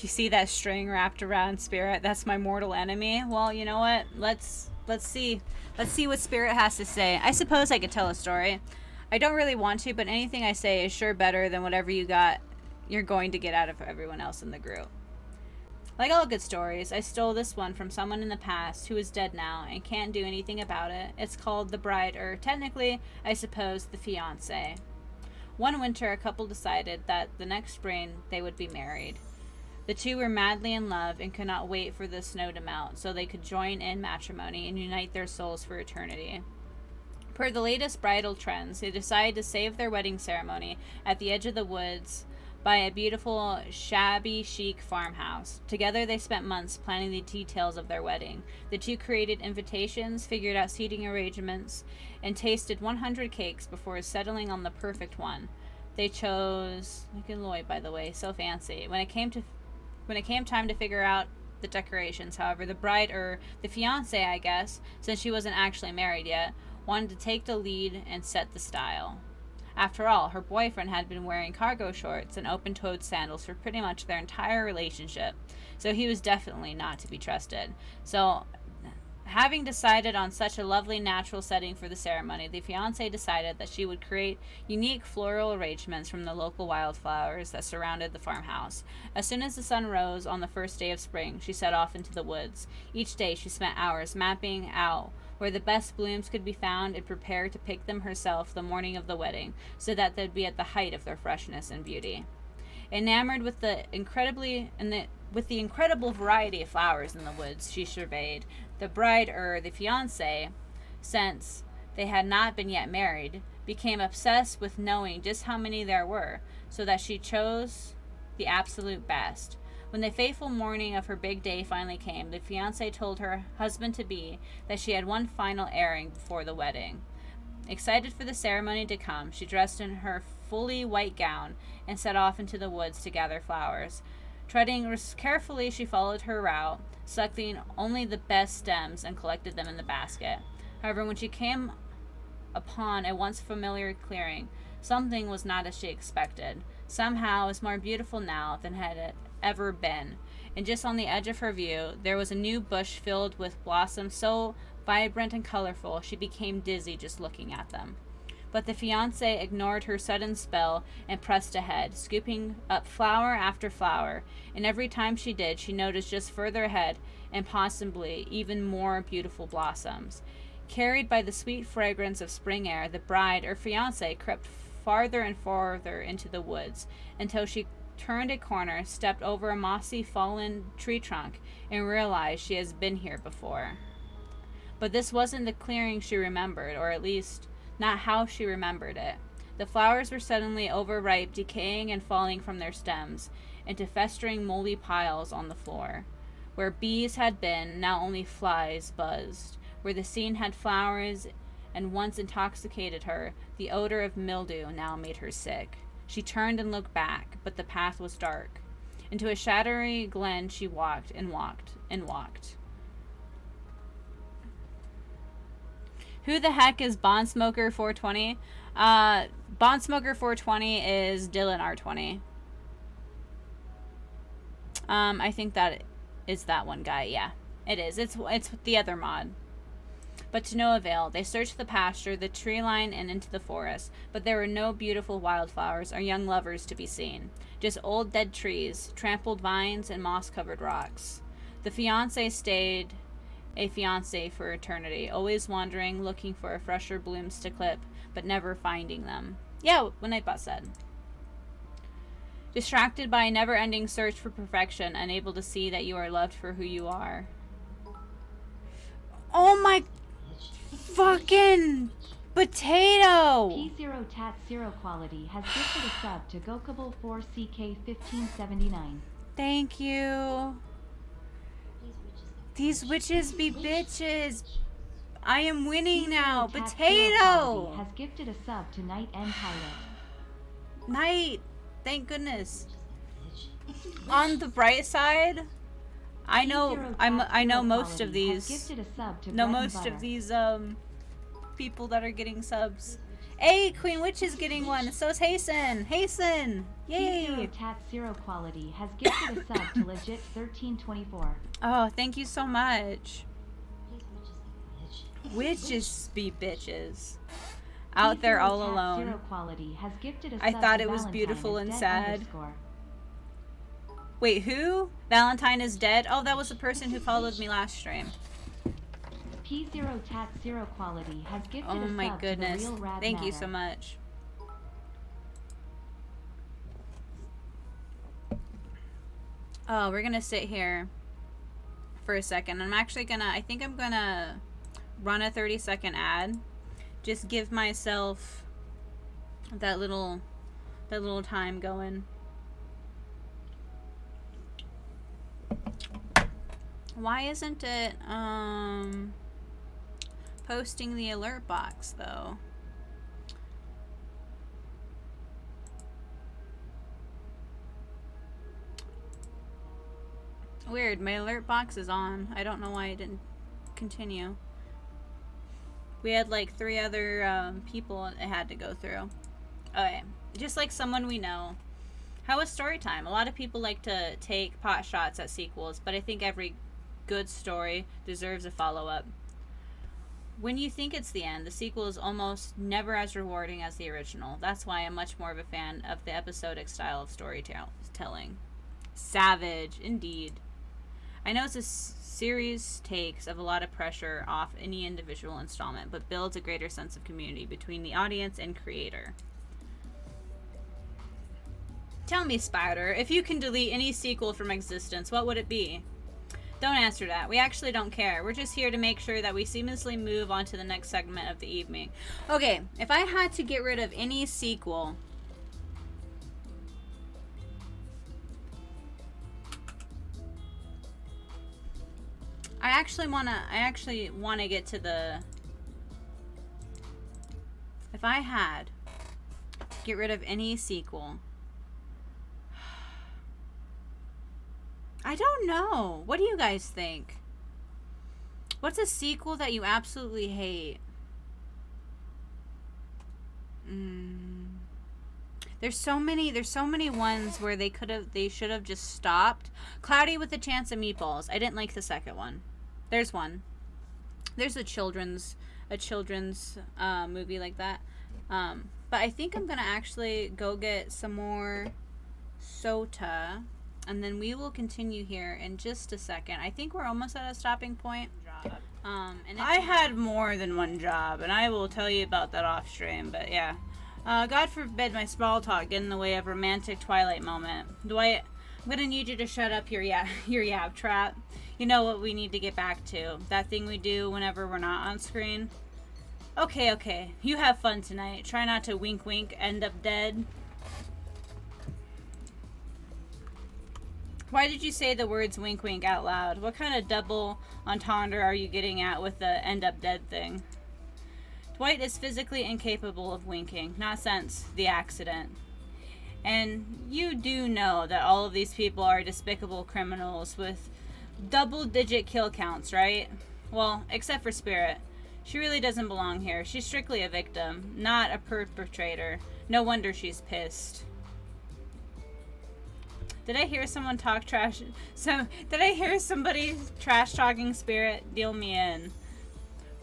You see that string wrapped around Spirit? That's my mortal enemy. Well, you know what? Let's see. Let's see what Spirit has to say. I suppose I could tell a story. I don't really want to, but anything I say is sure better than whatever you're going to get out of everyone else in the group. Like all good stories, I stole this one from someone in the past who is dead now and can't do anything about it. It's called The Bride, or technically, I suppose, The Fiancé. One winter, a couple decided that the next spring they would be married. The two were madly in love and could not wait for the snow to melt so they could join in matrimony and unite their souls for eternity. Per the latest bridal trends, they decided to save their wedding ceremony at the edge of the woods by a beautiful, shabby chic farmhouse. Together they spent months planning the details of their wedding. The two created invitations, figured out seating arrangements, and tasted 100 cakes before settling on the perfect one. They chose... Look at Lloyd, by the way, so fancy. When it came time to figure out the decorations, however, the bride, or the fiancé, I guess, since she wasn't actually married yet, wanted to take the lead and set the style. After all, her boyfriend had been wearing cargo shorts and open-toed sandals for pretty much their entire relationship, so he was definitely not to be trusted. So, having decided on such a lovely natural setting for the ceremony, the fiancée decided that she would create unique floral arrangements from the local wildflowers that surrounded the farmhouse. As soon as the sun rose on the first day of spring, she set off into the woods. Each day she spent hours mapping out where the best blooms could be found and prepared to pick them herself the morning of the wedding, so that they'd be at the height of their freshness and beauty. Enamored with the incredible variety of flowers in the woods she surveyed, the bride, or the fiancé, since they had not been yet married, became obsessed with knowing just how many there were, so that she chose the absolute best. When the fateful morning of her big day finally came, the fiancé told her husband-to-be that she had one final airing before the wedding. Excited for the ceremony to come, she dressed in her fully white gown and set off into the woods to gather flowers. Treading carefully, she followed her route, selecting only the best stems and collected them in the basket. However, when she came upon a once familiar clearing, something was not as she expected. Somehow, it was more beautiful now than had it ever been, and just on the edge of her view there was a new bush filled with blossoms so vibrant and colorful she became dizzy just looking at them. But the fiancé ignored her sudden spell and pressed ahead, scooping up flower after flower, and every time she did she noticed just further ahead and possibly even more beautiful blossoms. Carried by the sweet fragrance of spring air, the bride, or fiancé, crept farther and farther into the woods until she turned a corner, stepped over a mossy fallen tree trunk, and realized she has been here before. But this wasn't the clearing she remembered, or at least not how she remembered it. The flowers were suddenly overripe, decaying and falling from their stems into festering moldy piles on the floor. Where bees had been, now only flies buzzed. Where the scene had flowers and once intoxicated her, the odor of mildew now made her sick. She turned and looked back, but the path was dark. Into a shadowy glen she walked and walked and walked. Who the heck is Bondsmoker 420? Bondsmoker 420 is Dylan R20. I think that is that one guy. Yeah, it is. It's the other mod. But to no avail. They searched the pasture, the tree line, and into the forest, but there were no beautiful wildflowers or young lovers to be seen. Just old dead trees, trampled vines, and moss-covered rocks. The fiancé stayed a fiancé for eternity, always wandering, looking for fresher blooms to clip, but never finding them. Yeah, what Nightbot said. Distracted by a never-ending search for perfection, unable to see that you are loved for who you are. Oh my fucking potato! P0 Tat 0 Quality has gifted a sub to Gokable 4CK1579. Thank you. These witches be bitches. I am winning now. Potato! Has gifted a sub to Night and Pirate. Night. Thank goodness. On the bright side, I know most of these people that are getting subs. Hey, Queen Witch is getting one. So is Hasten. Hasten. Yay. Tat 0 Quality has gifted a sub to Legit 1324. Oh, thank you so much. Witches be bitches. Out there all alone. I thought it was beautiful and sad. Wait, who? Valentine is dead? Oh, that was the person who followed me last stream. P0 Tat 0 Quality has gifted oh a my sub goodness. to the Real Rad Thank you Matter. so much. Oh, we're gonna sit here for a second. I'm actually gonna, I think I'm gonna run a 30-second ad. Just give myself that little time going. Why isn't it posting the alert box though? Weird, my alert box is on. I don't know why it didn't continue. We had like 3 other people it had to go through. Okay, just like someone we know. How was story time? A lot of people like to take pot shots at sequels, but I think every good story deserves a follow-up. When you think it's the end, the sequel is almost never as rewarding as the original. That's why I'm much more of a fan of the episodic style of storytelling. Savage, indeed. I know it's a series takes of a lot of pressure off any individual installment, but builds a greater sense of community between the audience and creator. Tell me, Spider, if you can delete any sequel from existence, what would it be? Don't answer that. We actually don't care. We're just here to make sure that we seamlessly move on to the next segment of the evening. Okay, if I had to get rid of any sequel, I actually wanna get to the, if I had to get rid of any sequel, I don't know. What do you guys think? What's a sequel that you absolutely hate? There's so many ones where they should have just stopped. Cloudy with a Chance of Meatballs. I didn't like the second one. There's one. There's a children's movie like that. But I think I'm gonna actually go get some more soda, and then we will continue here in just a second. I think we're almost at a stopping point. And I had more than one job, and I will tell you about that off stream. But yeah, God forbid my small talk get in the way of romantic Twilight moment. Dwight, I'm gonna need you to shut up your yab trap. You know what we need to get back to? That thing we do whenever we're not on screen. Okay. You have fun tonight. Try not to wink wink, end up dead. Why did you say the words wink wink out loud? What kind of double entendre are you getting at with the end up dead thing? Dwight is physically incapable of winking. Not since the accident. And you do know that all of these people are despicable criminals with double-digit kill counts, right? Well, except for Spirit. She really doesn't belong here. She's strictly a victim, not a perpetrator. No wonder she's pissed. Did I hear someone talk trash? Did I hear somebody trash talking Spirit? Deal me in.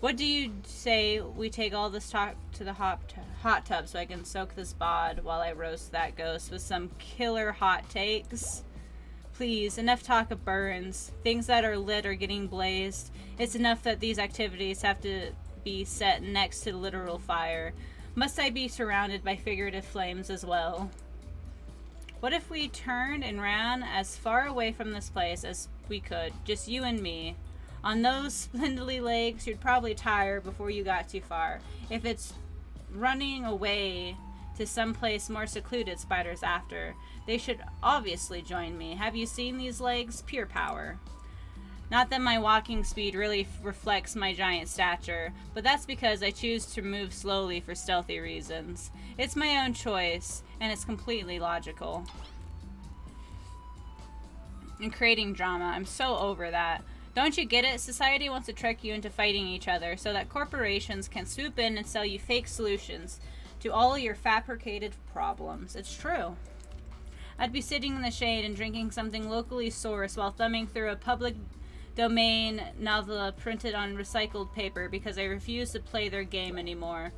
What do you say we take all this talk to the hot tub so I can soak this bod while I roast that ghost with some killer hot takes? Please, enough talk of burns. Things that are lit are getting blazed. It's enough that these activities have to be set next to literal fire. Must I be surrounded by figurative flames as well? What if we turned and ran as far away from this place as we could? Just you and me. On those spindly legs, you'd probably tire before you got too far. If it's running away to someplace more secluded Spider's after, they should obviously join me. Have you seen these legs? Pure power. Not that my walking speed really reflects my giant stature, but that's because I choose to move slowly for stealthy reasons. It's my own choice, and it's completely logical. And creating drama, I'm so over that. Don't you get it? Society wants to trick you into fighting each other so that corporations can swoop in and sell you fake solutions to all your fabricated problems. It's true. I'd be sitting in the shade and drinking something locally sourced while thumbing through a public domain novella printed on recycled paper because I refuse to play their game anymore.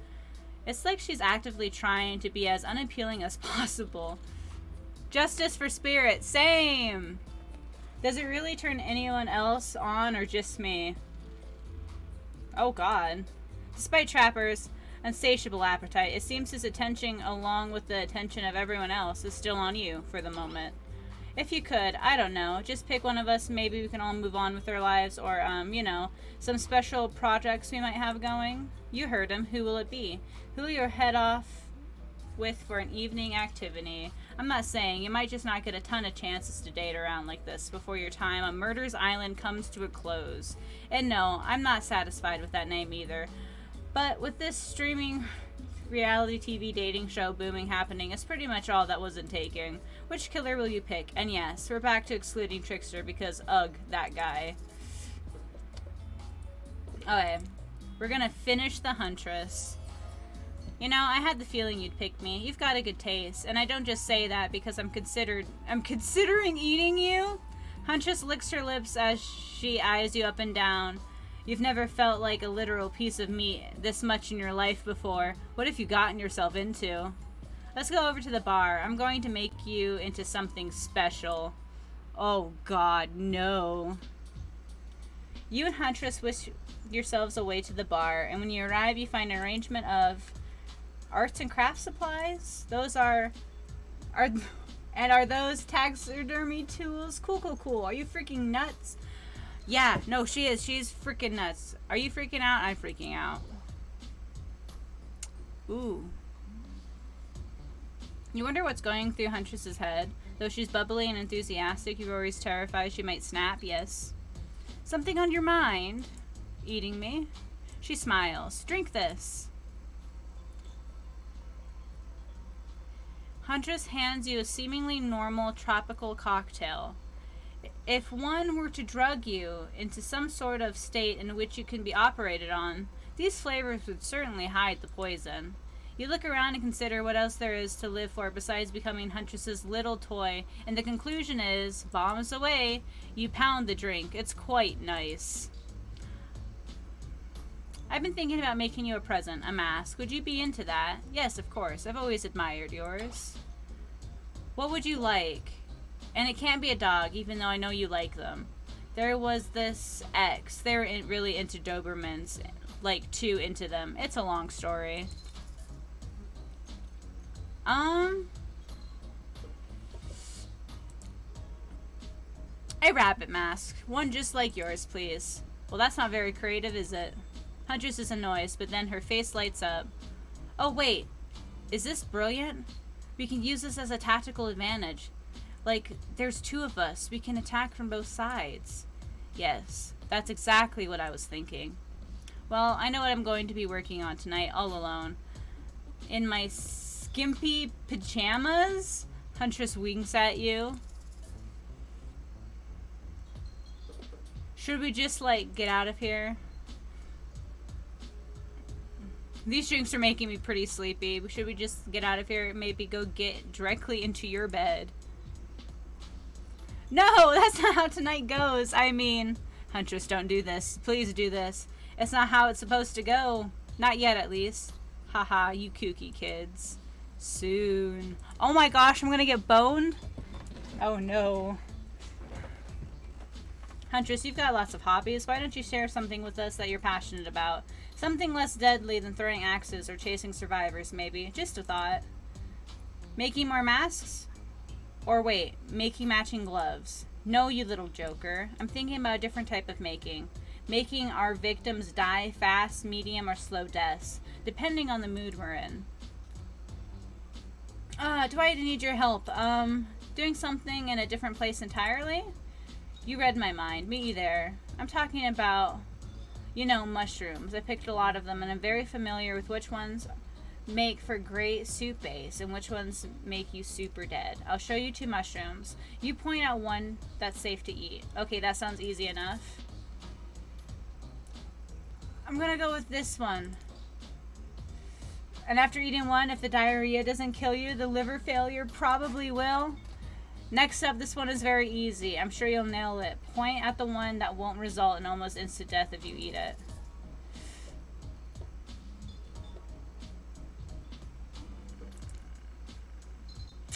It's like she's actively trying to be as unappealing as possible. Justice for Spirit. Same! Does it really turn anyone else on or just me? Oh god. Despite Trapper's insatiable appetite, it seems his attention, along with the attention of everyone else, is still on you for the moment. If you could, I don't know, just pick one of us, maybe we can all move on with our lives, or, you know, some special projects we might have going. You heard him. Who will it be? Who will you head off with for an evening activity? I'm not saying, you might just not get a ton of chances to date around like this before your time on Murder's Island comes to a close. And no, I'm not satisfied with that name either. But with this streaming reality TV dating show booming happening, it's pretty much all that wasn't taking. Which killer will you pick? And yes, we're back to excluding Trickster because, ugh, that guy. Okay, we're gonna finish the Huntress. You know, I had the feeling you'd pick me. You've got a good taste, and I don't just say that because I'm considering eating you. Huntress licks her lips as she eyes you up and down. You've never felt like a literal piece of meat this much in your life before. What have you gotten yourself into? Let's go over to the bar. I'm going to make you into something special. Oh God, no. You and Huntress wish yourselves away to the bar, and when you arrive you find an arrangement of arts and crafts supplies. Those are those taxidermy tools? Cool. Are you freaking nuts? Yeah, no, she is. She's freaking nuts. Are you freaking out? I'm freaking out. Ooh. You wonder what's going through Huntress's head. Though she's bubbly and enthusiastic, you're always terrified she might snap. Yes. Something on your mind? Eating me? She smiles. Drink this. Huntress hands you a seemingly normal tropical cocktail. If one were to drug you into some sort of state in which you can be operated on, these flavors would certainly hide the poison. You look around and consider what else there is to live for besides becoming Huntress's little toy, and the conclusion is, bombs away, you pound the drink. It's quite nice. I've been thinking about making you a present, a mask. Would you be into that? Yes, of course. I've always admired yours. What would you like? And it can't be a dog, even though I know you like them. There was this ex. They were really into Dobermans. Like, too into them. It's a long story. A rabbit mask. One just like yours, please. Well, that's not very creative, is it? Huntress is annoyed, but then her face lights up. Oh, wait. Is this brilliant? We can use this as a tactical advantage. Like, there's two of us. We can attack from both sides. Yes, that's exactly what I was thinking. Well, I know what I'm going to be working on tonight, all alone. In my skimpy pajamas? Huntress winks at you. Should we just, like, get out of here? These drinks are making me pretty sleepy. Should we just get out of here and maybe go get directly into your bed? No, that's not how tonight goes. I mean, Huntress, don't do this. Please do this. It's not how it's supposed to go. Not yet, at least. Haha, you kooky kids. Soon. Oh my gosh, I'm gonna get boned? Oh no. Huntress, you've got lots of hobbies. Why don't you share something with us that you're passionate about? Something less deadly than throwing axes or chasing survivors, maybe. Just a thought. Making more masks? Or wait, making matching gloves. No, you little joker. I'm thinking about a different type of making. Making our victims die fast, medium, or slow deaths, depending on the mood we're in. Do I need your help? Doing something in a different place entirely? You read my mind. Meet you there. I'm talking about, you know, mushrooms. I picked a lot of them, and I'm very familiar with which ones make for great soup base and which ones make you super dead. I'll show you 2 mushrooms. You point out one that's safe to eat. Okay, that sounds easy enough. I'm gonna go with this one. And after eating one, if the diarrhea doesn't kill you, the liver failure probably will. Next up, this one is very easy. I'm sure you'll nail it. Point at the one that won't result in almost instant death if you eat it.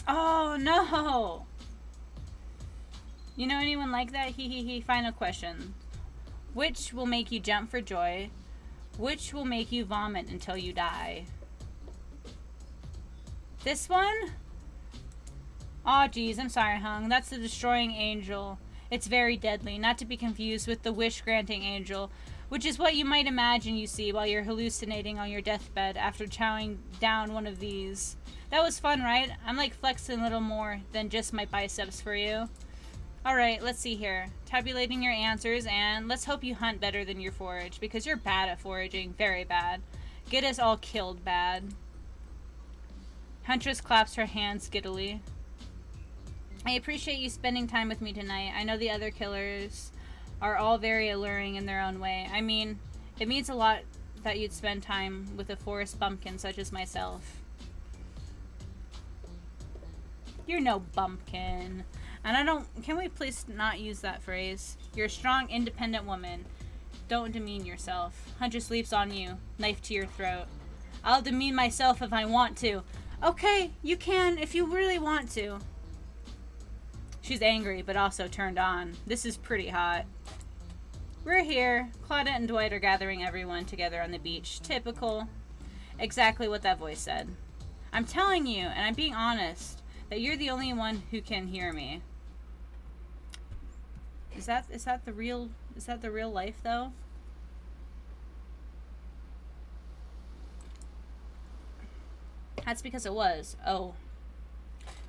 Oh, no! You know anyone like that? He. Final question. Which will make you jump for joy? Which will make you vomit until you die? This one? Aw, geez, I'm sorry, Hung. That's the destroying angel. It's very deadly, not to be confused with the wish-granting angel, which is what you might imagine you see while you're hallucinating on your deathbed after chowing down one of these. That was fun, right? I'm like flexing a little more than just my biceps for you. Alright, let's see here. Tabulating your answers, and let's hope you hunt better than your forage, because you're bad at foraging. Very bad. Get us all killed bad. Huntress claps her hands giddily. I appreciate you spending time with me tonight. I know the other killers are all very alluring in their own way. I mean, it means a lot that you'd spend time with a forest bumpkin such as myself. You're no bumpkin. And I don't... Can we please not use that phrase? You're a strong, independent woman. Don't demean yourself. Huntress leaps on you, knife to your throat. I'll demean myself if I want to. Okay, you can if you really want to. She's angry, but also turned on. This is pretty hot. We're here. Claudette and Dwight are gathering everyone together on the beach. Typical. Exactly what that voice said. I'm telling you, and I'm being honest, that you're the only one who can hear me. Is that the real life though? That's because it was. Oh.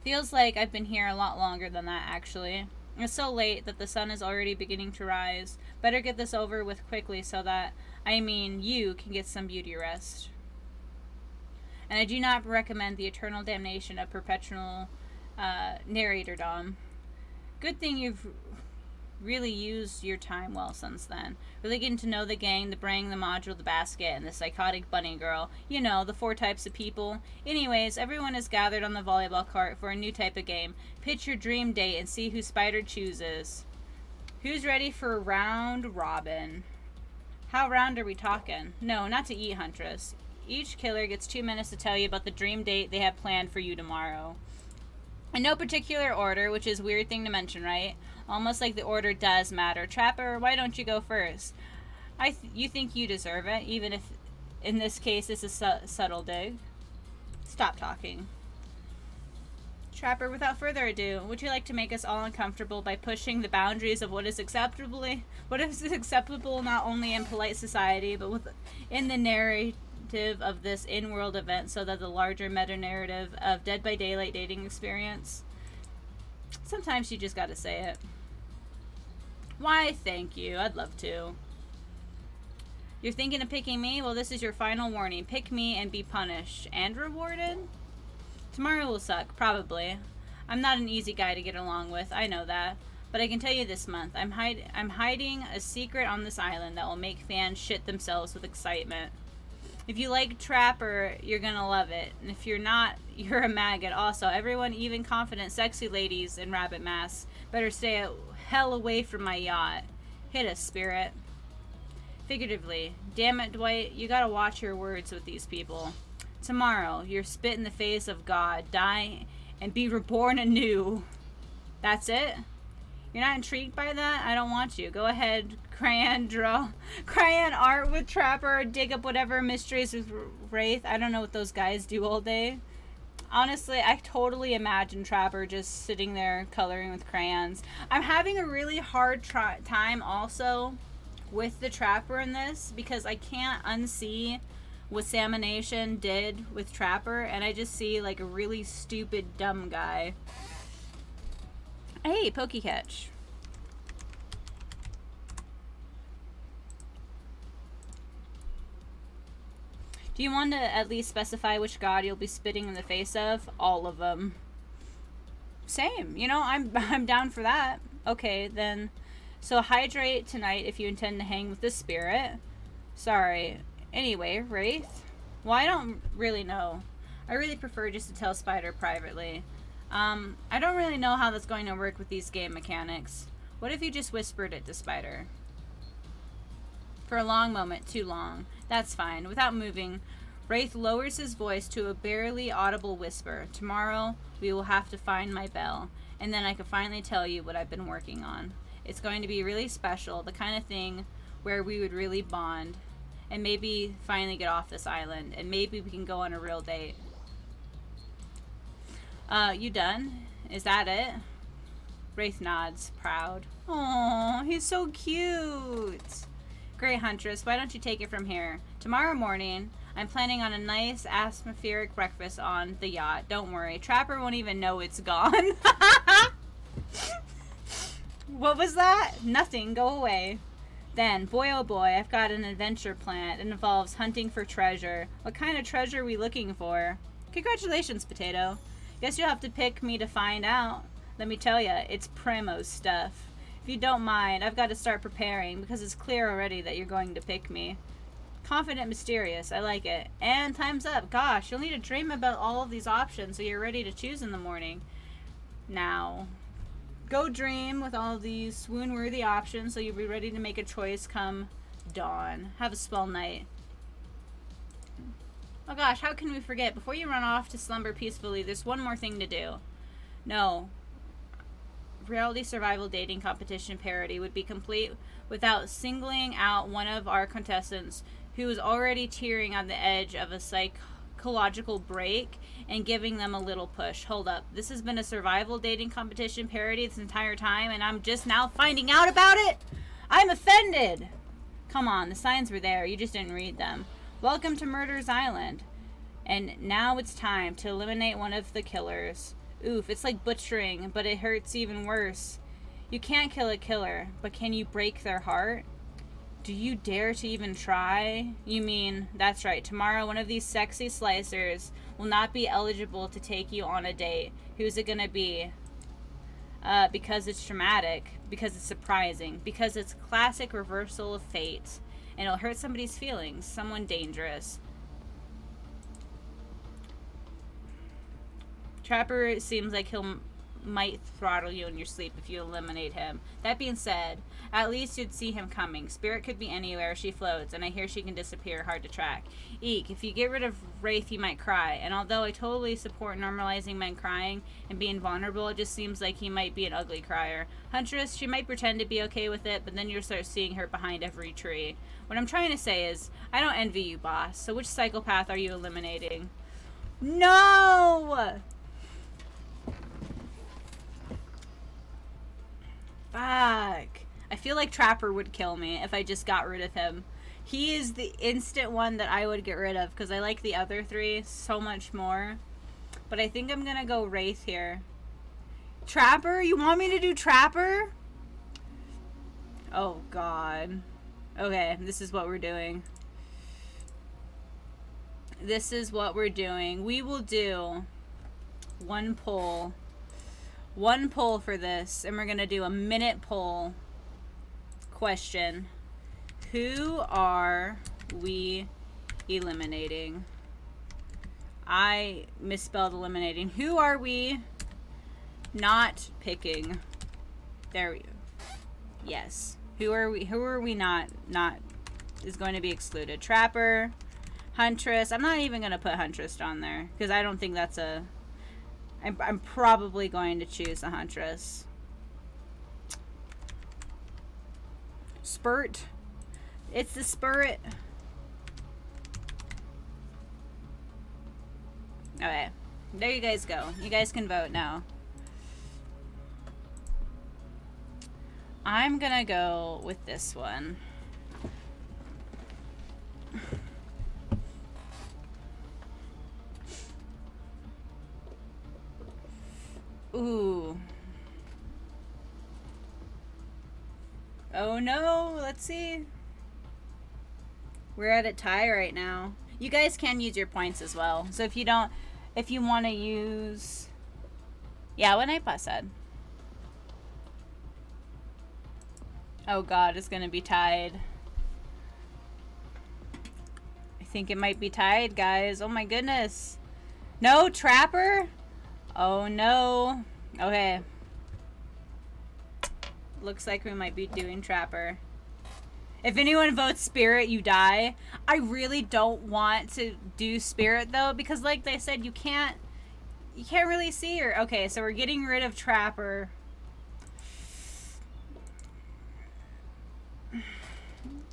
Feels like I've been here a lot longer than that, actually. It's so late that the sun is already beginning to rise. Better get this over with quickly so that, I mean, you can get some beauty rest. And I do not recommend the eternal damnation of perpetual narratordom. Good thing you've really used your time well since then. Really getting to know the gang, the brain, the module, the basket, and the psychotic bunny girl. You know, the 4 types of people. Anyways, everyone is gathered on the volleyball court for a new type of game. Pitch your dream date and see who Spider chooses. Who's ready for round robin? How round are we talking? No, not to eat, Huntress. Each killer gets 2 minutes to tell you about the dream date they have planned for you tomorrow. In no particular order, which is a weird thing to mention, right? Almost like the order does matter. Trapper, why don't you go first? You think you deserve it, even if, in this case, it's a subtle dig. Stop talking. Trapper, without further ado, would you like to make us all uncomfortable by pushing the boundaries of what is acceptable not only in polite society, but in the narrative of this in-world event, so that the larger meta-narrative of Dead by Daylight dating experience? Sometimes you just gotta say it. Why, thank you. I'd love to. You're thinking of picking me? Well, this is your final warning. Pick me and be punished. And rewarded? Tomorrow will suck, probably. I'm not an easy guy to get along with, I know that. But I can tell you this month, I'm hiding a secret on this island that will make fans shit themselves with excitement. If you like Trapper, you're gonna love it. And if you're not, you're a maggot. Also, everyone, even confident, sexy ladies in rabbit masks, better stay a hell away from my yacht. Hit us, spirit. Figuratively. Damn it, Dwight, you gotta watch your words with these people. Tomorrow, you're spit in the face of God, die, and be reborn anew. That's it? You're not intrigued by that? I don't want you. Go ahead, crayon art with Trapper, or dig up whatever mysteries with Wraith. I don't know what those guys do all day. Honestly, I totally imagine Trapper just sitting there coloring with crayons. I'm having a really hard time also with the Trapper in this, because I can't unsee what Salmonation did with Trapper, and I just see like a really stupid, dumb guy. Hey, Pokecatch. Do you want to at least specify which god you'll be spitting in the face of? All of them. Same. You know, I'm down for that. Okay, then. So hydrate tonight if you intend to hang with the spirit. Sorry. Anyway, Wraith? Well, I don't really know. I really prefer just to tell Spider privately. I don't really know how that's going to work with these game mechanics. What if you just whispered it to Spider? For a long moment, too long. That's fine. Without moving, Wraith lowers his voice to a barely audible whisper. Tomorrow, we will have to find my bell, and then I can finally tell you what I've been working on. It's going to be really special, the kind of thing where we would really bond, and maybe finally get off this island, and maybe we can go on a real date. You done? Is that it? Wraith nods, proud. Oh, he's so cute. Great, Huntress. Why don't you take it from here? Tomorrow morning, I'm planning on a nice atmospheric breakfast on the yacht. Don't worry. Trapper won't even know it's gone. What was that? Nothing. Go away. Then, boy oh boy, I've got an adventure planned. It involves hunting for treasure. What kind of treasure are we looking for? Congratulations, Potato. Guess you'll have to pick me to find out. Let me tell ya, it's primo stuff. If you don't mind, I've got to start preparing because it's clear already that you're going to pick me. Confident, mysterious. I like it. And time's up. Gosh, you'll need to dream about all of these options so you're ready to choose in the morning. Now, go dream with all of these swoon-worthy options so you'll be ready to make a choice come dawn. Have a swell night. Oh gosh, how can we forget? Before you run off to slumber peacefully, there's one more thing to do. No. Reality survival dating competition parody would be complete without singling out one of our contestants who is already teetering on the edge of a psychological break and giving them a little push. Hold up. This has been a survival dating competition parody this entire time and I'm just now finding out about it? I'm offended! Come on, the signs were there. You just didn't read them. Welcome to Murder's Island. And now it's time to eliminate one of the killers. Oof, it's like butchering, but it hurts even worse. You can't kill a killer, but can you break their heart? Do you dare to even try? You mean, that's right, tomorrow one of these sexy slicers will not be eligible to take you on a date. Who's it gonna be? Because it's dramatic, because it's surprising, because it's classic reversal of fate, and it'll hurt somebody's feelings, someone dangerous. Trapper seems like might throttle you in your sleep if you eliminate him. That being said, at least you'd see him coming. Spirit could be anywhere. She floats, and I hear she can disappear, hard to track. Eek, if you get rid of Wraith, you might cry. And although I totally support normalizing men crying and being vulnerable, it just seems like he might be an ugly crier. Huntress, she might pretend to be okay with it, but then you'll start seeing her behind every tree. What I'm trying to say is, I don't envy you, boss. So which psychopath are you eliminating? No! Fuck. I feel like Trapper would kill me if I just got rid of him. He is the instant one that I would get rid of because I like the other three so much more. But I think I'm gonna go Wraith here. Trapper? You want me to do Trapper? Oh god. Okay, this is what we're doing. This is what we're doing. We will do one poll. One poll for this, and we're gonna do a minute poll question. Who are we eliminating? I misspelled eliminating. Who are we not picking? There we go. Yes. Who are we not is going to be excluded? Trapper, Huntress. I'm not even gonna put Huntress on there because I don't think that's a I'm probably going to choose the Huntress. Spurt. It's the Spirit. Okay. There you guys go. You guys can vote now. I'm gonna go with this one. Ooh. Oh no, let's see. We're at a tie right now. You guys can use your points as well. So if you want to use... Yeah, what Nightbot said. Oh god, it's gonna be tied. I think it might be tied, guys. Oh my goodness. No, Trapper? Oh no. Okay. Looks like we might be doing Trapper. If anyone votes Spirit, you die. I really don't want to do Spirit though, because like they said, you can't really see her. Okay, so we're getting rid of Trapper.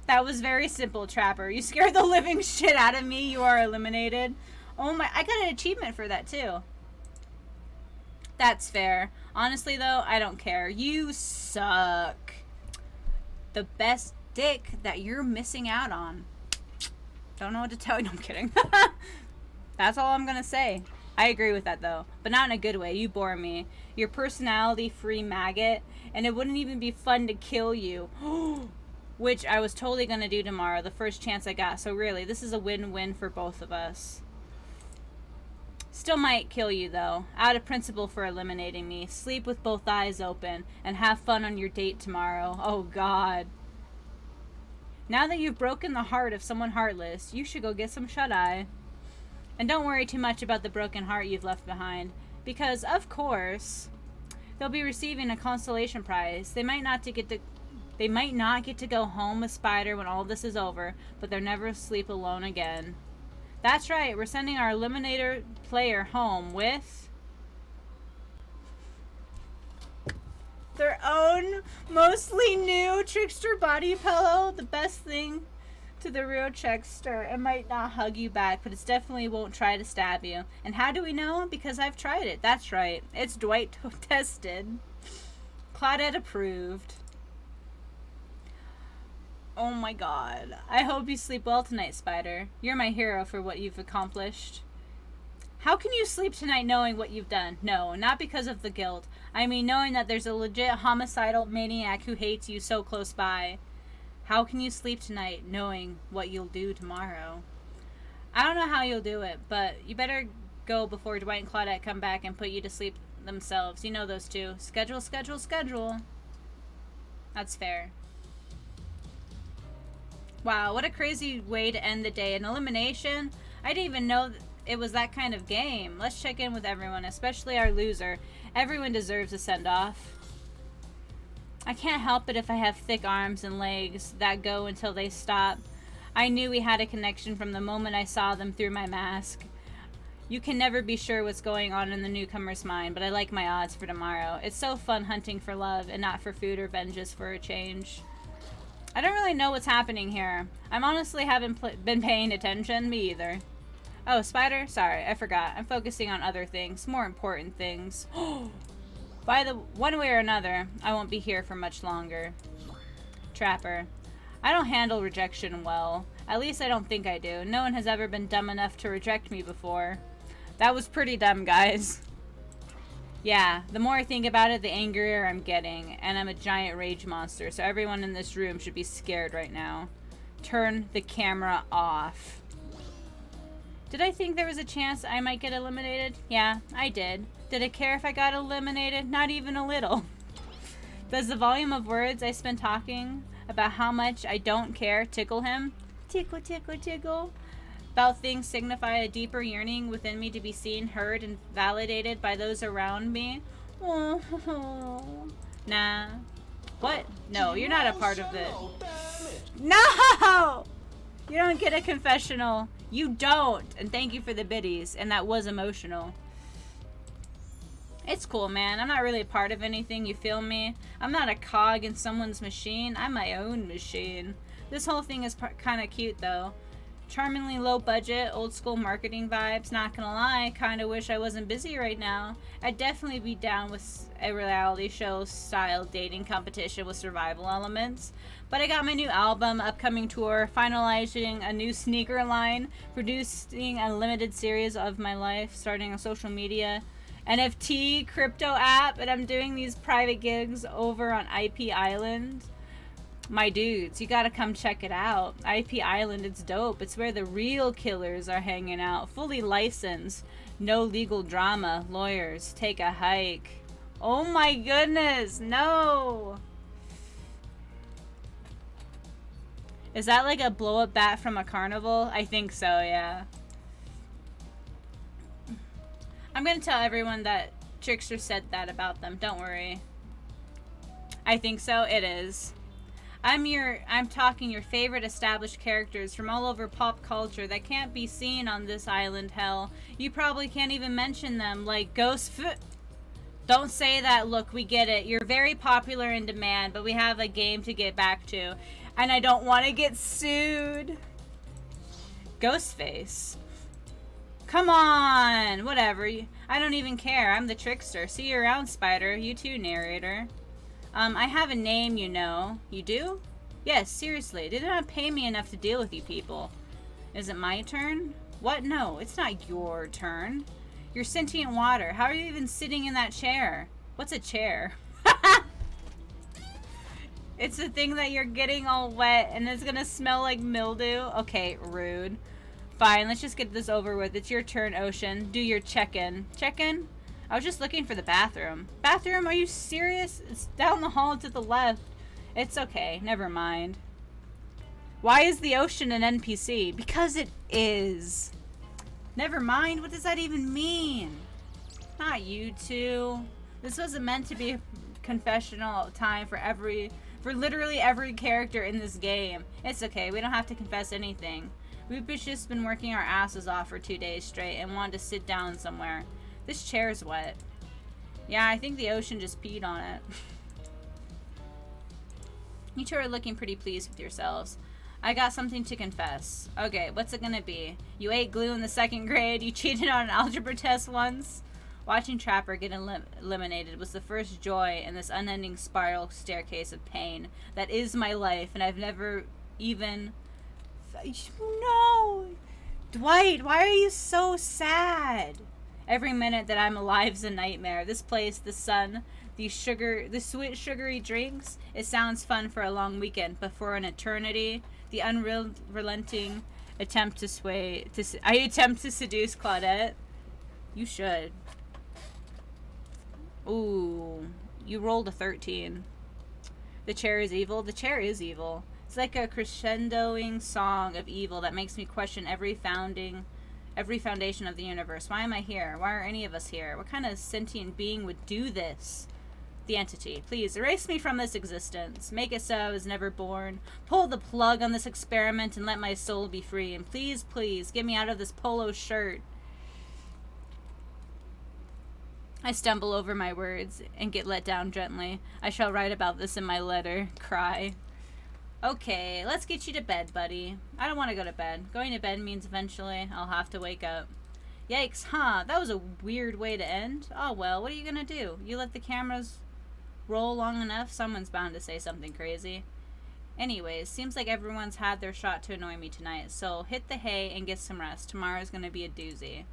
That was very simple, Trapper. You scared the living shit out of me. You are eliminated. Oh my, I got an achievement for that too. That's fair. Honestly, though, I don't care. You suck. The best dick that you're missing out on. Don't know what to tell you. No, I'm kidding. That's all I'm gonna say. I agree with that, though. But not in a good way. You bore me. You're personality-free maggot. And it wouldn't even be fun to kill you. Which I was totally gonna do tomorrow. The first chance I got. So really, this is a win-win for both of us. Still might kill you, though. Out of principle for eliminating me. Sleep with both eyes open. And have fun on your date tomorrow. Oh, God. Now that you've broken the heart of someone heartless, you should go get some shut-eye. And don't worry too much about the broken heart you've left behind. Because, of course, they'll be receiving a consolation prize. They might not get to go home with Spider when all this is over, but they'll never sleep alone again. That's right, we're sending our Eliminator player home with their own, mostly new Trickster body pillow. The best thing to the real Trickster. It might not hug you back, but it definitely won't try to stab you. And how do we know? Because I've tried it. That's right. It's Dwight tested. Claudette approved. Oh my god. I hope you sleep well tonight, Spider. You're my hero for what you've accomplished. How can you sleep tonight knowing what you've done? No, not because of the guilt. I mean knowing that there's a legit homicidal maniac who hates you so close by. How can you sleep tonight knowing what you'll do tomorrow? I don't know how you'll do it, but you better go before Dwight and Claudette come back and put you to sleep themselves. You know those two. Schedule, schedule, schedule. That's fair. Wow, what a crazy way to end the day. An elimination? I didn't even know it was that kind of game. Let's check in with everyone, especially our loser. Everyone deserves a send-off. I can't help it if I have thick arms and legs that go until they stop. I knew we had a connection from the moment I saw them through my mask. You can never be sure what's going on in the newcomer's mind, but I like my odds for tomorrow. It's so fun hunting for love and not for food or vengeance for a change. I don't really know what's happening here. I'm honestly haven't been paying attention. Me either. Oh, Spider? Sorry, I forgot. I'm focusing on other things. More important things. By the one way or another, I won't be here for much longer. Trapper. I don't handle rejection well. At least I don't think I do. No one has ever been dumb enough to reject me before. That was pretty dumb, guys. Yeah, the more I think about it, the angrier I'm getting. And I'm a giant rage monster, so everyone in this room should be scared right now. Turn the camera off. Did I think there was a chance I might get eliminated? Yeah, I did. Did I care if I got eliminated? Not even a little. Does the volume of words I spend talking about how much I don't care tickle him? Tickle, tickle, tickle. About things signify a deeper yearning within me to be seen, heard, and validated by those around me. Oh, nah. What? No, you're not a part of this. No! You don't get a confessional. You don't. And thank you for the biddies. And that was emotional. It's cool, man. I'm not really a part of anything, you feel me? I'm not a cog in someone's machine. I'm my own machine. This whole thing is kind of cute, though. Charmingly low budget, old school marketing vibes. Not gonna lie, kinda wish I wasn't busy right now. I'd definitely be down with a reality show style dating competition with survival elements. But I got my new album, upcoming tour, finalizing a new sneaker line, producing a limited series of my life, starting on social media, NFT crypto app, and I'm doing these private gigs over on IP Island. My dudes, you gotta come check it out. IP Island, it's dope. It's where the real killers are hanging out. Fully licensed. No legal drama. Lawyers, take a hike. Oh my goodness, no! Is that like a blow-up bat from a carnival? I think so, yeah. I'm gonna tell everyone that Trickster said that about them. Don't worry. I think so. It is. I'm talking your favorite established characters from all over pop culture that can't be seen on this island, hell. You probably can't even mention them, like Don't say that, look, we get it. You're very popular in demand, but we have a game to get back to. And I don't want to get sued. Ghostface. Come on! Whatever. I don't even care. I'm the trickster. See you around, Spider. You too, narrator. I have a name, you know. You do? Yes, seriously. They did not pay me enough to deal with you people. Is it my turn? What? No, it's not your turn. You're sentient water. How are you even sitting in that chair? What's a chair? It's the thing that you're getting all wet and it's gonna smell like mildew. Okay, rude. Fine, let's just get this over with. It's your turn, Ocean. Do your check-in. Check-in? I was just looking for the bathroom. Bathroom? Are you serious? It's down the hall to the left. It's okay. Never mind. Why is the Ocean an NPC? Because it is. Never mind. What does that even mean? Not you two. This wasn't meant to be a confessional time for literally every character in this game. It's okay. We don't have to confess anything. We've just been working our asses off for 2 days straight and wanted to sit down somewhere. This chair's wet. Yeah, I think the Ocean just peed on it. You two are looking pretty pleased with yourselves. I got something to confess. Okay, what's it gonna be? You ate glue in the 2nd grade, you cheated on an algebra test once. Watching Trapper get eliminated was the first joy in this unending spiral staircase of pain that is my life, and I've never even... No! Dwight, why are you so sad? Every minute that I'm alive's a nightmare. This place, the sun, the sweet sugary drinks, it sounds fun for a long weekend, but for an eternity, the unrelenting attempt to I attempt to seduce Claudette. You should. Ooh, you rolled a 13. The chair is evil? The chair is evil. It's like a crescendoing song of evil that makes me question every foundation of the universe. Why am I here? Why are any of us here? What kind of sentient being would do this? The entity. Please, erase me from this existence. Make it so I was never born. Pull the plug on this experiment and let my soul be free. And please, please, get me out of this polo shirt. I stumble over my words and get let down gently. I shall write about this in my letter. Cry. Okay, let's get you to bed, buddy. I don't want to go to bed. Going to bed means eventually I'll have to wake up. Yikes, huh? That was a weird way to end. Oh well, what are you gonna do? You let the cameras roll long enough, someone's bound to say something crazy. Anyways, seems like everyone's had their shot to annoy me tonight, so hit the hay and get some rest. Tomorrow's gonna be a doozy.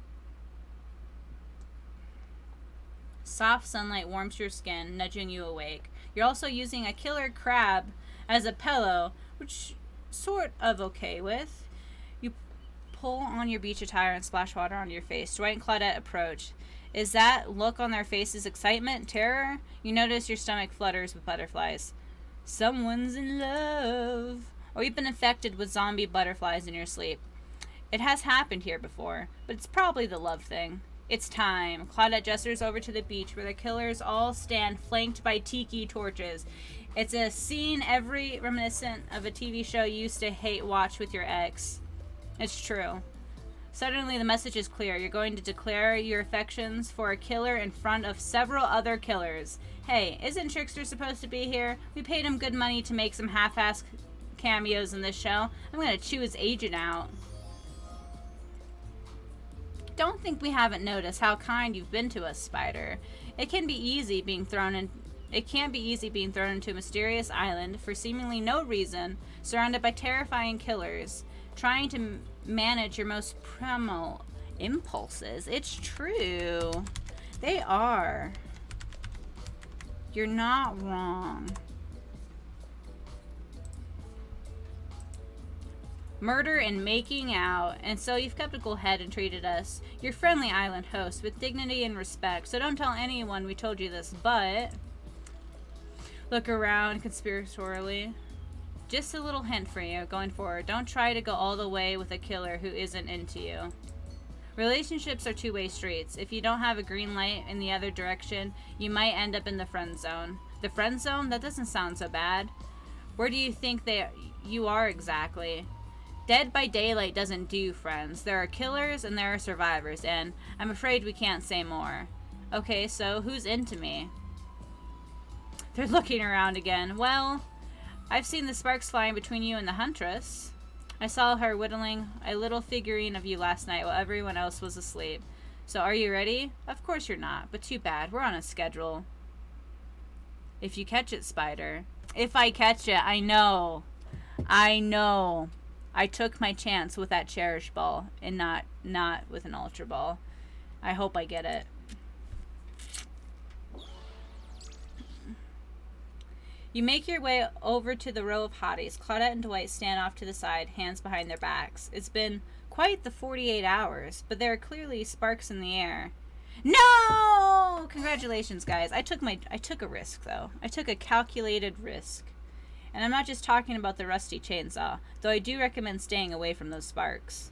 Soft sunlight warms your skin, nudging you awake. You're also using a killer crab as a pillow, which sort of okay with. You pull on your beach attire and splash water on your face. Dwight and Claudette approach. Is that look on their faces excitement, terror? You notice your stomach flutters with butterflies. Someone's in love. Or you've been infected with zombie butterflies in your sleep. It has happened here before, but it's probably the love thing. It's time. Claudette gestures over to the beach where the killers all stand flanked by tiki torches. It's a scene every reminiscent of a TV show you used to hate watch with your ex. It's true. Suddenly the message is clear. You're going to declare your affections for a killer in front of several other killers. Hey, isn't Trickster supposed to be here? We paid him good money to make some half-assed cameos in this show. I'm going to chew his agent out. Don't think we haven't noticed how kind you've been to us, Spider. It can be easy being thrown into a mysterious island for seemingly no reason, surrounded by terrifying killers, trying to manage your most primal impulses. It's true. They are. You're not wrong. Murder and making out, and so you've kept a cool head and treated us, your friendly island host, with dignity and respect. So don't tell anyone we told you this, but look around conspiratorially. Just a little hint for you going forward. Don't try to go all the way with a killer who isn't into you. Relationships are two-way streets. If you don't have a green light in the other direction, you might end up in the friend zone. The friend zone? That doesn't sound so bad. Where do you think you are exactly? Dead by Daylight doesn't do, friends. There are killers and there are survivors, and I'm afraid we can't say more. Okay, so who's into me? They're looking around again. Well, I've seen the sparks flying between you and the Huntress. I saw her whittling a little figurine of you last night while everyone else was asleep. So are you ready? Of course you're not, but too bad. We're on a schedule. If you catch it, Spider. If I catch it, I know. I know. I took my chance with that Cherish Ball and not with an Ultra Ball. I hope I get it. You make your way over to the row of hotties. Claudette and Dwight stand off to the side, hands behind their backs. It's been quite the 48 hours, but there are clearly sparks in the air. No! Congratulations, guys. I took a risk, though. I took a calculated risk. And I'm not just talking about the rusty chainsaw, though I do recommend staying away from those sparks.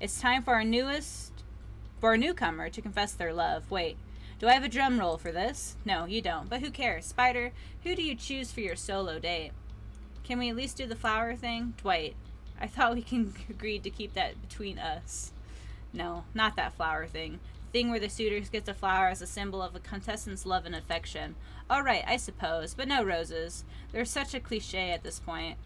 It's time for our newcomer to confess their love. Wait, do I have a drum roll for this? No, you don't, but who cares? Spider, who do you choose for your solo date? Can we at least do the flower thing? Dwight, I thought we agreed to keep that between us. No, not that flower thing. The thing where the suitor gets a flower as a symbol of a contestant's love and affection. All right, I suppose, but no roses. They're such a cliche at this point.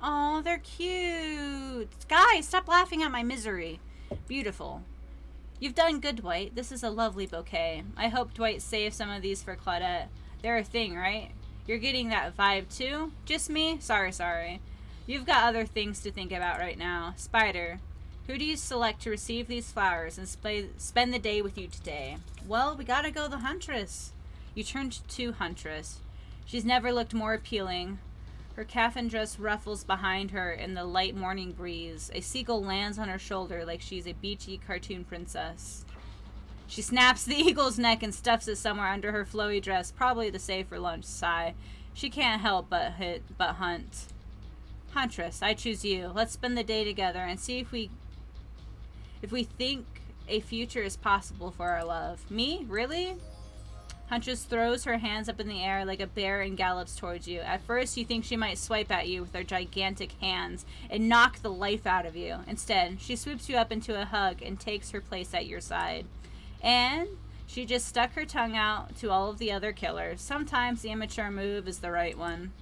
Oh, they're cute. Guys, stop laughing at my misery. Beautiful. You've done good, Dwight. This is a lovely bouquet. I hope Dwight saved some of these for Claudette. They're a thing, right? You're getting that vibe, too? Just me? Sorry. You've got other things to think about right now. Spider, who do you select to receive these flowers and spend the day with you today? Well, we gotta go the Huntress. You turned to Huntress. She's never looked more appealing. Her kaftan dress ruffles behind her in the light morning breeze. A seagull lands on her shoulder like she's a beachy cartoon princess. She snaps the eagle's neck and stuffs it somewhere under her flowy dress, probably to save for lunch. Sigh. She can't help but hunt. Huntress, I choose you. Let's spend the day together and see if we think a future is possible for our love. Me? Really? Huntress throws her hands up in the air like a bear and gallops towards you. At first, you think she might swipe at you with her gigantic hands and knock the life out of you. Instead, she swoops you up into a hug and takes her place at your side. And she just stuck her tongue out to all of the other killers. Sometimes the immature move is the right one.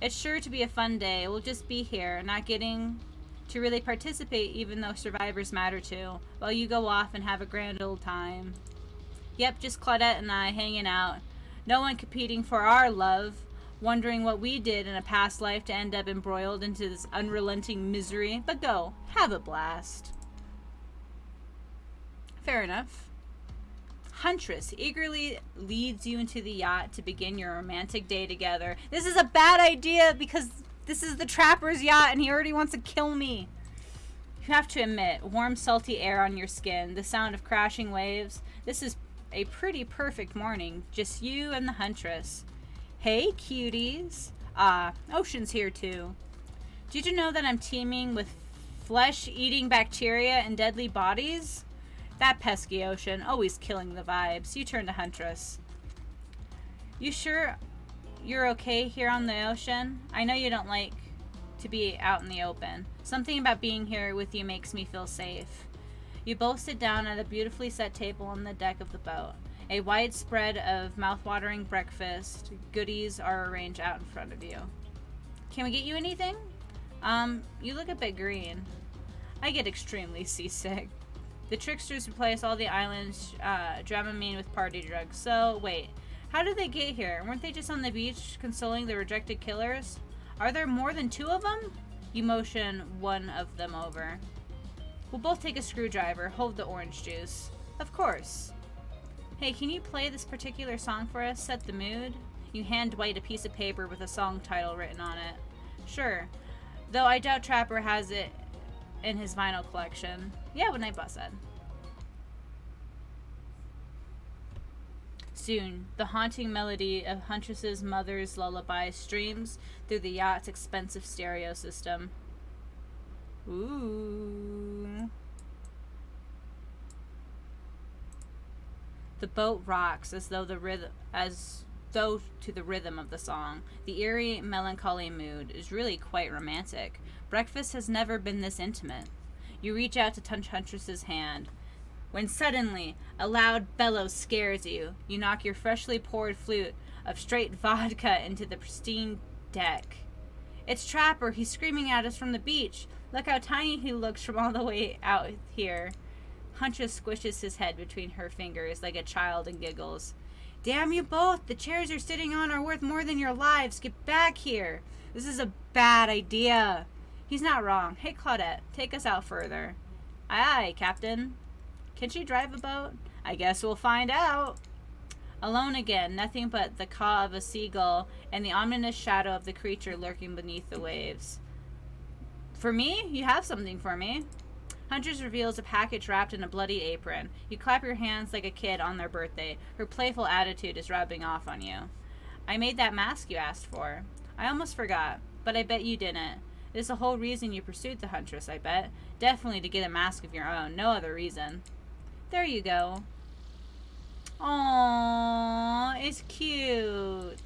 It's sure to be a fun day. We'll just be here, not getting to really participate, even though survivors matter too, while you go off and have a grand old time. Yep, just Claudette and I hanging out. No one competing for our love, wondering what we did in a past life to end up embroiled into this unrelenting misery. But go, have a blast. Fair enough. Huntress eagerly leads you into the yacht to begin your romantic day together. This is a bad idea because this is the trapper's yacht and he already wants to kill me. You have to admit, warm salty air on your skin, the sound of crashing waves. This is a pretty perfect morning. Just you and the Huntress. Hey, cuties. Ocean's here too. Did you know that I'm teeming with flesh-eating bacteria and deadly bodies? That pesky Ocean, always killing the vibes. You turn to Huntress. You sure you're okay here on the ocean? I know you don't like to be out in the open. Something about being here with you makes me feel safe. You both sit down at a beautifully set table on the deck of the boat. A wide spread of mouth-watering breakfast goodies are arranged out in front of you. Can we get you anything? You look a bit green. I get extremely seasick. The tricksters replace all the island's Dramamine with party drugs. So, wait. How did they get here? Weren't they just on the beach consoling the rejected killers? Are there more than 2 of them? You motion one of them over. We'll both take a screwdriver. Hold the orange juice. Of course. Hey, can you play this particular song for us? Set the mood? You hand Dwight a piece of paper with a song title written on it. Sure. Though I doubt Trapper has it in his vinyl collection. Yeah, what Nightbot said. Soon, the haunting melody of Huntress's mother's lullaby streams through the yacht's expensive stereo system. Ooh. The boat rocks as though to the rhythm of the song. The eerie, melancholy mood is really quite romantic. Breakfast has never been this intimate. You reach out to touch Huntress's hand. When suddenly, a loud bellow scares you. You knock your freshly poured flute of straight vodka into the pristine deck. It's Trapper. He's screaming at us from the beach. Look how tiny he looks from all the way out here. Huntress squishes his head between her fingers like a child and giggles. Damn you both! The chairs you're sitting on are worth more than your lives. Get back here. This is a bad idea. He's not wrong. Hey, Claudette, take us out further. Aye, aye, Captain. Can she drive a boat? I guess we'll find out. Alone again, nothing but the caw of a seagull and the ominous shadow of the creature lurking beneath the waves. For me? You have something for me. Huntress reveals a package wrapped in a bloody apron. You clap your hands like a kid on their birthday. Her playful attitude is rubbing off on you. I made that mask you asked for. I almost forgot, but I bet you didn't. It is the whole reason you pursued the Huntress, I bet. Definitely to get a mask of your own. No other reason. There you go. Aww, it's cute.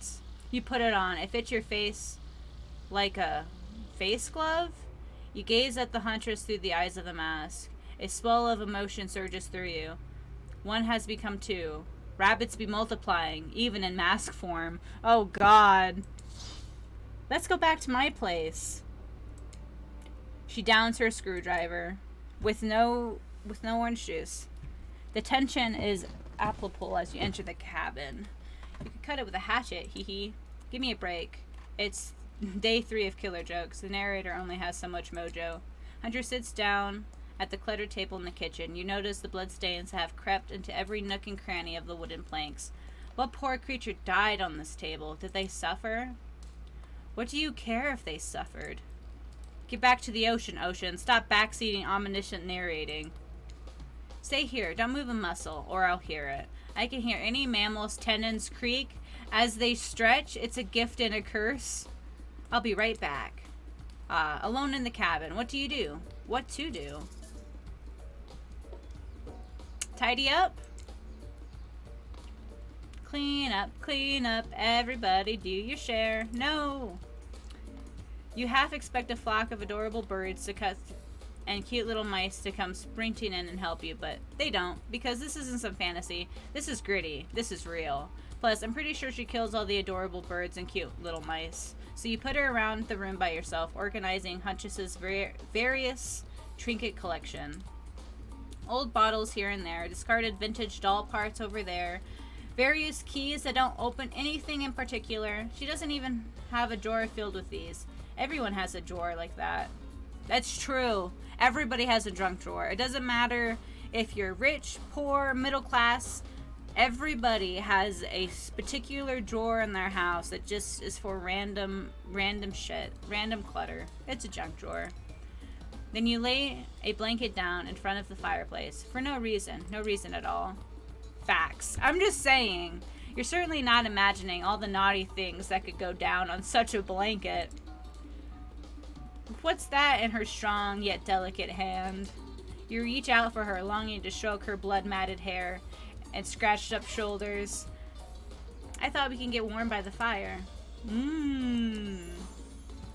You put it on. It fits your face like a face glove. You gaze at the Huntress through the eyes of the mask. A swell of emotion surges through you. One has become two. Rabbits be multiplying, even in mask form. Oh, God. Let's go back to my place. She downs her screwdriver with no orange juice. The tension is palpable as you enter the cabin. You could cut it with a hatchet, hee hee. Give me a break. It's day 3 of killer jokes. The narrator only has so much mojo. Hunter sits down at the cluttered table in the kitchen. You notice the bloodstains have crept into every nook and cranny of the wooden planks. What poor creature died on this table? Did they suffer? What do you care if they suffered? Get back to the ocean, Ocean. Stop backseating omniscient narrating. Stay here. Don't move a muscle, or I'll hear it. I can hear any mammal's tendons creak as they stretch. It's a gift and a curse. I'll be right back. Alone in the cabin. What do you do? What to do? Tidy up? Clean up, everybody do your share. No! You half expect a flock of adorable birds to cut and cute little mice to come sprinting in and help you, but they don't, because this isn't some fantasy. This is gritty. This is real. Plus, I'm pretty sure she kills all the adorable birds and cute little mice. So you put her around the room by yourself, organizing Huntress's various trinket collection. Old bottles here and there, discarded vintage doll parts over there, various keys that don't open anything in particular. She doesn't even have a drawer filled with these. Everyone has a drawer like that. That's true. Everybody has a junk drawer. It doesn't matter if you're rich, poor, middle class. Everybody has a particular drawer in their house that just is for random shit, random clutter. It's a junk drawer. Then you lay a blanket down in front of the fireplace for no reason at all. Facts. I'm just saying. You're certainly not imagining all the naughty things that could go down on such a blanket. What's that in her strong yet delicate hand? You reach out for her, longing to stroke her blood-matted hair and scratched up shoulders. I thought we can get warm by the fire.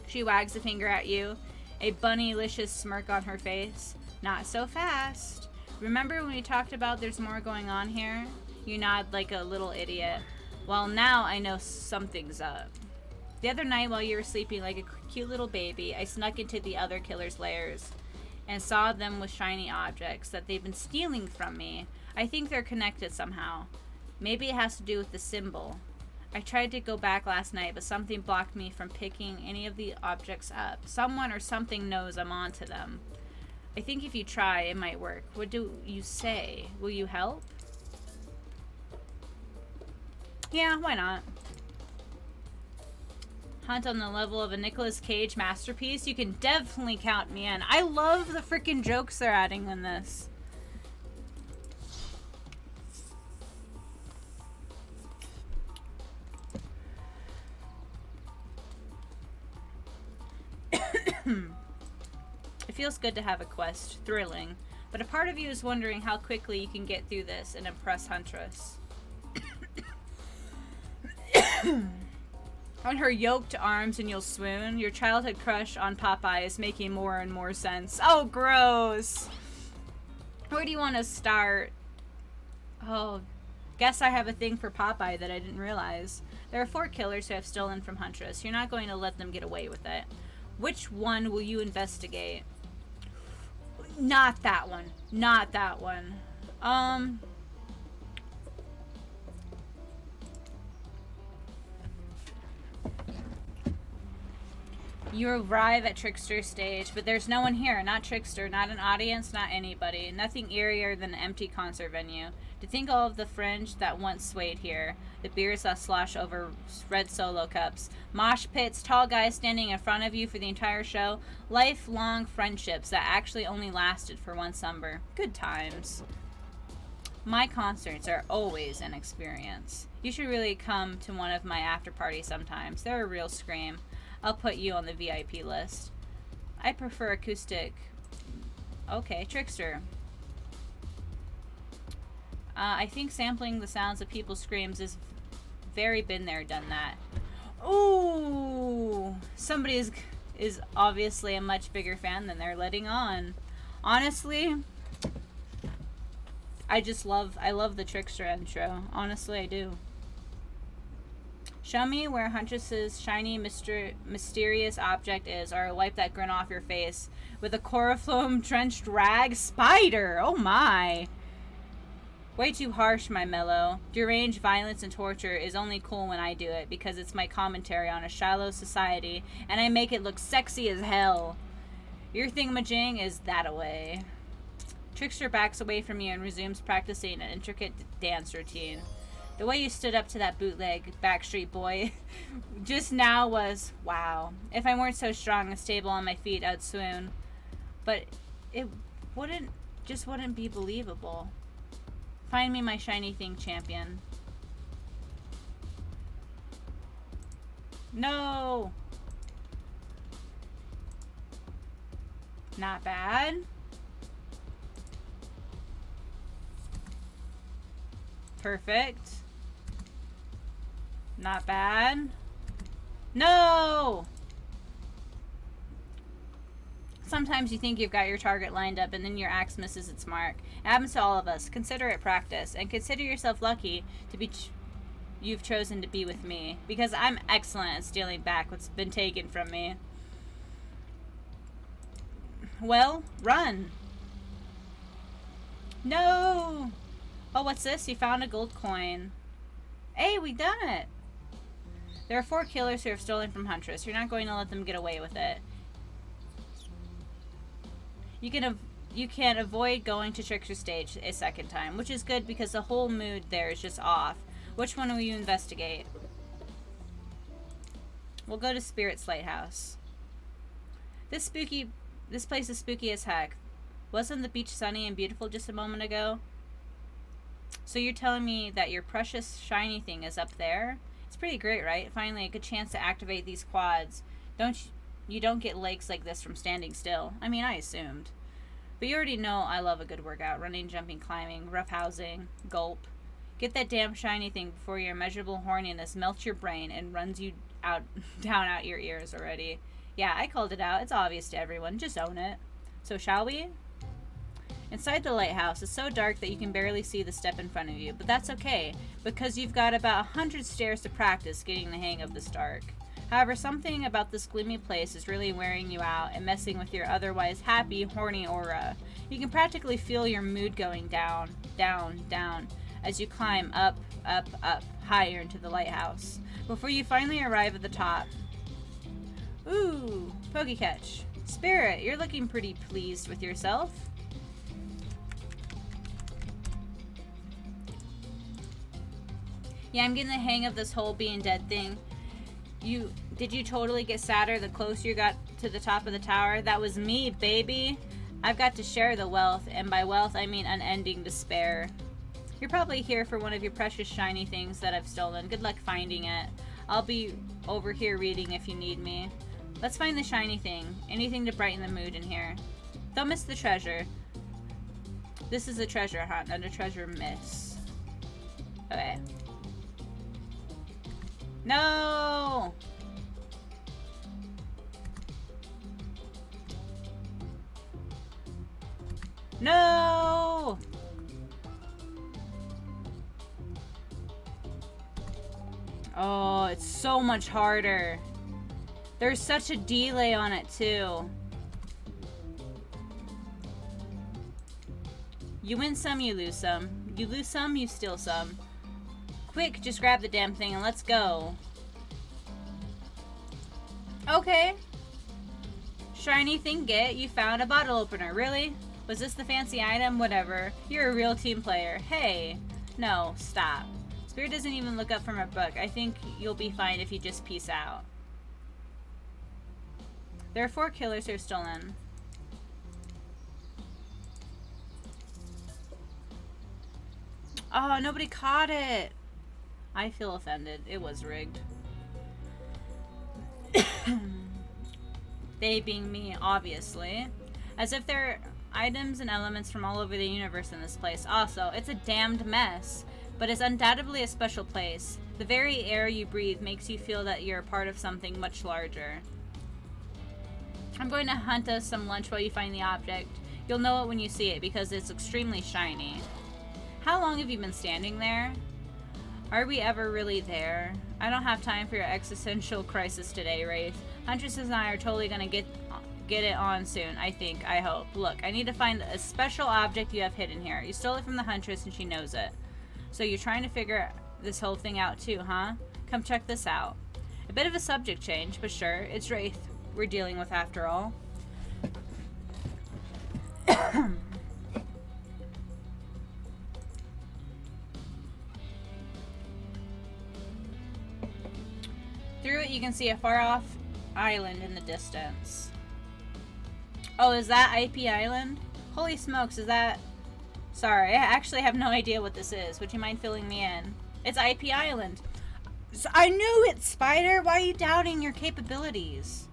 She wags a finger at you, a bunnylicious smirk on her face. Not so fast. Remember when we talked about there's more going on here? You nod like a little idiot. Well, now I know something's up. The other night while you were sleeping like a cute little baby, I snuck into the other killer's lairs and saw them with shiny objects that they've been stealing from me. I think they're connected somehow. Maybe it has to do with the symbol. I tried to go back last night, but something blocked me from picking any of the objects up. Someone or something knows I'm onto them. I think if you try, it might work. What do you say? Will you help? Yeah, why not? Hunt on the level of a Nicolas Cage masterpiece? You can definitely count me in. I love the freaking jokes they're adding in this. It feels good to have a quest. Thrilling. But a part of you is wondering how quickly you can get through this and impress Huntress. On her yoked arms and you'll swoon. Your childhood crush on Popeye is making more and more sense. Oh, gross. Where do you want to start? Oh, Guess I have a thing for Popeye that I didn't realize. There are 4 killers who have stolen from Huntress. You're not going to let them get away with it. Which one will you investigate? Not that one. Not that one. You arrive at Trickster stage, but there's no one here. Not Trickster, not an audience, not anybody. Nothing eerier than an empty concert venue. To think all of the fringe that once swayed here. The beers that slosh over red Solo cups. Mosh pits, tall guys standing in front of you for the entire show. Lifelong friendships that actually only lasted for one summer. Good times. My concerts are always an experience. You should really come to one of my after parties sometimes. They're a real scream. I'll put you on the VIP list. I prefer acoustic. Okay, Trickster. I think sampling the sounds of people's screams is very been there, done that. Ooh! Somebody is obviously a much bigger fan than they're letting on. Honestly, I love the Trickster intro. Honestly, I do. Show me where Huntress's shiny, mysterious object is, or I'll wipe that grin off your face with a Corifloam-drenched rag spider. Oh my. Way too harsh, my mellow. Deranged violence and torture is only cool when I do it, because it's my commentary on a shallow society, and I make it look sexy as hell. Your thingamajig is that away. Trickster backs away from you and resumes practicing an intricate dance routine. The way you stood up to that bootleg Backstreet Boy just now was, wow. If I weren't so strong and stable on my feet, I'd swoon. But it wouldn't be believable. Find me my shiny thing, champion. No! Not bad. Perfect. Not bad. No! Sometimes you think you've got your target lined up and then your axe misses its mark. It happens to all of us. Consider it practice, and consider yourself lucky to be you've chosen to be with me, because I'm excellent at stealing back what's been taken from me. Well, run. No! Oh, what's this? You found a gold coin. Hey, we done it! There are 4 killers who have stolen from Huntress. You're not going to let them get away with it. You can avoid going to Trickster stage a second time, which is good because the whole mood there is just off. Which one will you investigate? We'll go to Spirit's Lighthouse. This place is spooky as heck. Wasn't the beach sunny and beautiful just a moment ago? So you're telling me that your precious shiny thing is up there? It's pretty great, right? Finally, a good chance to activate these quads. You don't get legs like this from standing still. I mean, I assumed. But you already know I love a good workout. Running, jumping, climbing, roughhousing, gulp. Get that damn shiny thing before your immeasurable horniness melts your brain and runs you down out your ears already. Yeah, I called it out. It's obvious to everyone. Just own it. So shall we? Inside the lighthouse, it's so dark that you can barely see the step in front of you, but that's okay, because you've got about 100 stairs to practice getting the hang of this dark. However, something about this gloomy place is really wearing you out and messing with your otherwise happy, horny aura. You can practically feel your mood going down, down, down, as you climb up, up, up, higher into the lighthouse, before you finally arrive at the top. Ooh, Pokecatch. Spirit, you're looking pretty pleased with yourself. Yeah, I'm getting the hang of this whole being dead thing. Did you totally get sadder the closer you got to the top of the tower? That was me, baby. I've got to share the wealth, and by wealth I mean unending despair. You're probably here for one of your precious shiny things that I've stolen. Good luck finding it. I'll be over here reading if you need me. Let's find the shiny thing. Anything to brighten the mood in here. Don't miss the treasure. This is a treasure hunt, not a treasure miss. Okay. No! No! Oh, it's so much harder. There's such a delay on it, too. You win some, you lose some. You lose some, you steal some. Quick, just grab the damn thing and let's go. Okay. Shiny thing get, you found a bottle opener. Really? Was this the fancy item? Whatever. You're a real team player. Hey. No, stop. Spirit doesn't even look up from her book. I think you'll be fine if you just peace out. There are 4 killers who are stolen. Oh, nobody caught it. I feel offended. It was rigged. They being me, obviously. As if there are items and elements from all over the universe in this place. Also, it's a damned mess. But it's undoubtedly a special place. The very air you breathe makes you feel that you're a part of something much larger. I'm going to hunt us some lunch while you find the object. You'll know it when you see it because it's extremely shiny. How long have you been standing there? Are we ever really there? I don't have time for your existential crisis today, Wraith. Huntress and I are totally gonna get it on soon, I think, I hope. Look, I need to find a special object you have hidden here. You stole it from the Huntress and she knows it. So you're trying to figure this whole thing out too, huh? Come check this out. A bit of a subject change, but sure, it's Wraith we're dealing with after all. Through it, you can see a far-off island in the distance. Oh, is that IP Island? Holy smokes, is that... Sorry, I actually have no idea what this is. Would you mind filling me in? It's IP Island. So I knew it, Spider! Why are you doubting your capabilities?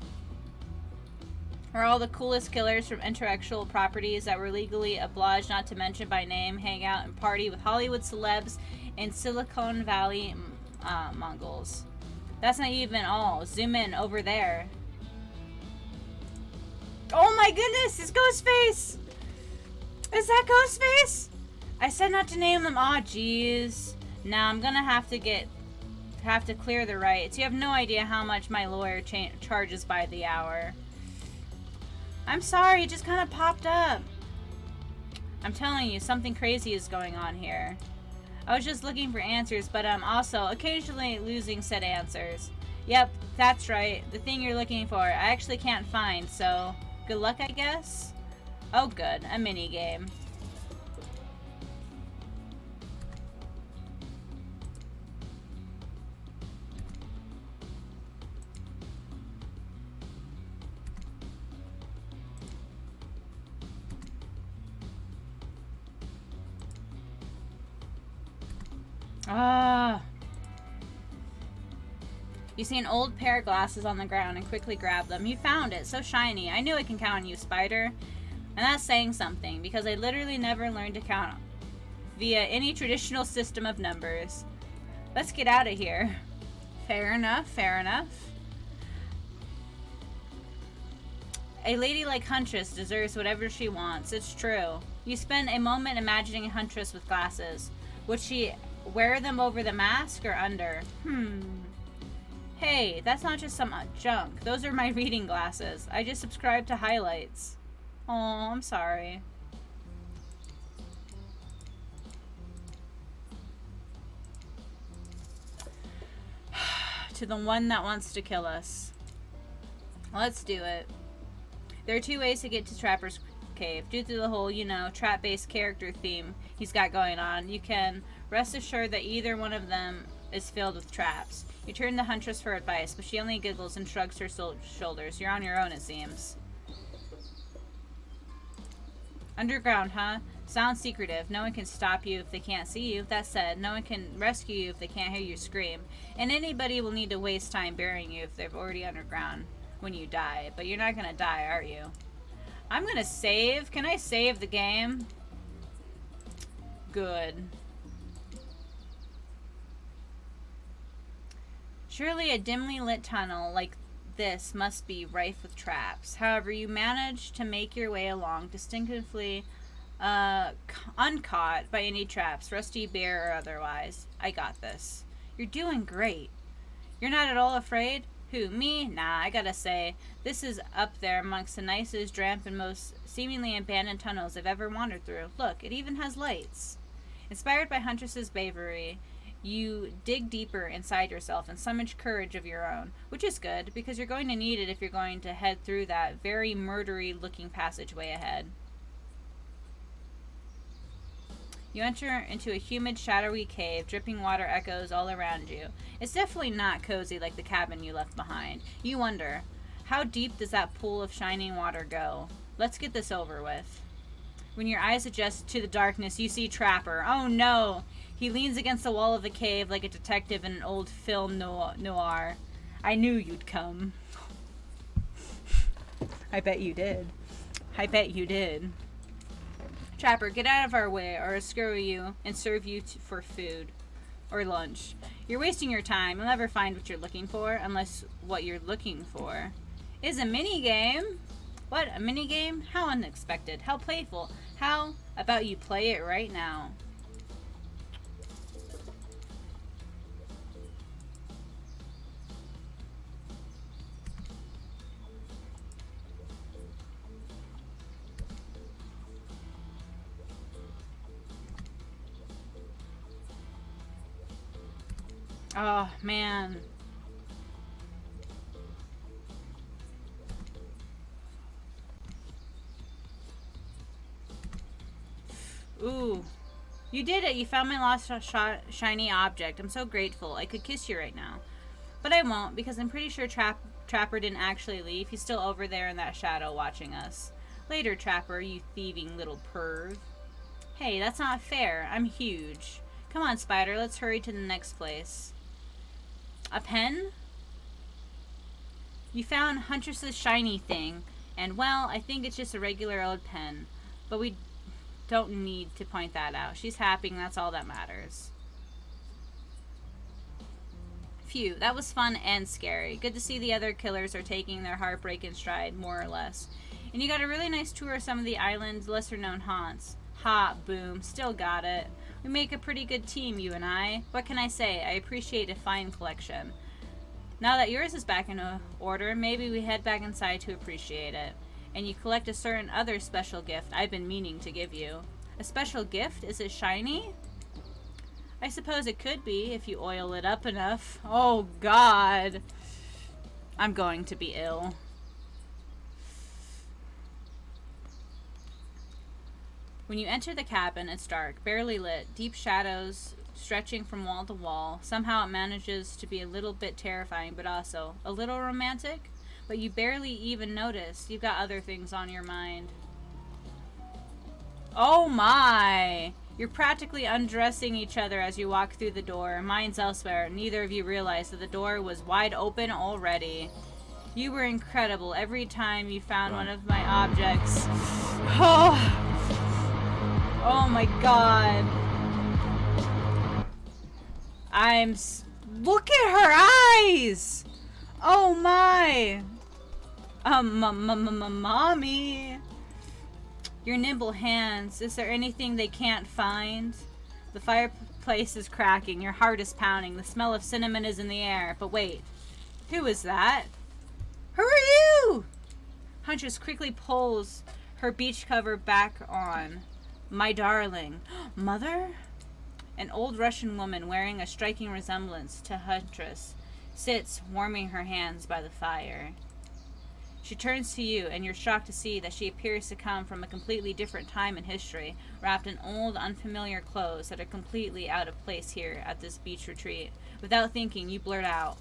Are all the coolest killers from intellectual properties that were legally obliged not to mention by name hang out and party with Hollywood celebs and Silicon Valley Mongols? That's not even all. Zoom in over there. Oh my goodness! It's Ghostface! Is that Ghostface? I said not to name them. Aw, jeez. Now I'm gonna have to clear the rights. You have no idea how much my lawyer charges by the hour. I'm sorry, it just kind of popped up. I'm telling you, something crazy is going on here. I was just looking for answers, but I'm also occasionally losing said answers. Yep, that's right. The thing you're looking for, I actually can't find, so good luck, I guess? Oh good, a mini game. Ah. You see an old pair of glasses on the ground and quickly grab them. You found it. So shiny. I knew I can count on you, Spider. And that's saying something, because I literally never learned to count via any traditional system of numbers. Let's get out of here. Fair enough, fair enough. A lady like Huntress deserves whatever she wants. It's true. You spend a moment imagining a Huntress with glasses. Would she wear them over the mask or under? Hey, that's not just some junk. Those are my reading glasses. I just subscribed to highlights. Oh, I'm sorry. To the one that wants to kill us. Let's do it. There are 2 ways to get to Trapper's Cave. Due to the whole, you know, trap-based character theme he's got going on, you can rest assured that either one of them is filled with traps. You turn to Huntress for advice, but she only giggles and shrugs her shoulders. You're on your own, it seems. Underground, huh? Sounds secretive. No one can stop you if they can't see you. That said, no one can rescue you if they can't hear you scream. And anybody will need to waste time burying you if they're already underground when you die. But you're not gonna die, are you? I'm gonna save. Can I save the game? Good. Surely a dimly lit tunnel like this must be rife with traps. However, you manage to make your way along distinctively uncaught by any traps, rusty, bare, or otherwise. I got this. You're doing great. You're not at all afraid? Who, me? Nah, I gotta say, this is up there amongst the nicest, damp, and most seemingly abandoned tunnels I've ever wandered through. Look, it even has lights. Inspired by Huntress's bravery, you dig deeper inside yourself and summon courage of your own, which is good, because you're going to need it if you're going to head through that very murdery-looking passageway ahead. You enter into a humid, shadowy cave. Dripping water echoes all around you. It's definitely not cozy like the cabin you left behind. You wonder, how deep does that pool of shining water go? Let's get this over with. When your eyes adjust to the darkness, you see Trapper. Oh no! He leans against the wall of the cave like a detective in an old film noir. I knew you'd come. I bet you did. I bet you did. Trapper, get out of our way, or I'll screw you and serve you for food. Or lunch. You're wasting your time. You'll never find what you're looking for, unless what you're looking for is a minigame. What? A minigame? How unexpected. How playful. How about you play it right now? Oh, man. Ooh. You did it. You found my lost shiny object. I'm so grateful. I could kiss you right now. But I won't, because I'm pretty sure Trapper didn't actually leave. He's still over there in that shadow watching us. Later, Trapper, you thieving little perv. Hey, that's not fair. I'm huge. Come on, Spider. Let's hurry to the next place. A pen? You found Huntress's shiny thing, and well, I think it's just a regular old pen. But we don't need to point that out. She's happy, and that's all that matters. Phew, that was fun and scary. Good to see the other killers are taking their heartbreak in stride, more or less. And you got a really nice tour of some of the island's lesser-known haunts. Ha, boom, still got it. We make a pretty good team, you and I. What can I say? I appreciate a fine collection. Now that yours is back in order, maybe we head back inside to appreciate it. And you collect a certain other special gift I've been meaning to give you. A special gift? Is it shiny? I suppose it could be if you oil it up enough. Oh, God. I'm going to be ill. When you enter the cabin, it's dark, barely lit, deep shadows stretching from wall to wall. Somehow it manages to be a little bit terrifying, but also a little romantic. But you barely even notice. You've got other things on your mind. Oh my! You're practically undressing each other as you walk through the door. Mine's elsewhere. Neither of you realized that the door was wide open already. You were incredible every time you found one of my objects. Oh! Oh my God. Look at her eyes! Oh my! Mommy. Your nimble hands. Is there anything they can't find? The fireplace is cracking. Your heart is pounding. The smell of cinnamon is in the air. But wait. Who is that? Who are you? Huntress quickly pulls her beach cover back on. My darling. Mother? An old Russian woman wearing a striking resemblance to Huntress sits, warming her hands by the fire. She turns to you, and you're shocked to see that she appears to come from a completely different time in history, wrapped in old, unfamiliar clothes that are completely out of place here at this beach retreat. Without thinking, you blurt out,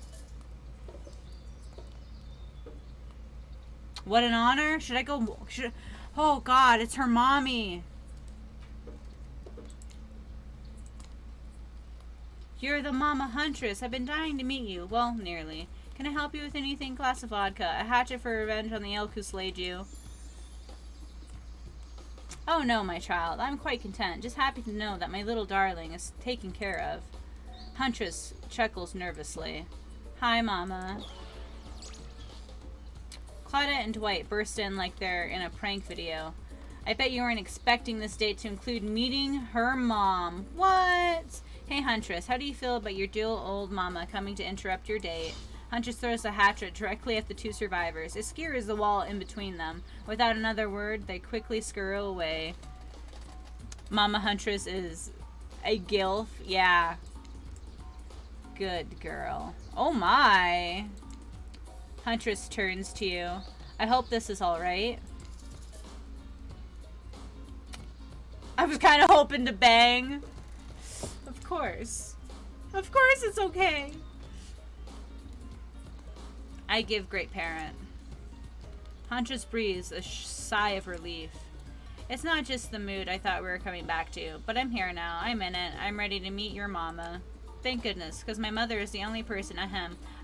"What an honor! Should I go? Oh God, it's her mommy!" You're the Mama Huntress. I've been dying to meet you. Well, nearly. Can I help you with anything? Glass of vodka. A hatchet for revenge on the elk who slayed you. Oh no, my child. I'm quite content. Just happy to know that my little darling is taken care of. Huntress chuckles nervously. Hi, Mama. Claudette and Dwight burst in like they're in a prank video. I bet you weren't expecting this date to include meeting her mom. What? Hey, Huntress, how do you feel about your dual old mama coming to interrupt your date? Huntress throws a hatchet directly at the two survivors. It skewers the wall in between them. Without another word, they quickly scurry away. Mama Huntress is a gilf. Yeah. Good girl. Oh my. Huntress turns to you. I hope this is alright. I was kind of hoping to bang. Of course. Of course it's okay. I give great parent. Huntress breathes a sigh of relief. It's not just the mood I thought we were coming back to, but I'm here now. I'm in it. I'm ready to meet your mama. Thank goodness, because my mother is the only person,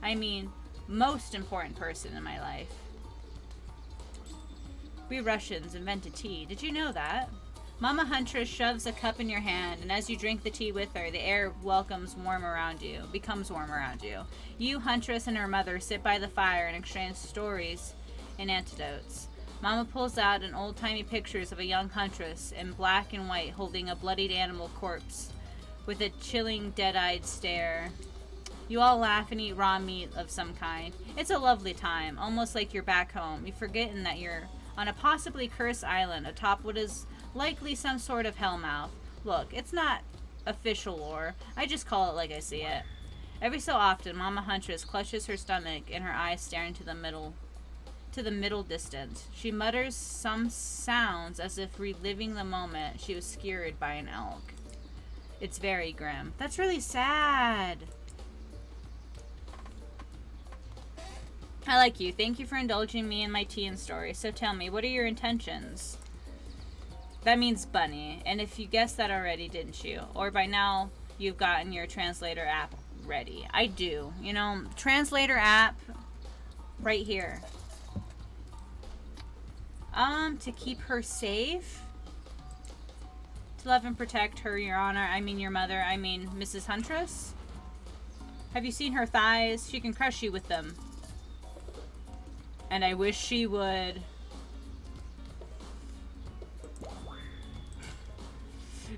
I mean, most important person in my life. We Russians invented tea. Did you know that? Mama Huntress shoves a cup in your hand, and as you drink the tea with her, the air becomes warm around you. You, Huntress, and her mother sit by the fire and exchange stories and anecdotes. Mama pulls out an old-timey pictures of a young Huntress in black and white holding a bloodied animal corpse with a chilling, dead-eyed stare. You all laugh and eat raw meat of some kind. It's a lovely time, almost like you're back home. You've forgotten that you're on a possibly cursed island atop what is likely some sort of hellmouth. Look, it's not official lore. I just call it like I see it. Every so often, Mama Huntress clutches her stomach and her eyes staring to the middle distance. She mutters some sounds as if reliving the moment she was skewered by an elk. It's very grim. That's really sad. I like you. Thank you for indulging me in my tea and story. So tell me, what are your intentions? That means bunny. And if you guessed that already, didn't you? Or by now, you've gotten your translator app ready. I do. You know, translator app right here. To keep her safe? To love and protect her, Your Honor. I mean your mother. I mean Mrs. Huntress? Have you seen her thighs? She can crush you with them. And I wish she would.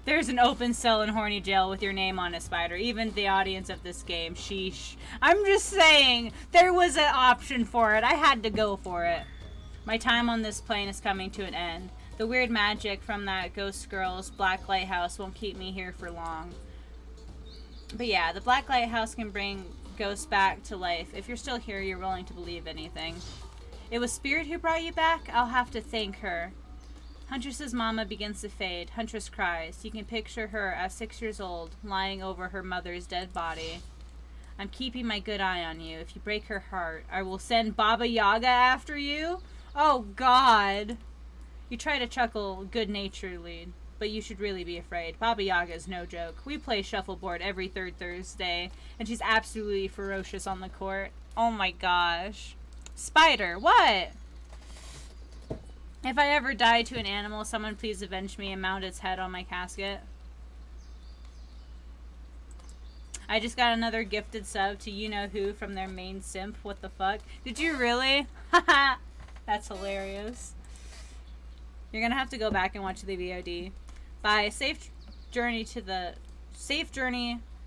There's an open cell in horny jail with your name on it, Spider. Even the audience of this game. Sheesh. I'm just saying, there was an option for it. I had to go for it. My time on this plane is coming to an end. The weird magic from that ghost girl's black lighthouse won't keep me here for long. But yeah, the black lighthouse can bring ghosts back to life. If you're still here, you're willing to believe anything. It was Spirit who brought you back? I'll have to thank her. Huntress's mama begins to fade. Huntress cries. You can picture her at 6 years old, lying over her mother's dead body. I'm keeping my good eye on you. If you break her heart, I will send Baba Yaga after you. Oh, God. You try to chuckle good-naturedly, but you should really be afraid. Baba Yaga is no joke. We play shuffleboard every third Thursday, and she's absolutely ferocious on the court. Oh, my gosh. Spider, what? If I ever die to an animal, someone please avenge me and mount its head on my casket. I just got another gifted sub to you-know-who from their main simp. What the fuck? Did you really? Haha. That's hilarious. You're gonna have to go back and watch the VOD. Bye. Safe journey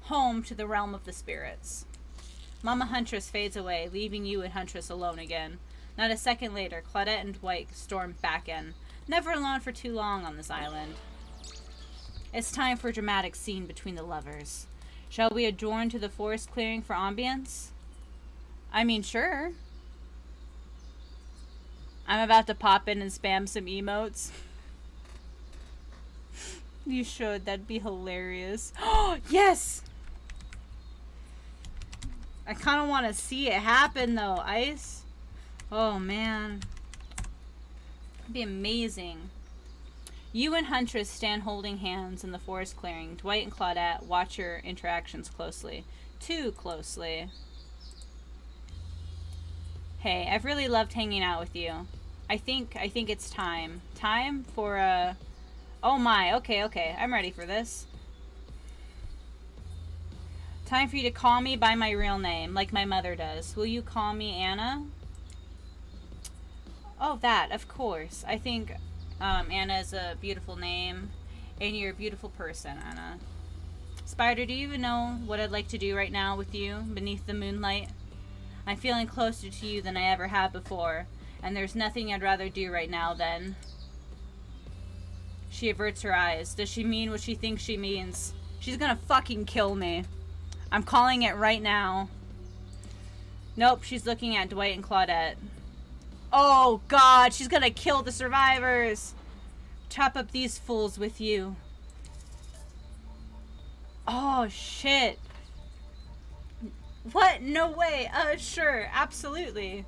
home to the realm of the spirits. Mama Huntress fades away, leaving you and Huntress alone again. Not a second later, Claudette and Dwight storm back in. Never alone for too long on this island. It's time for a dramatic scene between the lovers. Shall we adjourn to the forest clearing for ambience? I mean, sure. I'm about to pop in and spam some emotes. You should. That'd be hilarious. Oh, yes! I kind of want to see it happen, though. Ice. Oh, man. It'd be amazing. You and Huntress stand holding hands in the forest clearing. Dwight and Claudette watch your interactions closely. Too closely. Hey, I've really loved hanging out with you. I think it's time. Time for a... Oh my, okay. I'm ready for this. Time for you to call me by my real name, like my mother does. Will you call me Anna? Oh, that, of course. I think Anna is a beautiful name, and you're a beautiful person, Anna. Spider, do you even know what I'd like to do right now with you beneath the moonlight? I'm feeling closer to you than I ever have before, and there's nothing I'd rather do right now than... She averts her eyes. Does she mean what she thinks she means? She's gonna fucking kill me. I'm calling it right now. Nope, she's looking at Dwight and Claudette. Oh god, she's gonna kill the survivors! Chop up these fools with you. Oh shit. What? No way. Sure, absolutely.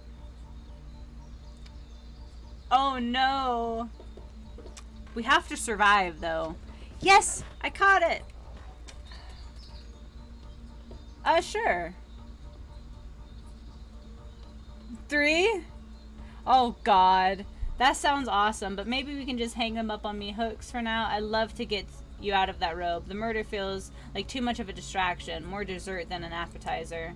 Oh no. We have to survive though. Yes! I caught it! Sure. 3? Oh god. That sounds awesome, but maybe we can just hang them up on me hooks for now. I'd love to get you out of that robe. The murder feels like too much of a distraction, more dessert than an appetizer.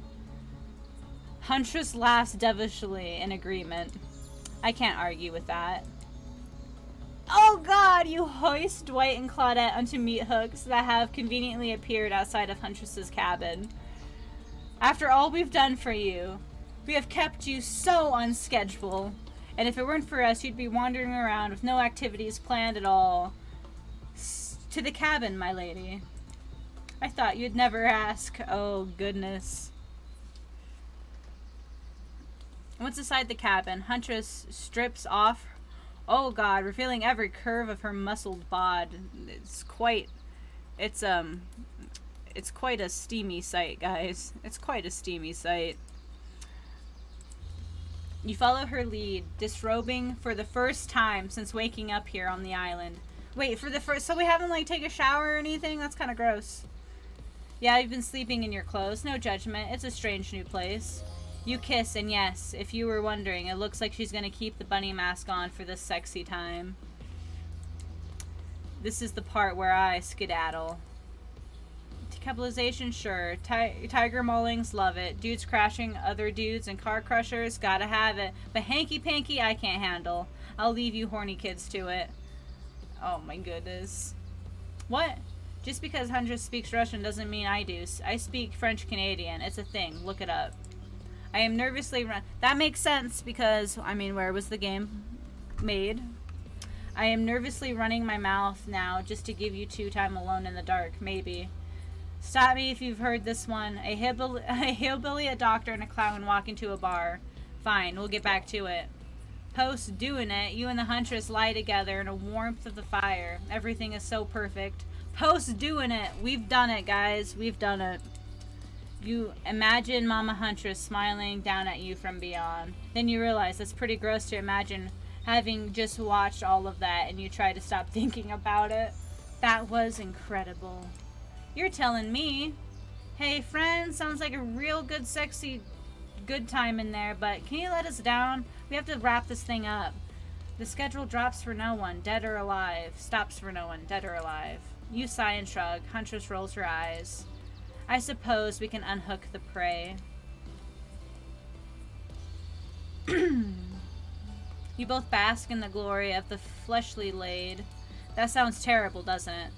Huntress laughs devilishly in agreement. I can't argue with that. Oh god, you hoist Dwight and Claudette onto meat hooks that have conveniently appeared outside of Huntress's cabin. After all we've done for you, we have kept you so on schedule. And if it weren't for us, you'd be wandering around with no activities planned at all. To the cabin, my lady. I thought you'd never ask. Oh, goodness. Once inside the cabin, Huntress strips off. Oh god, revealing every curve of her muscled bod. It's quite a steamy sight, guys. It's quite a steamy sight. You follow her lead, disrobing for the first time since waking up here on the island. Wait, so we haven't, like, taken a shower or anything? That's kind of gross. Yeah, you've been sleeping in your clothes. No judgment. It's a strange new place. You kiss, and yes, if you were wondering, it looks like she's gonna keep the bunny mask on for this sexy time. This is the part where I skedaddle. Decapitalization, sure. Tiger maulings, love it. Dudes crashing other dudes and car crushers, gotta have it. But hanky-panky, I can't handle. I'll leave you horny kids to it. Oh my goodness. What? Just because Huntress speaks Russian doesn't mean I do. I speak French-Canadian. It's a thing. Look it up. I am nervously That makes sense because, I mean, where was the game made? I am nervously running my mouth now just to give you two time alone in the dark, maybe. Stop me if you've heard this one. A hillbilly, a doctor, and a clown walk into a bar. Fine, we'll get back to it. Post doing it, you and the Huntress lie together in a warmth of the fire. Everything is so perfect. Post doing it. We've done it, guys. We've done it. You imagine Mama Huntress smiling down at you from beyond. Then you realize it's pretty gross to imagine having just watched all of that and you try to stop thinking about it. That was incredible. You're telling me. Hey, friend, sounds like a real good, sexy, good time in there, but can you let us down? We have to wrap this thing up. The schedule drops for no one, dead or alive. Stops for no one, dead or alive. You sigh and shrug. Huntress rolls her eyes. I suppose we can unhook the prey. You both bask in the glory of the fleshly laid. That sounds terrible, doesn't it?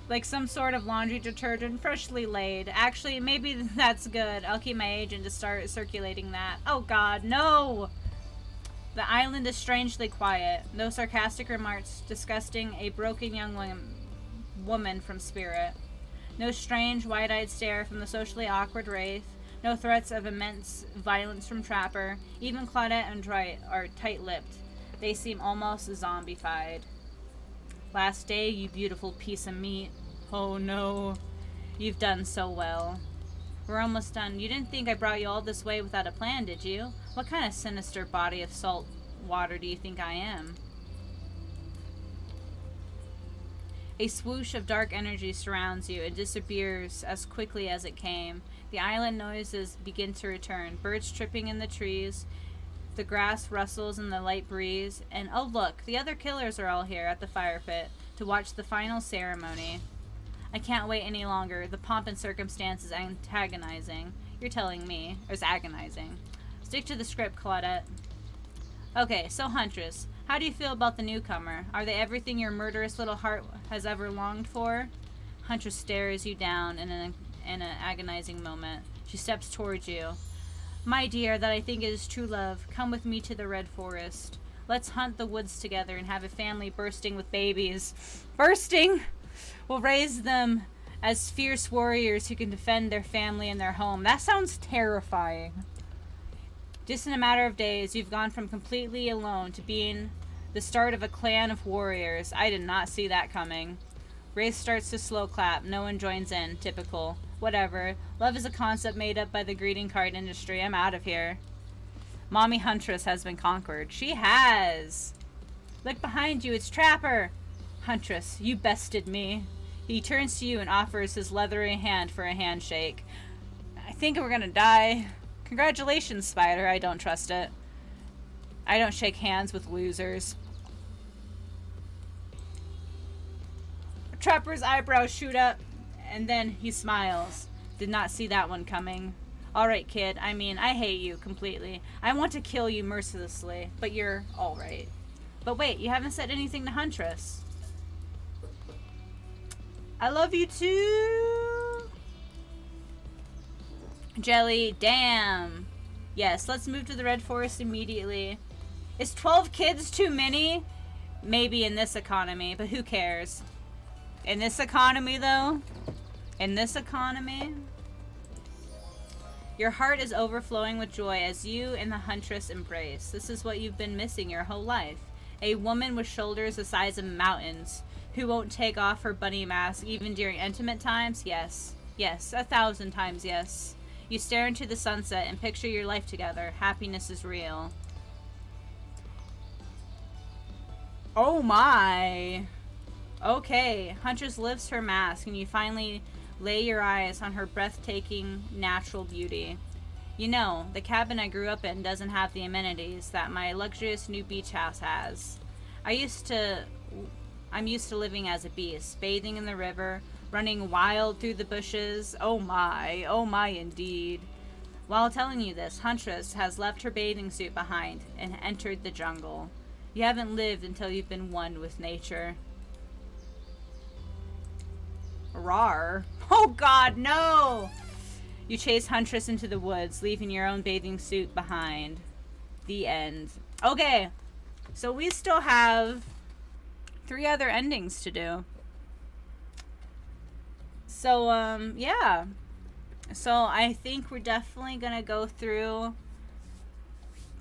Like some sort of laundry detergent, freshly laid. Actually, maybe that's good. I'll keep my agent to start circulating that. Oh god, no! The island is strangely quiet. No sarcastic remarks disgusting a broken young woman from Spirit. No strange, wide-eyed stare from the socially awkward Wraith. No threats of immense violence from Trapper. Even Claudette and Dwight are tight-lipped. They seem almost zombified. Last day, you beautiful piece of meat. Oh no. You've done so well. We're almost done. You didn't think I brought you all this way without a plan, did you? What kind of sinister body of salt water do you think I am? A swoosh of dark energy surrounds you. It disappears as quickly as it came. The island noises begin to return. Birds tripping in the trees. The grass rustles in the light breeze. And oh look, the other killers are all here at the fire pit to watch the final ceremony. I can't wait any longer. The pomp and circumstance is antagonizing. You're telling me. Or is agonizing. Stick to the script, Claudette. Okay, so Huntress, How do you feel about the newcomer? Are they everything your murderous little heart has ever longed for? Huntress stares you down in an agonizing moment. She steps towards you. My dear, that I think is true love, come with me to the Red Forest. Let's hunt the woods together and have a family bursting with babies. Bursting! We'll raise them as fierce warriors who can defend their family and their home. That sounds terrifying. Just in a matter of days, you've gone from completely alone to being the start of a clan of warriors. I did not see that coming. Wraith starts to slow clap. No one joins in. Typical. Whatever. Love is a concept made up by the greeting card industry. I'm out of here. Mommy Huntress has been conquered. She has! Look behind you. It's Trapper! Huntress, you bested me. He turns to you and offers his leathery hand for a handshake. I think we're gonna die. Congratulations, Spider. I don't trust it. I don't shake hands with losers. Trapper's eyebrows shoot up, and then he smiles. Did not see that one coming. Alright, kid. I mean, I hate you completely. I want to kill you mercilessly, but you're alright. But wait, you haven't said anything to Huntress. I love you too. Jelly, damn. Yes, let's move to the Red Forest immediately. Is 12 kids too many? Maybe in this economy, but who cares? In this economy, though? In this economy? Your heart is overflowing with joy as you and the Huntress embrace. This is what you've been missing your whole life. A woman with shoulders the size of mountains who won't take off her bunny mask even during intimate times? Yes. Yes, 1,000 times yes. You stare into the sunset and picture your life together. Happiness is real. Oh my. Okay. Huntress lifts her mask and you finally lay your eyes on her breathtaking natural beauty. You know, the cabin I grew up in doesn't have the amenities that my luxurious new beach house has. I'm used to living as a beast, bathing in the river, running wild through the bushes. Oh my indeed. While telling you this, Huntress has left her bathing suit behind and entered the jungle. You haven't lived until you've been one with nature. Rawr. Oh god, no! You chase Huntress into the woods, leaving your own bathing suit behind. The end. Okay, so we still have 3 other endings to do. So, yeah. So, I think we're definitely gonna go through,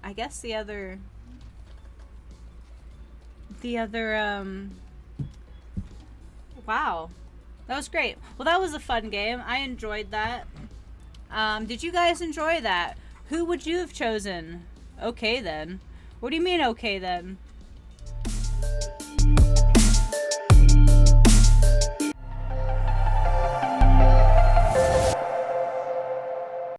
I guess, the other, wow. That was great. Well, that was a fun game. I enjoyed that. Did you guys enjoy that? Who would you have chosen? Okay, then. What do you mean, okay, then?